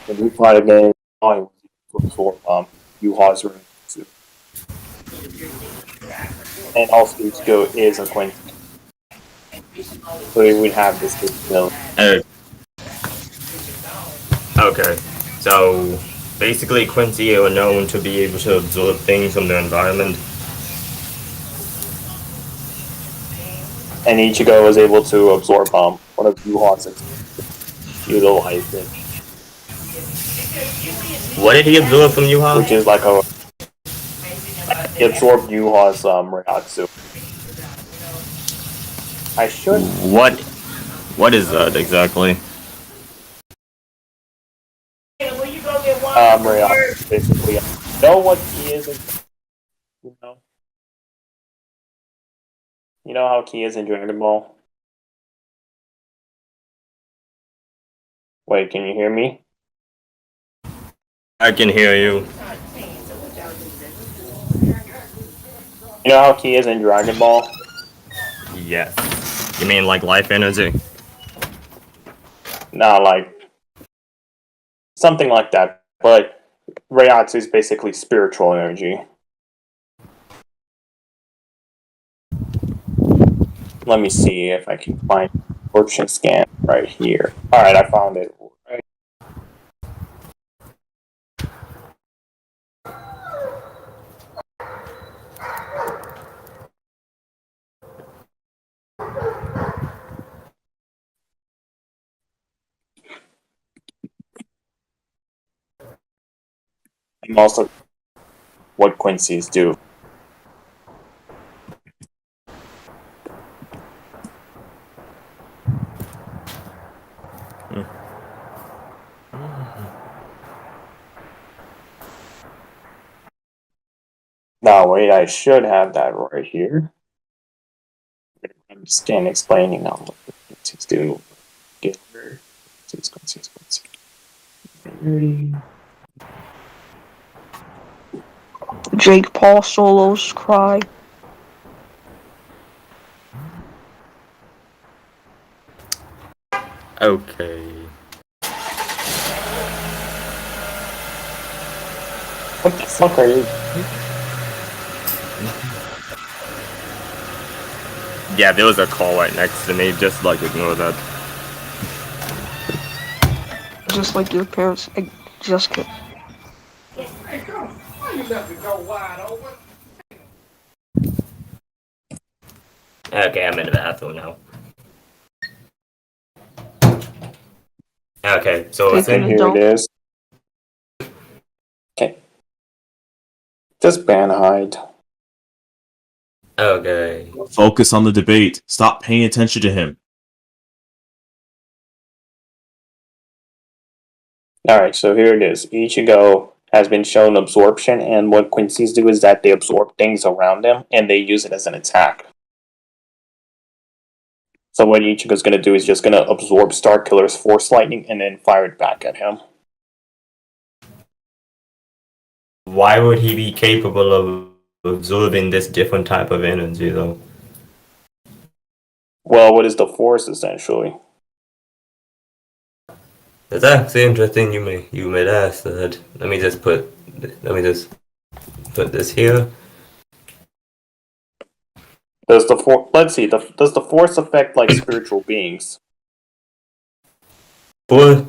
when we fought again, to absorb Yuha's ring. And also Ichigo is a Quincy. So he would have this capability.
Okay, so basically Quincy are known to be able to absorb things from their environment.
And Ichigo was able to absorb one of Yuha's and utilize it.
What did he absorb from Yuha?
Which is like he absorbed Yuha's Reiatsu. I should
What is that exactly?
Reiatsu basically. Know what he is you know how Ki is in Dragon Ball? Wait, can you hear me?
I can hear you.
You know how Ki is in Dragon Ball?
Yes. You mean like life energy?
Nah, like something like that. But Reiatsu is basically spiritual energy. Let me see if I can find fortune scan right here. Alright, I found it. Right. And also what Quincy's do. Now wait, I should have that right here. I'm just explaining now what Quincy's do. Get her. Quincy's.
Jake Paul solos cry.
Okay.
What the fuck are you?
Yeah, there was a call right next to me. Just like ignore that.
Just like your parents. I just kidding.
Hey, come. Why you left the door wide open?
Okay, I'm in the bathroom now. Okay, so
Taking
And
a
here
dump.
it is. Okay. Just ban hide.
Okay.
Focus on the debate. Stop paying attention to him.
Alright, so here it is. Ichigo has been shown absorption, and what Quincy's do is that they absorb things around them and they use it as an attack. So what Ichigo's gonna do is just gonna absorb Starkiller's Force Lightning and then fire it back at him.
Why would he be capable of absorbing this different type of energy, though?
Well, what is the Force, essentially?
That's actually interesting. You may ask that. Let me just put this here.
Does the does the Force affect, like, spiritual beings?
The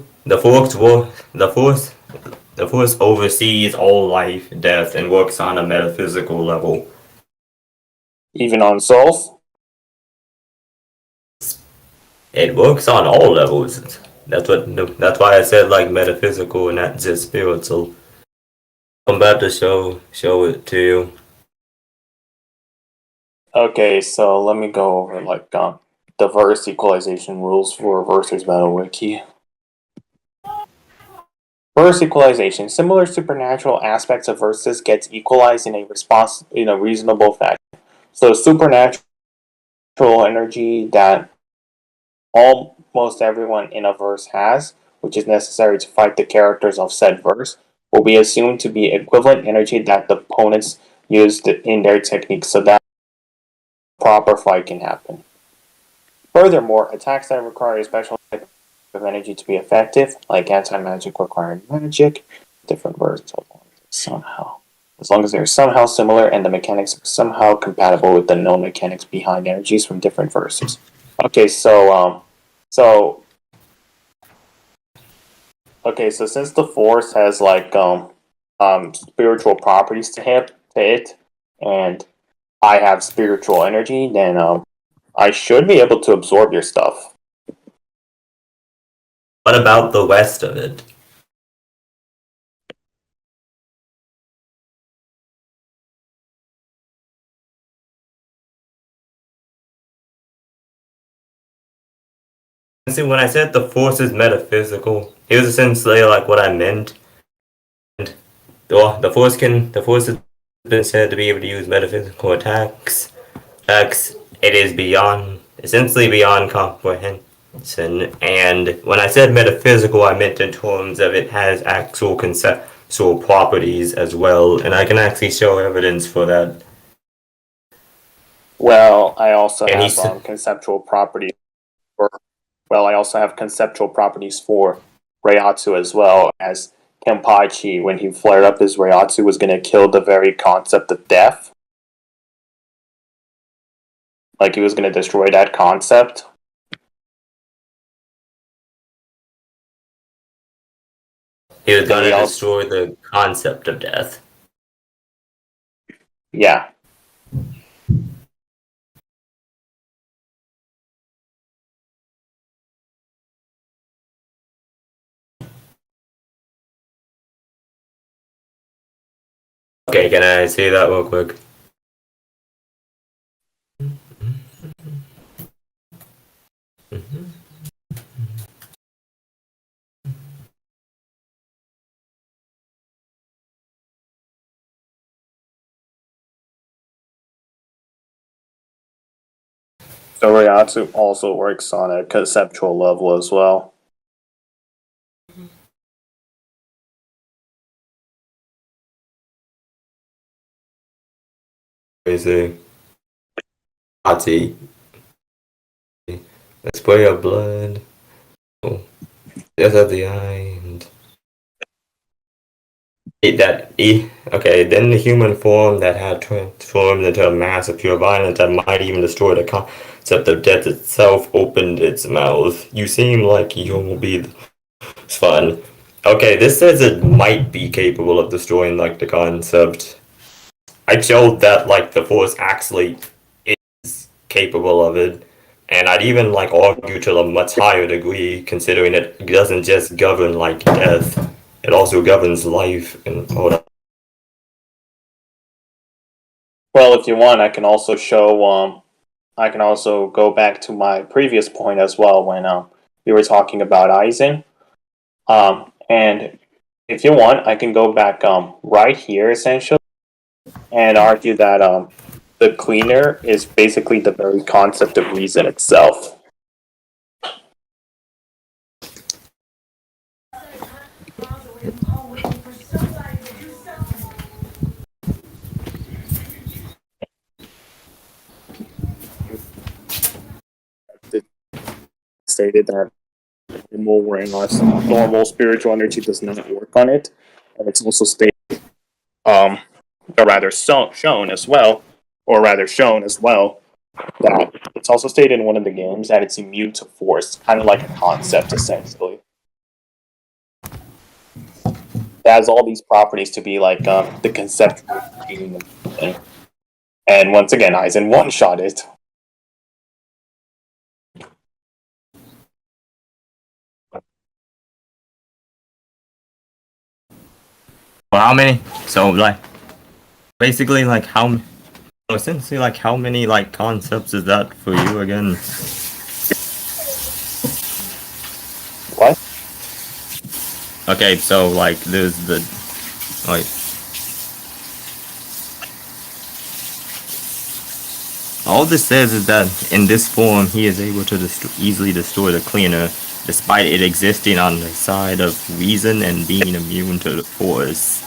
Force oversees all life, death, and works on a metaphysical level.
Even on souls?
It works on all levels. That's why I said like metaphysical and not just spiritual. I'm about to show it to you.
Okay, so let me go over, like, the verse equalization rules for Versus Battle Wiki. Verse equalization. Similar supernatural aspects of verses gets equalized in a reasonable fashion. So supernatural energy that almost everyone in a verse has, which is necessary to fight the characters of said verse, will be assumed to be equivalent energy that the opponents used in their technique, so that proper fight can happen. Furthermore, attacks that require a special type of energy to be effective, like anti-magic requiring magic, different versions as long as they're somehow similar and the mechanics are somehow compatible with the known mechanics behind energies from different verses. Okay, so since the Force has, like, spiritual properties to it, and I have spiritual energy, then I should be able to absorb your stuff.
What about the rest of it? See, when I said the Force is metaphysical, it was essentially like what I meant. And the Force has been said to be able to use metaphysical attacks. It is essentially beyond comprehension. And when I said metaphysical, I meant in terms of it has actual conceptual properties as well, and I can actually show evidence for that.
Well, I also have conceptual properties for. Well, I also have conceptual properties for Reiatsu as well, as Kenpachi, when he flared up his Reiatsu, was going to kill the very concept of death. Like, he was going to destroy that concept.
He was going to destroy the concept of death.
Yeah.
Okay, can I see that real quick?
So Reiatsu also works on a conceptual level as well.
Crazy. Ati. A spray of blood. Oh. Death of the eye and okay, then the human form that had transformed into a mass of pure violence that might even destroy the concept of death itself opened its mouth. You seem like you will be fun. Okay, this says it might be capable of destroying, like, the concept. I showed that, like, the Force actually is capable of it, and I'd even, like, argue to a much higher degree, considering it doesn't just govern, like, death. It also governs life and hold on.
Well, if you want, I can also show. I can also go back to my previous point as well when we were talking about Aizen. And if you want, I can go back right here essentially and argue that the cleaner is basically the very concept of reason itself. It stated that normal spiritual energy does not work on it, and it's also stated, or rather shown as well, that it's also stated in one of the games that it's immune to force, kind of like a concept essentially. It has all these properties to be like the conceptual meaning of something. And once again, Aizen one-shot it.
Well, how many? So like, basically like how? Essentially, like how many like concepts is that for you again?
What?
Okay, so like there's the like. All this says is that in this form, he is able to easily destroy the cleaner, despite it existing on the side of reason and being immune to the force.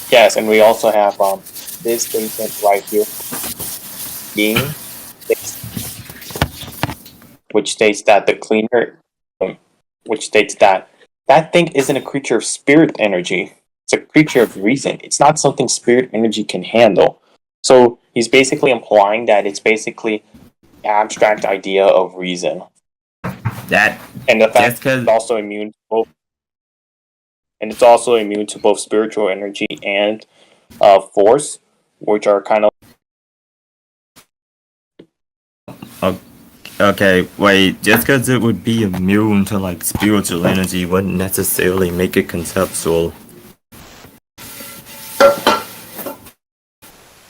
Yes, and we also have this statement right here, being, which states that the cleaner, which states that that thing isn't a creature of spirit energy. It's a creature of reason. It's not something spirit energy can handle. So he's basically implying that it's basically abstract idea of reason.
That
And the fact
just
that it's also immune to both, and it's also immune to both spiritual energy and force, which are kind of
okay. Wait, just because it would be immune to like spiritual energy wouldn't necessarily make it conceptual.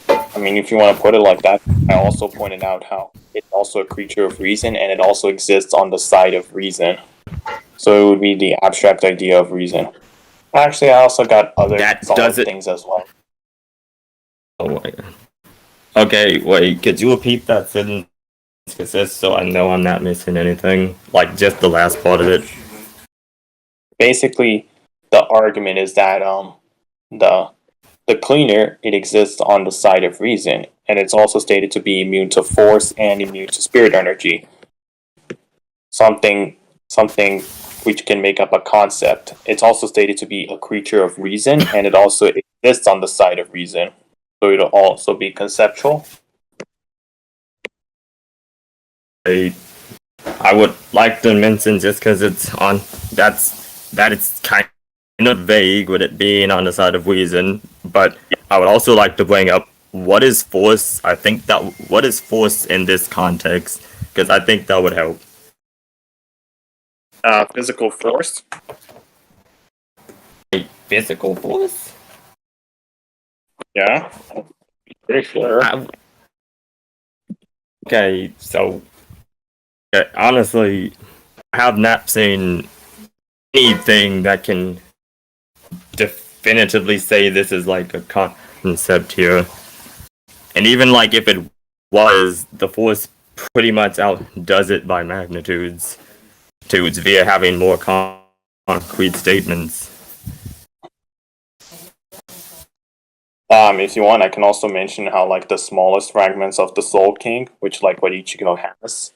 I mean, if you want to put it like that, I also pointed out how it's also a creature of reason and it also exists on the side of reason. So it would be the abstract idea of reason. Actually, I also got other solid things as well.
Oh my god. Okay, wait, could you repeat that sentence so I know I'm not missing anything? Like just the last part of it.
Basically, the argument is that the cleaner, it exists on the side of reason, and it's also stated to be immune to force and immune to spirit energy. Something which can make up a concept. It's also stated to be a creature of reason, and it also exists on the side of reason. So it'll also be conceptual.
I would like to mention just because it's on that it's kind of vague with it being on the side of reason, but I would also like to bring up what is force. I think that what is force in this context because I think that would help.
Physical force.
Physical force?
Yeah. Pretty sure.
Okay, so honestly, I have not seen anything that can definitively say this is like a concept here. And even like if it was, the force pretty much outdoes it by magnitudes via having more concrete statements.
If you want, I can also mention how like the smallest fragments of the Soul King, which like what Ichigo has,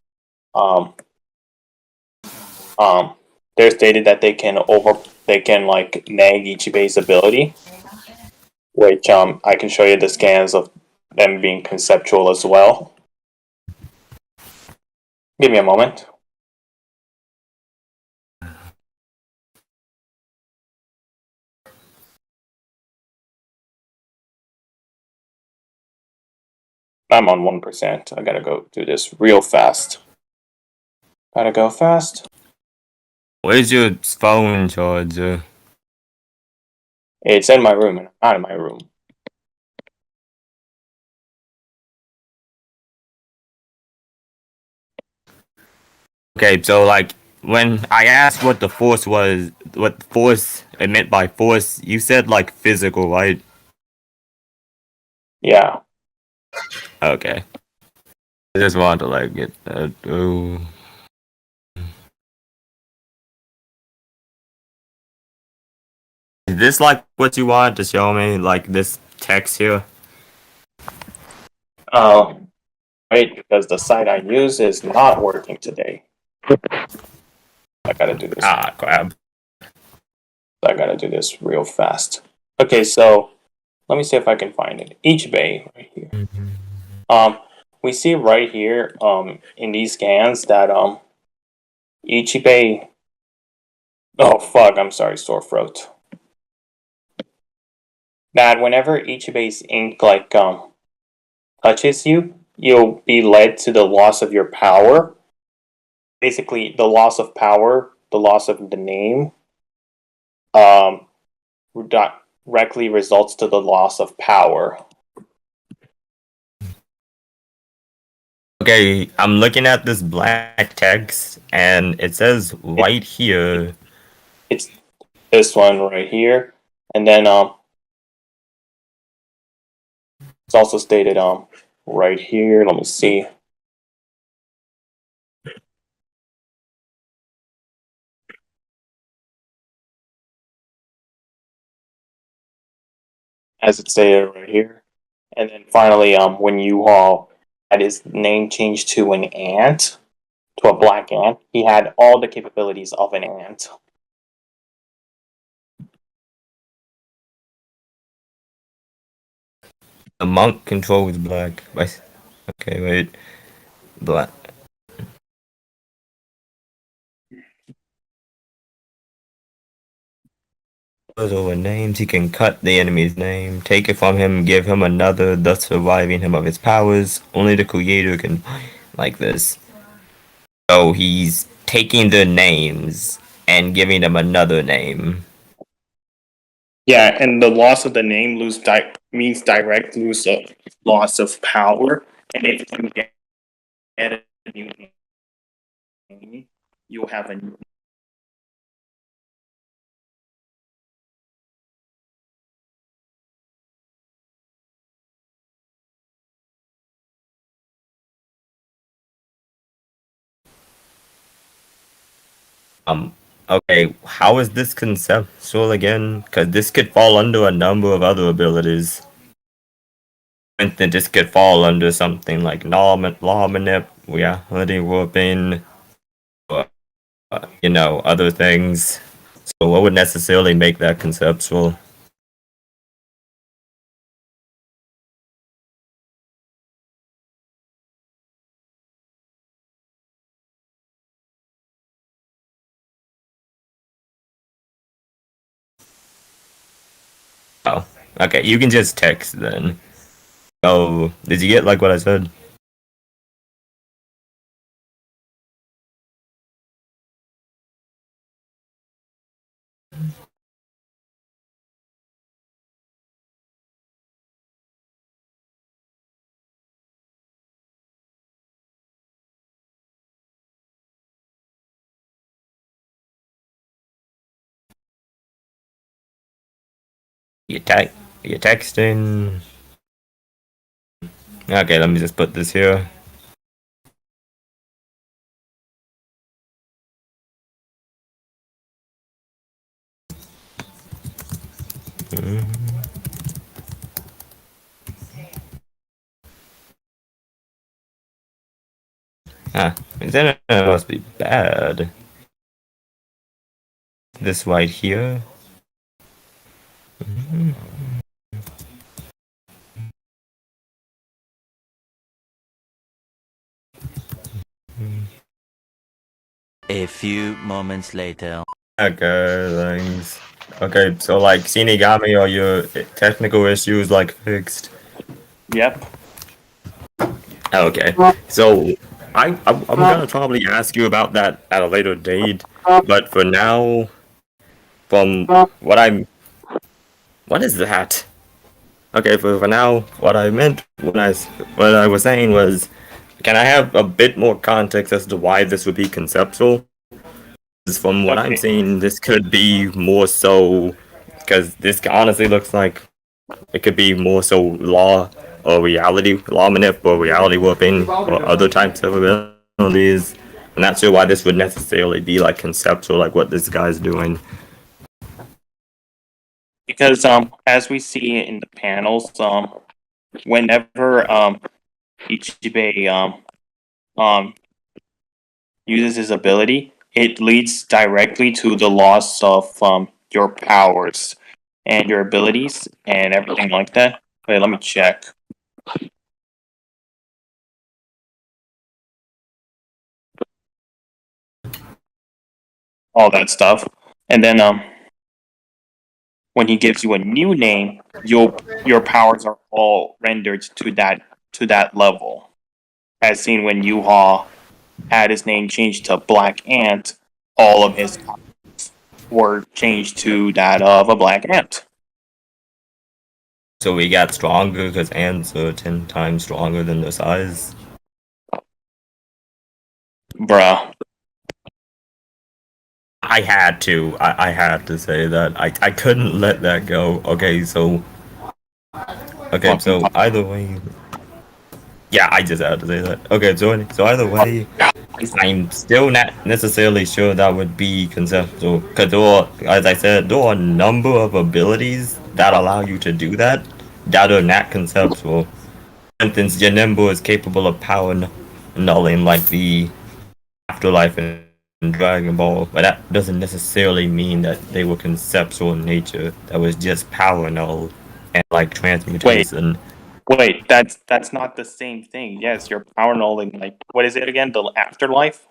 they're stated that they can like nag Ichibe's ability, which I can show you the scans of them being conceptual as well. Give me a moment. I'm on 1%. I gotta go do this real fast. Gotta go fast.
Where's your phone charger?
It's in my room and I'm not in my room.
Okay, so like when I asked what the force was, what force it meant by force, you said like physical, right?
Yeah.
Okay. I just wanted to like get that. Oh. Is this like what you wanted to show me? Like this text here?
Wait, because the site I use is not working today. I gotta do this.
Ah, crap.
I gotta do this real fast. Okay, so let me see if I can find it. Ichigo right here. We see right here, in these scans that Ichigo. Oh fuck! I'm sorry, sore throat. That whenever Ichigo's ink like touches you, you'll be led to the loss of your power. Basically, the loss of power, the loss of the name, um, directly results to the loss of power.
Okay, I'm looking at this black text, and it says right here.
It's this one right here, and then it's also stated right here. Let me see. As it's stated right here. And then finally, when you all had his name changed to an ant, to a black ant, he had all the capabilities of an ant.
The monk controls black. Okay, wait. Black. Those are names. He can cut the enemy's name, take it from him, give him another, thus depriving him of his powers. Only the creator can like this. So he's taking their names and giving them another name.
Yeah, and the loss of the name means direct loss of power. And if you get a new name, you'll have a new.
Okay, how is this conceptual again? Because this could fall under a number of other abilities. And then this could fall under something like law manip, reality warping, or, other things. So what would necessarily make that conceptual? Oh, okay, you can just text then. Oh, did you get like what I said? You text, you texting. Okay, let me just put this here. Ah, then it must be bad. This right here.
A few moments later.
Okay, thanks. Okay, so like Shinigami, are your technical issues like fixed?
Yep.
Okay, so I'm gonna probably ask you about that at a later date, but for now, from what is that? Okay, for now, what I meant what I was saying was, can I have a bit more context as to why this would be conceptual? From what I'm
Okay.
seeing, this could be more so because this honestly looks like it could be more so law or reality, law manip or reality warping or other types of abilities. I'm not sure why this would necessarily be like conceptual, like what this guy's doing.
Because as we see in the panels, whenever Ichibe uses his ability, it leads directly to the loss of your powers and your abilities and everything like that. Wait, let me check. All that stuff. And then when he gives you a new name, your powers are all rendered to that level. As seen when Yuha had his name changed to Black Ant, all of his powers were changed to that of a black ant.
So we got stronger because ants are 10 times stronger than the size.
Bruh.
I had to. I had to say that. I couldn't let that go. Okay, so either way. Yeah, I just had to say that. Okay, so either way, I'm still not necessarily sure that would be conceptual. Because as I said, there are a number of abilities that allow you to do that are not conceptual. For instance, Janembo is capable of power nulling like the afterlife and Dragon Ball, but that doesn't necessarily mean that they were conceptual in nature. That was just power null and like transmutation.
Wait, that's not the same thing. Yes, you're power nulling, like, what is it again? The afterlife?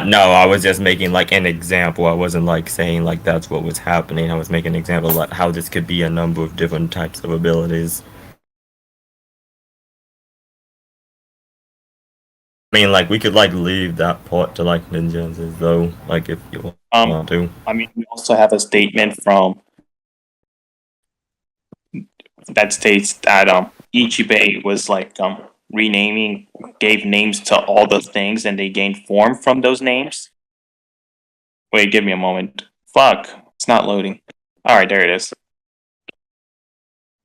No, I was just making like an example. I wasn't like saying like that's what was happening. I was making an example of like how this could be a number of different types of abilities. I mean, like we could like leave that part to like ninjas though, like if you want to.
I mean, we also have a statement from that states that Ichibe was like renaming, gave names to all the things, and they gained form from those names. Wait, give me a moment. Fuck, it's not loading. All right, there it is.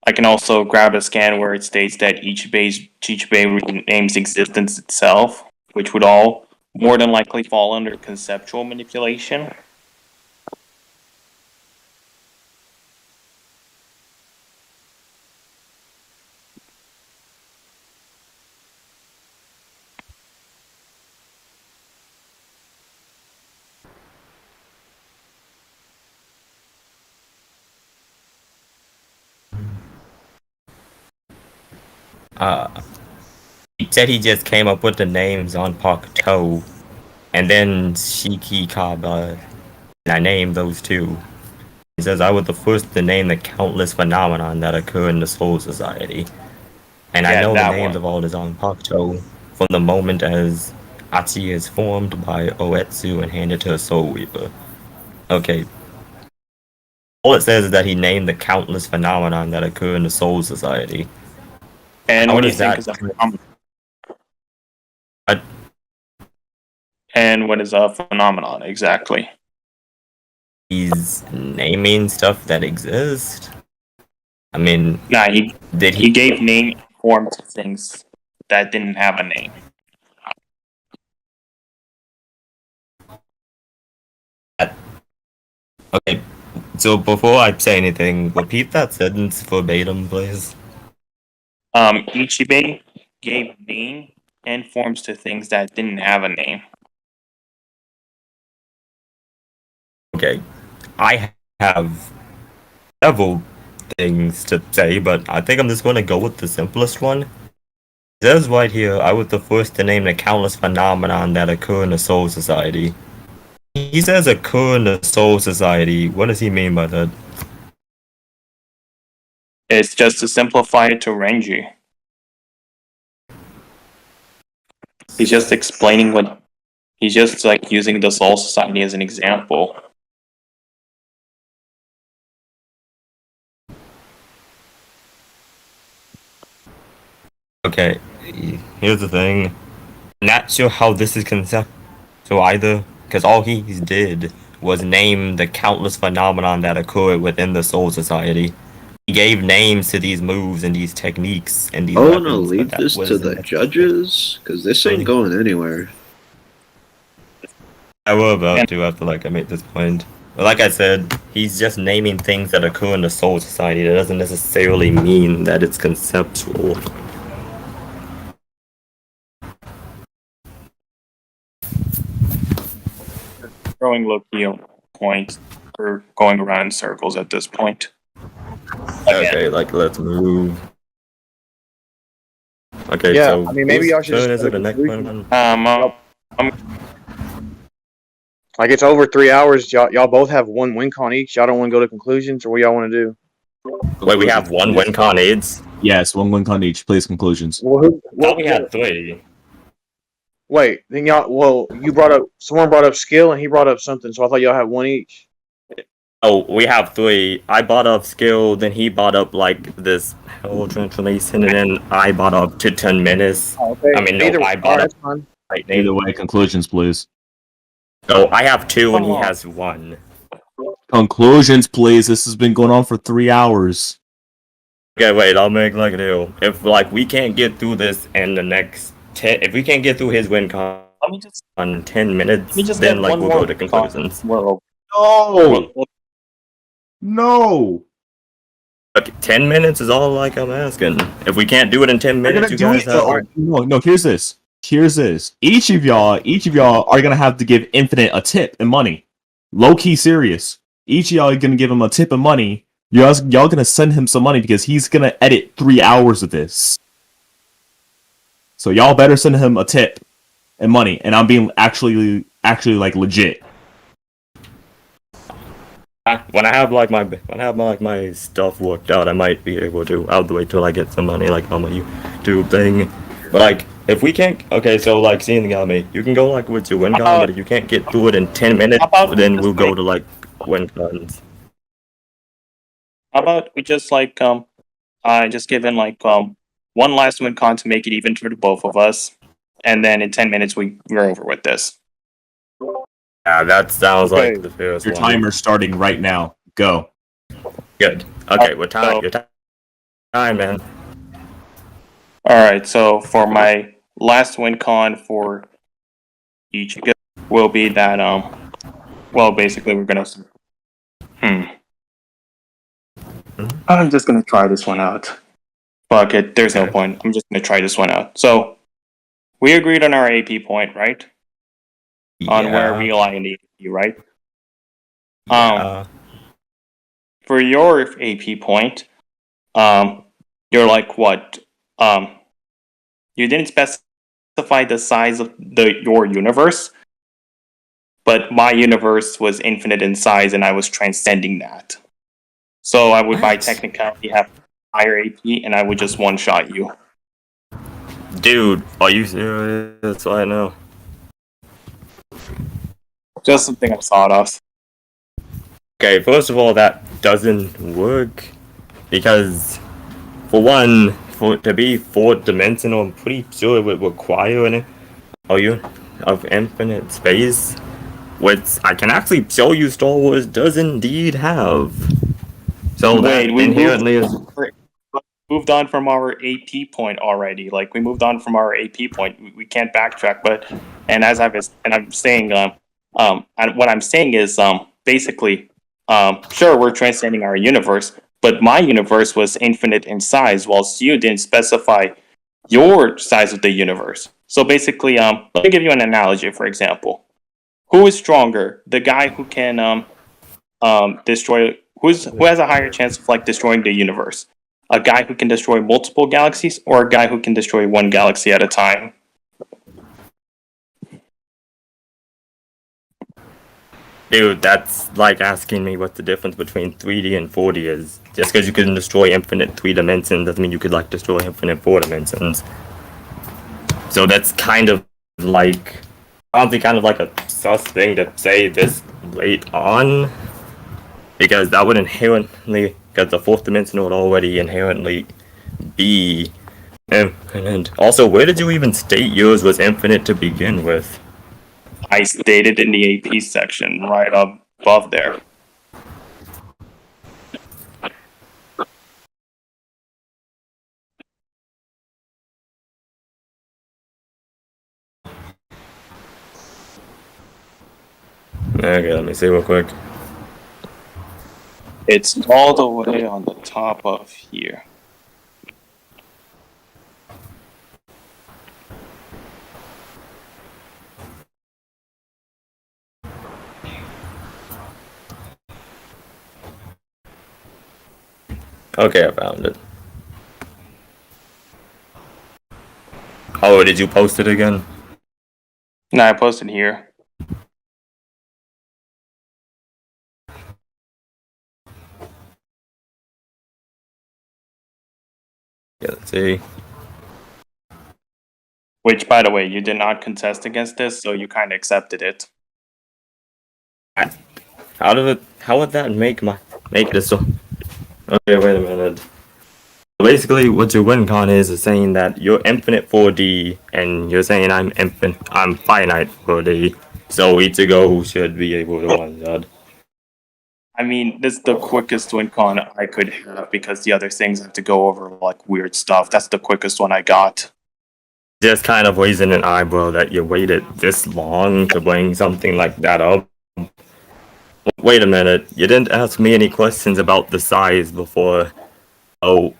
I can also grab a scan where it states that Ichibe renames existence itself, which would all more than likely fall under conceptual manipulation.
He said he just came up with the names on Pakuto, and then Shiki Kaba, and I named those two. He says I was the first to name the countless phenomenon that occur in the Soul Society. And I
Yeah,
know the
that
names
one.
of all the Zanpakuto from the moment as Achi is formed by Oetsu and handed to a Soul Reaper. Okay. All it says is that he named the countless phenomenon that occur in the Soul Society.
And
How
what do you
does
think
that
is a phenomenon?
Uh,
And what is a phenomenon exactly?
he's naming stuff that exists? I mean,
Nah,
did
he gave name and form to things that didn't have a name.
Okay, so before I say anything, repeat that sentence verbatim, please.
Ichibe gave name and forms to things that didn't have a name.
Okay, I have several things to say, but I think I'm just going to go with the simplest one. It says right here, I was the first to name the countless phenomenon that occur in the Soul Society. He says occur in the Soul Society. What does he mean by that?
It's just to simplify it to Renji. He's just explaining what he's just like using the Soul Society as an example.
Okay, here's the thing. Not sure how this is conceptual either. because all he did was name the countless phenomenon that occurred within the Soul Society. He gave names to these moves and these techniques and these
Oh
weapons.
no,
but
leave
that
this to
wasn't
the
necessary.
judges, because this ain't going anywhere.
I will about to after I make this point. But like I said, he's just naming things that occur in the Soul Society. That doesn't necessarily mean that it's conceptual.
Throwing low-key on point. We're going around in circles at this point.
Okay, let's move. Okay,
Yeah,
so
I mean, maybe
whose
y'all should
turn
just
is it? The next one?
Like it's over 3 hours. Y'all both have one win con each. Y'all don't want to go to conclusions, or what y'all want to do?
Wait, we have one win con aids?
Yes, one win con each. Please conclusions.
Well,
Thought we had 3.
Wait, then y'all. Well, someone brought up skill, and he brought up something. So I thought y'all had one each.
Oh, we have 3. I bought up skill, then he bought up this whole transformation, and then I bought up to 10 minutes.
Okay.
I mean, no, I bought up lightning.
Either way, conclusions, please.
So I have 2 and he has 1.
Conclusions, please. This has been going on for 3 hours.
Okay, wait, I'll make a deal. If we can't get through this in the next 10, if we can't get through his win con on 10 minutes, then we'll go to conclusions.
No! No!
Okay, 10 minutes is all I'm asking. If we can't do it in 10 minutes, you guys have...
No, here's this. Each of y'all are gonna have to give Infinite a tip and money. Low key serious. Each of y'all are gonna give him a tip and money. Y'all gonna send him some money because he's gonna edit 3 hours of this. So y'all better send him a tip and money. And I'm being actually legit.
When I have my stuff worked out, I might be able to. I'll wait till I get some money on my YouTube thing. But if we can't, okay, so Shinigami, you can go with your win con, but if you can't get through it in 10 minutes, then we'll go to win cons.
How about we just just give in one last win con to make it even for the both of us, and then in 10 minutes we're over with this.
Yeah, that sounds like the fairest
Your
one.
timer's starting right now. Go.
Good. Okay, what time? Your time, man.
Alright, so for my last win con for Ichigo will be that well, basically we're gonna I'm just gonna try this one out. Fuck it, there's no point. I'm just gonna try this one out. So we agreed on our AP point, right? On where we lie in the AP, right? For your AP point, you're what? You didn't specify the size of your universe, but my universe was infinite in size, and I was transcending that. So I would, by technicality, have higher AP, and I would just one-shot you.
Dude, are you serious? That's what I know.
Just something I've thought of.
Okay, first of all, that doesn't work because, for one, to be fourth-dimensional, I'm pretty sure it would require of infinite space, which I can actually show you Star Wars does indeed have. So
Wait,
we
moved on from our AP point already. We moved on from our AP point. We can't backtrack. But I'm saying, what I'm saying is, basically, sure, we're transcending our universe, but my universe was infinite in size, whilst you didn't specify your size of the universe. So basically, let me give you an analogy. For example, who is stronger? The guy who can destroy. Who has a higher chance of destroying the universe? A guy who can destroy multiple galaxies, or a guy who can destroy one galaxy at a time?
Dude, that's like asking me what the difference between 3D and 4D is. Just because you can destroy infinite 3 dimensions doesn't mean you could destroy infinite 4 dimensions. So that's kind of honestly kind of a sus thing to say this late on. Because that would inherently, because the 4th dimension would already inherently be infinite. Also, where did you even state yours was infinite to begin with?
I stated in the AP section right above there.
Okay, let me see real quick.
It's all the way on the top of here.
Okay, I found it. Oh, did you post it again?
No, I posted here.
Yeah, let's see.
Which, by the way, you did not contest against this, so you kind of accepted it.
How would that make this so? Okay, wait a minute. Basically, what your win con is saying that you're infinite 4D, and you're saying I'm finite 4D. So Ichigo should be able to one shot.
I mean, this is the quickest win con I could have because the other things have to go over like weird stuff. That's the quickest one I got.
Just kind of raising an eyebrow that you waited this long to bring something like that up. Wait a minute, you didn't ask me any questions about the size before. Oh,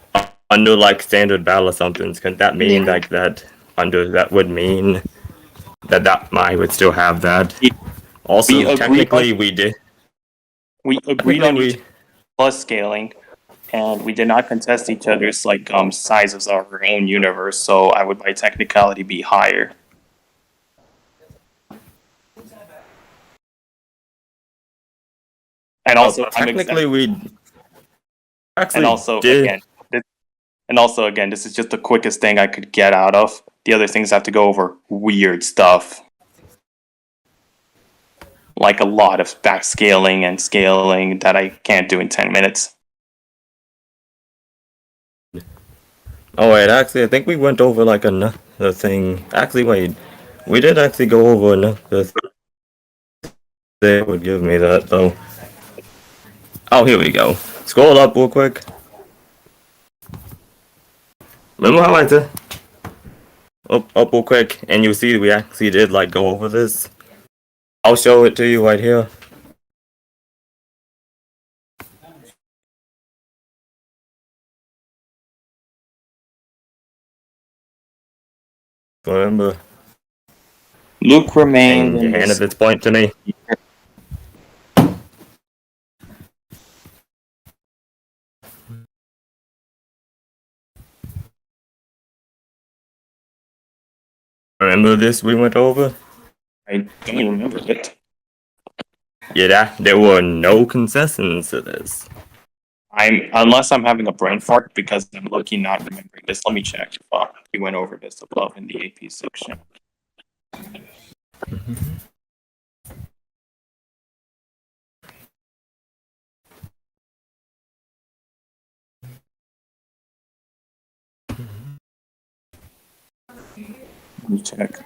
under like standard battle assumptions, could that mean like that? That would mean that I would still have that. Also, technically, we did.
We agreed on each plus scaling, and we did not contest each other's like sizes of our own universe. So I would by technicality be higher. And also,
technically,
and also again, this is just the quickest thing I could get out of. The other things have to go over weird stuff. Like a lot of backscaling and scaling that I can't do in 10 minutes.
Oh wait, actually, I think we went over like another thing. Actually, wait, we did actually go over another thing. They would give me that though. Oh, here we go. Scroll up real quick. Remember how I did? Up real quick, and you see we actually did like go over this. I'll show it to you right here. Remember?
Luke remained
and you handed this point to me. Remember this we went over?
I don't remember it.
Yeah, there were no concessions to this.
Unless I'm having a brain fart because I'm lucky not remembering this. Let me check. We went over this above in the AP section. Let me check.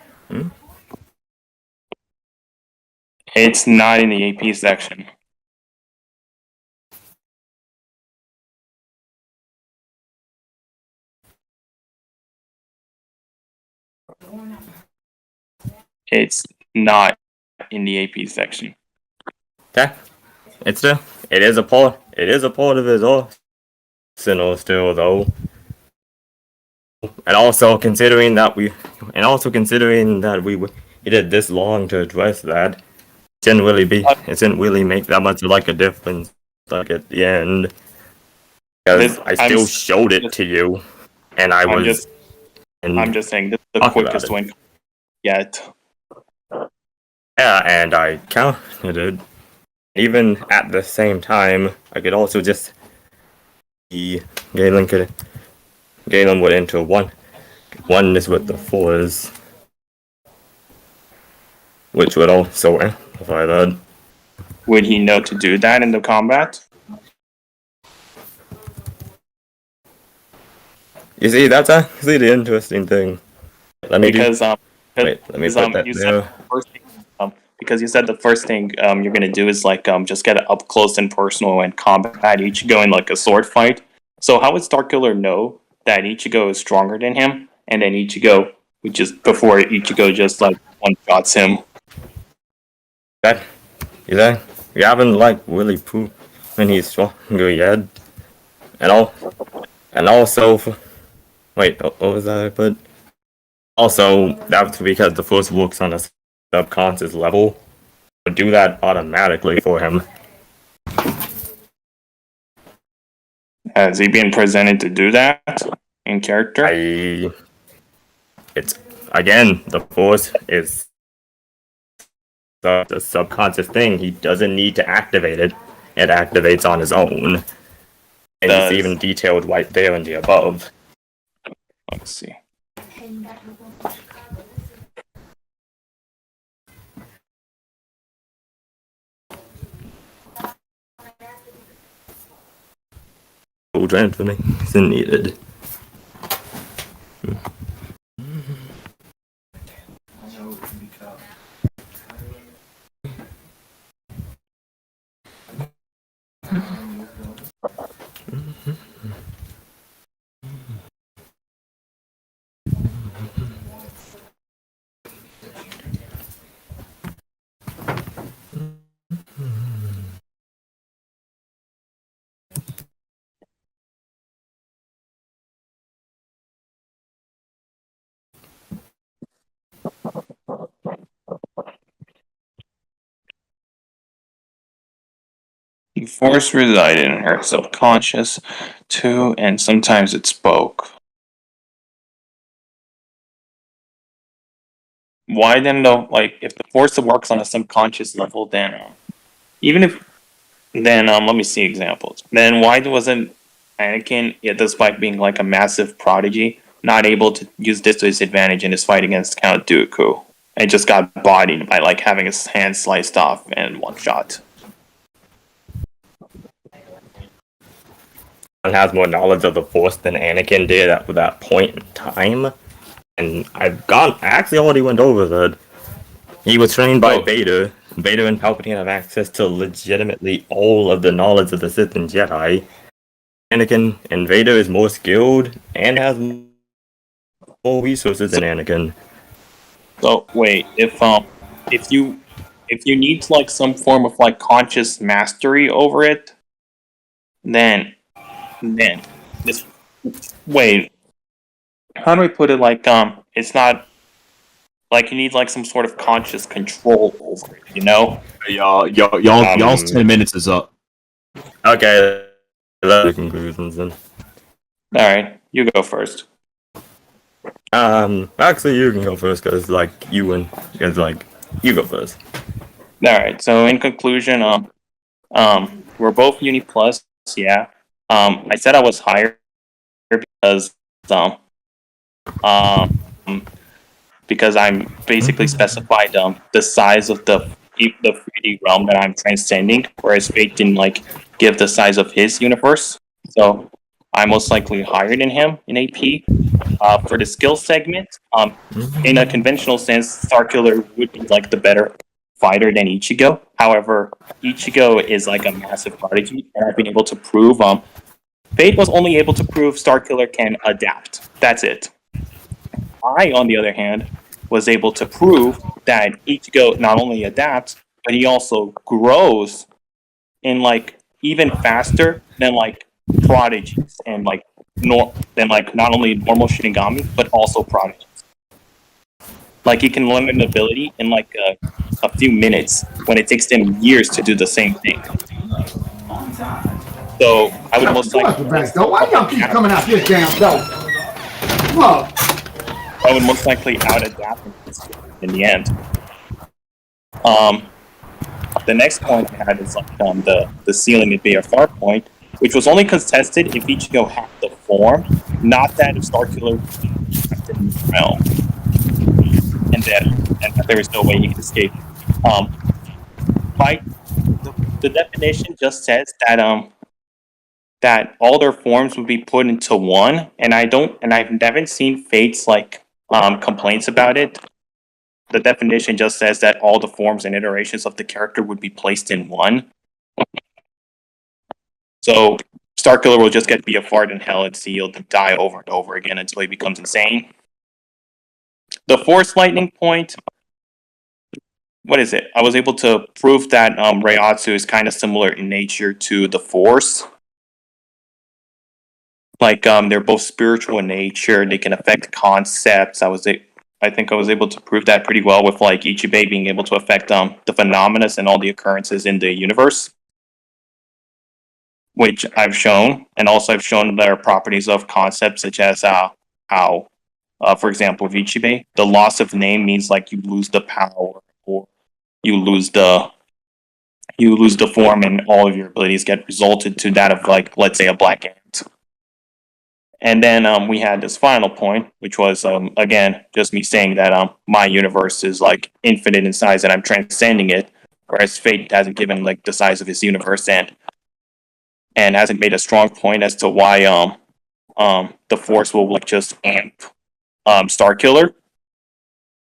It's not in the AP section. It's not in the AP section.
Okay. It is a part of his arsenal still though. And also considering that we did this long to address that, it didn't really make that much of like a difference like at the end. Because I still showed it to you, and I'm just
saying this is the quickest win yet.
Yeah, and I counted it. Even at the same time, I could also just Galen would enter oneness with the fours, which would also amplify that.
Would he know to do that in the combat?
You see, that's actually the interesting thing. Let me
put that
there.
first thing, because you said the first thing you're gonna do is like just get up close and personal and combat Ichigo in like a sword fight. So how would Starkiller know that Ichigo is stronger than him, and then Ichigo would just before Ichigo just like one shots him?
That you haven't like really proven he's stronger yet, and also wait, what was that? But also that's because the force works on a subconscious level. Would do that automatically for him.
Has he been presented to do that in character?
It's again the force is the subconscious thing. He doesn't need to activate it. It activates on its own. And it's even detailed right there in the above.
Let's see.
Full transformation needed.
The force resided in her subconscious too, and sometimes it spoke. Why then though, like if the force works on a subconscious level, then even if then let me see examples. Then why wasn't Anakin, despite being like a massive prodigy, not able to use this to his advantage in his fight against Count Dooku? And just got bodied by like having his hand sliced off in one shot.
Has more knowledge of the Force than Anakin did at that point in time. And I actually already went over that. He was trained by Vader. Vader and Palpatine have access to legitimately all of the knowledge of the Sith and Jedi. Anakin and Vader is more skilled and has more resources than Anakin.
So wait, if you need like some form of like conscious mastery over it, then this wait, how do I put it? Like it's not like you need like some sort of conscious control over it, you know?
Y'all's 10 minutes is up.
Okay, that's the conclusions then.
All right, you go first.
Actually, you can go first because like you win. Because like you go first.
All right. So in conclusion, we're both Uni Plus. Yeah. I said I was higher because because I'm basically specified the size of the 3D realm that I'm transcending, whereas Fate didn't like give the size of his universe. So I'm most likely higher than him in AP. For the skill segment, in a conventional sense, Starkiller would be like the better fighter than Ichigo. However, Ichigo is like a massive prodigy, and I've been able to prove Fate was only able to prove Starkiller can adapt. That's it. I, on the other hand, was able to prove that Ichigo not only adapts, but he also grows in like even faster than like prodigies and like than like not only normal Shinigami but also prodigies. Like he can learn an ability in like a few minutes when it takes them years to do the same thing. So I would most likely.
Why y'all keep coming out this damn door? Look.
I would most likely out adapt in the end. The next point I had is like the ceiling at BFR point, which was only contested if Ichigo had the form, not that if Starkiller in the realm, and that there is no way he can escape. The definition just says that that all their forms would be put into one, and I haven't seen Fate's like complaints about it. the definition just says that all the forms and iterations of the character would be placed in one. So Starkiller will just get BFR'd in hell and see he'll die over and over again until he becomes insane. The Force Lightning point, what is it? I was able to prove that Reiatsu is kind of similar in nature to the Force. Like, they're both spiritual in nature, they can affect concepts. I think I was able to prove that pretty well with, like, Ichigo being able to affect the phenomena and all the occurrences in the universe, which I've shown. And also I've shown there are properties of concepts such as how, for example, with Ichigo, the loss of name means, like, you lose the power, or you lose the form, and all of your abilities get resulted to that of, like, let's say, a black ant. And then we had this final point, which was, again, just me saying that my universe is, like, infinite in size and I'm transcending it, whereas Fate hasn't given, like, the size of his universe and hasn't made a strong point as to why the Force will, like, just amp Starkiller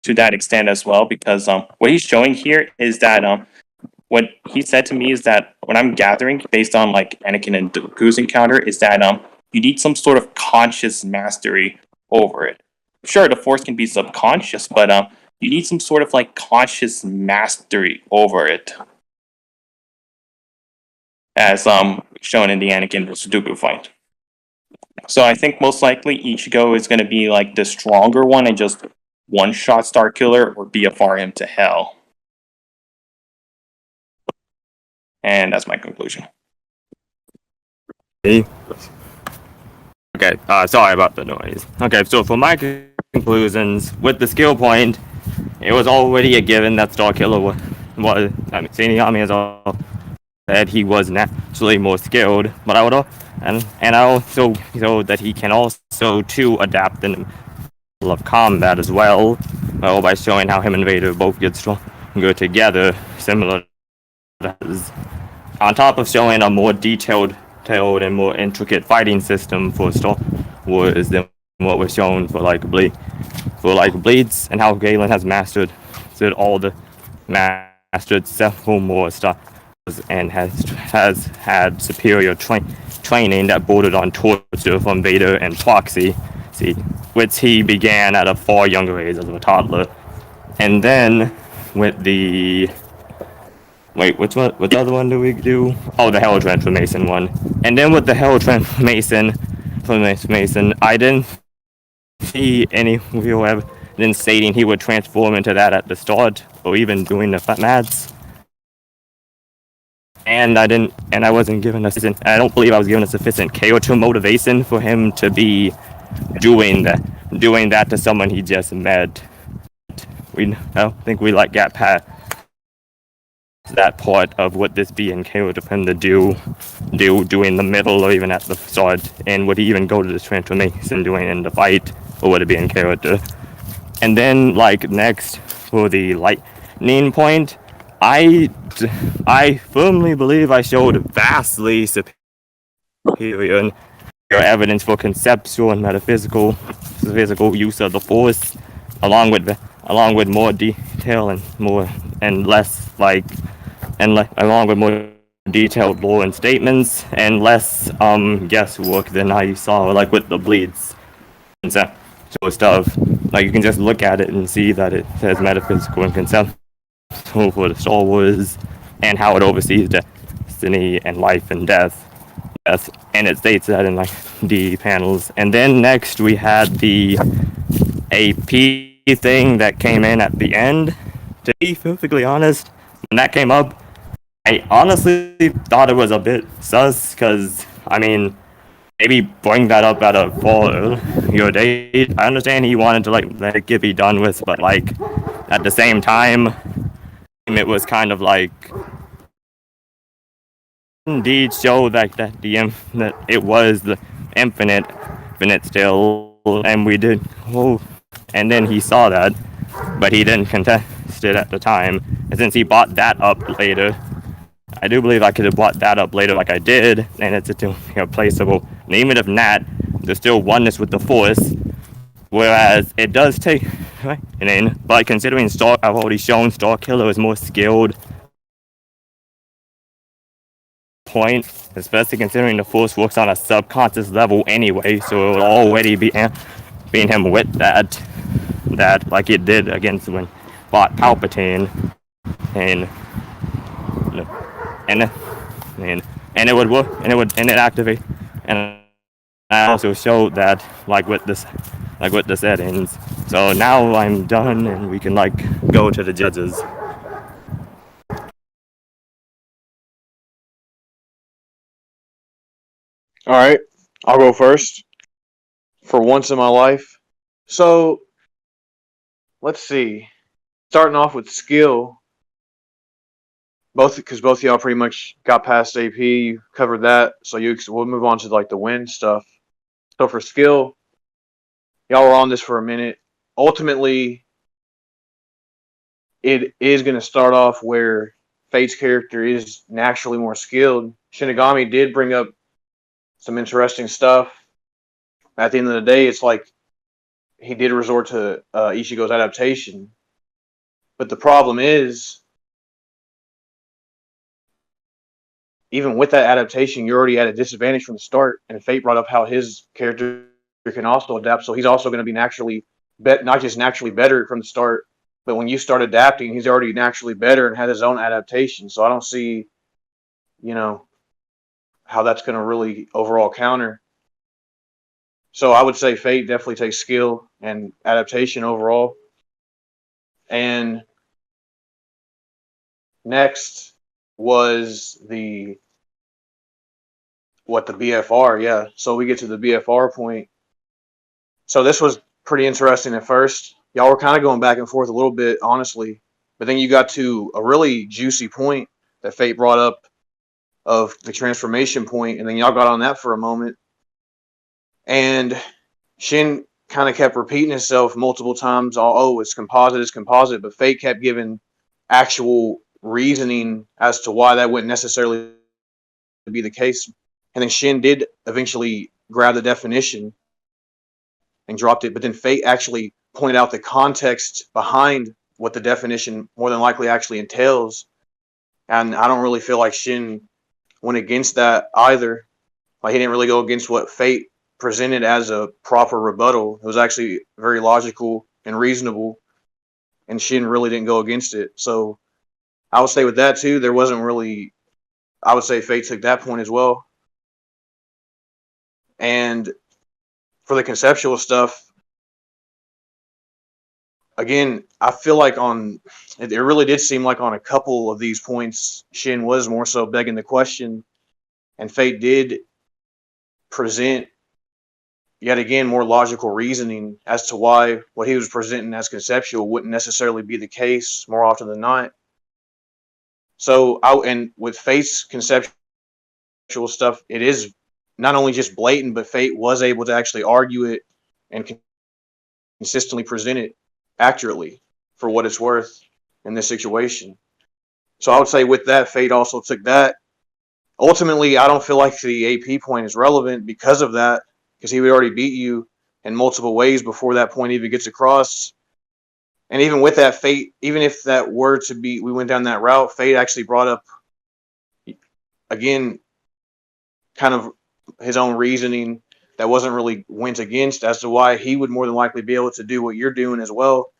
to that extent as well, because what he's showing here is that what he said to me is that what I'm gathering based on, like, Anakin and Dooku's encounter is that you need some sort of conscious mastery over it. Sure, the Force can be subconscious, but you need some sort of, like, conscious mastery over it, as shown in the Anakin vs. Dooku fight. So I think most likely Ichigo is going to be, like, the stronger one and just one-shot Starkiller or BFR him to hell. And that's my conclusion.
Okay, sorry about the noise. Okay, so for my conclusions, with the skill point, it was already a given that Starkiller was Shinigami has all said he was naturally more skilled, but I also showed that he can also too adapt in the middle of combat as well, by showing how him and Vader both get stronger together, similar to his. On top of showing a more detailed and more intricate fighting system for Star Wars than what was shown for Bleeds, and how Galen has mastered several more styles and has had superior training that bordered on torture from Vader and Proxy, which he began at a far younger age as a toddler. And then with the what other one do we do? Oh, the Hell Transformation one. And then with the Hell Transformation, I didn't see any real evidence stating he would transform into that at the start, or even doing the mads. And I don't believe I was given a sufficient character motivation for him to be doing that to someone he just met. I don't think we got past that part of what this being character for him to do in the middle or even at the start, and would he even go to this transformation doing in the fight, or would it be in character? And then, like, next for the lightning point, I firmly believe I showed vastly superior evidence for conceptual and metaphysical physical use of the Force, along with more detail along with more detailed lore and statements, and less guesswork than I saw, like, with the Bleeds and so stuff. Like, you can just look at it and see that it says metaphysical and conceptual for the Star Wars, and how it oversees destiny and life and death, and it states that in, like, the panels. And then next we had the AP thing that came in at the end. To be perfectly honest, when that came up, I honestly thought it was a bit sus, because, I mean, maybe bring that up at a your date. I understand he wanted to, like, let it be done with, but, like, at the same time, it was kind of like, indeed show that it was the infinite still, and we did. And then he saw that, but he didn't contest it at the time. And since he brought that up later, I do believe I could have brought that up later like I did, and it's replaceable. And even if not, there's still oneness with the Force, whereas it does take And then, but considering I've already shown Starkiller is more skilled point, especially considering the force works on a subconscious level anyway, so it will already be being him with that like it did against when fought Palpatine, and and and it would work, and it activate, and I also showed that like with the settings. So now I'm done, and we can like go to the judges.
All right, I'll go first for once in my life. So let's see. Starting off with skill, both of y'all pretty much got past AP, you covered that. So we'll move on to like the win stuff. So for skill, y'all were on this for a minute. Ultimately, it is going to start off where Fate's character is naturally more skilled. Shinigami did bring up some interesting stuff. At the end of the day, it's like he did resort to Ichigo's adaptation. But the problem is, even with that adaptation, you're already at a disadvantage from the start. And Fate brought up how his character can also adapt, so he's also going to be not just naturally better from the start, but when you start adapting, he's already naturally better and has his own adaptation. So I don't see, how that's going to really overall counter. So I would say Fate definitely takes skill and adaptation overall. And next was the BFR, yeah. So we get to the BFR point. So this was pretty interesting at first. Y'all were kind of going back and forth a little bit, honestly. But then you got to a really juicy point that Fate brought up of the transformation point, and then y'all got on that for a moment. And Shin kind of kept repeating himself multiple times. It's composite, but Fate kept giving actual reasoning as to why that wouldn't necessarily be the case. And then Shin did eventually grab the definition and dropped it, but then Fate actually pointed out the context behind what the definition more than likely actually entails. And I don't really feel like Shin went against that either. Like, he didn't really go against what Fate presented as a proper rebuttal. It was actually very logical and reasonable, and Shin really didn't go against it. So I would say with that too, there wasn't really, I would say Fate took that point as well. And for the conceptual stuff, again, I feel like it really did seem like on a couple of these points, Shin was more so begging the question, and Fate did present yet again more logical reasoning as to why what he was presenting as conceptual wouldn't necessarily be the case more often than not. So and with Fate's conceptual stuff, it is not only just blatant, but Fate was able to actually argue it and consistently present it accurately for what it's worth in this situation. So I would say with that, Fate also took that. Ultimately, I don't feel like the AP point is relevant because of that, because he would already beat you in multiple ways before that point even gets across. And even with that, Fate, even if that were to be, we went down that route, Fate actually brought up, again, kind of his own reasoning that wasn't really went against as to why he would more than likely be able to do what you're doing as well,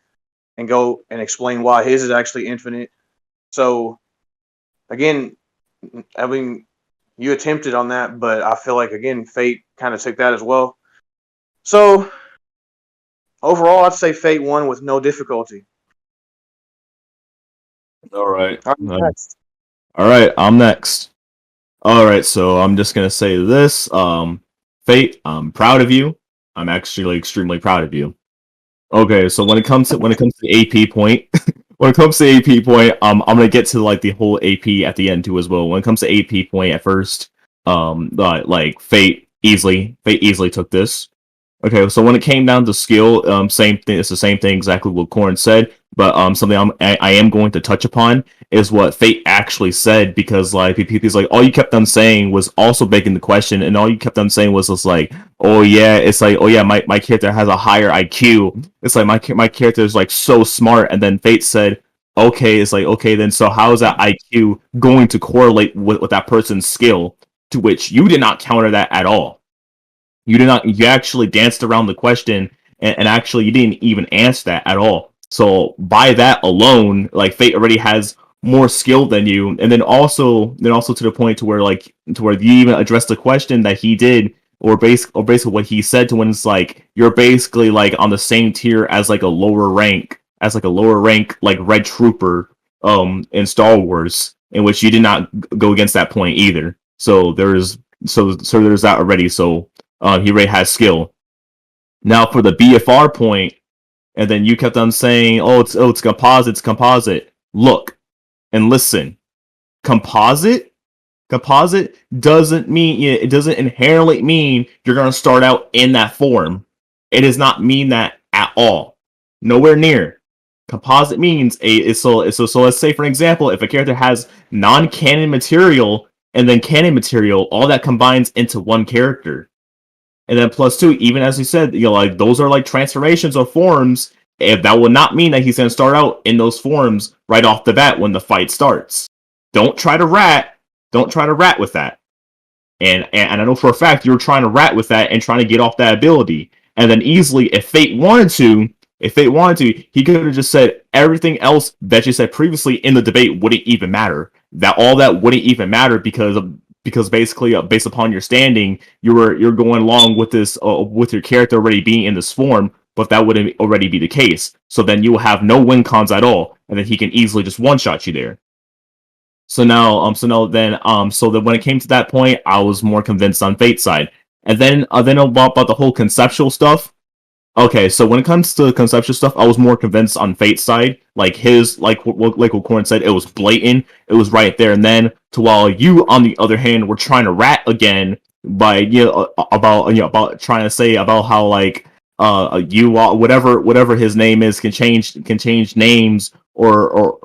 and go and explain why his is actually infinite. So, again, I mean, you attempted on that, but I feel like, again, Fate kind of took that as well. So, overall, I'd say Fate won with no difficulty.
All right.
Next.
All right, I'm next. All right, so I'm just gonna say this. Fate, I'm proud of you. I'm actually extremely proud of you. Okay, so when it comes to the AP point, I'm gonna get to like the whole AP at the end too as well. When it comes to AP point at first, like Fate easily took this. Okay, so when it came down to skill, same thing. It's the same thing exactly what Corn said. But something I am going to touch upon is what Fate actually said, because like he's like, all you kept on saying was also begging the question, and all you kept on saying was just like, oh yeah, it's like, oh yeah, my character has a higher IQ. It's like my character is like so smart, and then Fate said, okay, it's like, okay, then so how is that IQ going to correlate with that person's skill? To which you did not counter that at all. You did not. You actually danced around the question, and actually you didn't even answer that at all. So by that alone, like Fate already has more skill than you, and then also to the point to where you even addressed the question that he did, or basically what he said to when it's like you're basically like on the same tier as like a lower rank like Red Trooper in Star Wars, in which you did not go against that point either. So there's there's that already. So he already has skill. Now for the BFR point, and then you kept on saying, it's composite. Look and listen. Composite doesn't mean, it doesn't inherently mean you're gonna start out in that form. It does not mean that at all. Nowhere near. Composite means so let's say for example, if a character has non-canon material and then canon material, all that combines into one character. And then plus two, even as you said, like those are like transformations or forms. If that will not mean that he's going to start out in those forms right off the bat when the fight starts. Don't try to rat with that. And I know for a fact you're trying to rat with that and trying to get off that ability. And then easily, if Fate wanted to, he could have just said everything else that you said previously in the debate wouldn't even matter. All that wouldn't even matter because basically based upon your standing, you're going along with this with your character already being in this form, but that wouldn't already be the case. So then you will have no win cons at all, and then he can easily just one shot you there. So then when it came to that point, I was more convinced on Fate's side, and then about the whole conceptual stuff. Okay, so when it comes to conceptual stuff, I was more convinced on Fate's side. Like what Corin said, it was blatant. It was right there and then. To while you, on the other hand, were trying to rat again by about trying to say about how like whatever his name is can change names or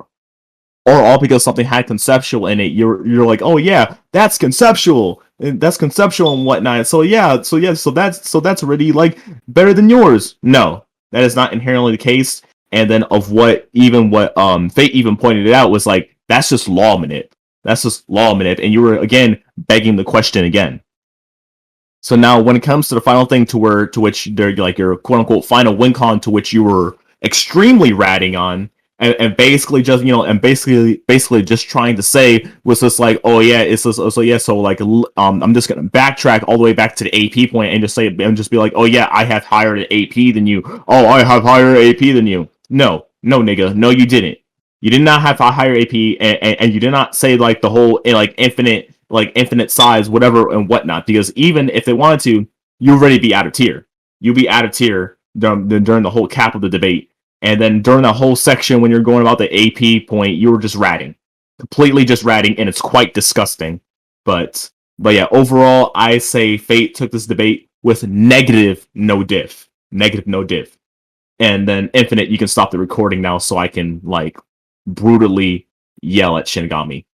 all because something had conceptual in it. You're like, oh yeah, that's conceptual. And that's conceptual and whatnot. So that's already like better than yours. No, that is not inherently the case. And then what Fate even pointed it out was like, that's just law manip. And you were again begging the question again. So now when it comes to the final thing to which they're like your quote unquote final win con, to which you were extremely ratting on, and basically just basically just trying to say was just like, oh yeah, it's just, so yeah, so like I'm just gonna backtrack all the way back to the AP point and just be like, oh yeah, I have higher AP than you. Oh, I have higher AP than you. No, nigga, no, you didn't. You did not have a higher AP, and you did not say like the whole like infinite size, whatever and whatnot. Because even if they wanted to, you already be out of tier. You'd be out of tier during the whole cap of the debate. And then during that whole section, when you're going about the AP point, you were just ratting, completely just ratting, and it's quite disgusting. But yeah, overall, I say Fate took this debate with negative no diff, and then Infinite. You can stop the recording now, so I can like brutally yell at Shinigami.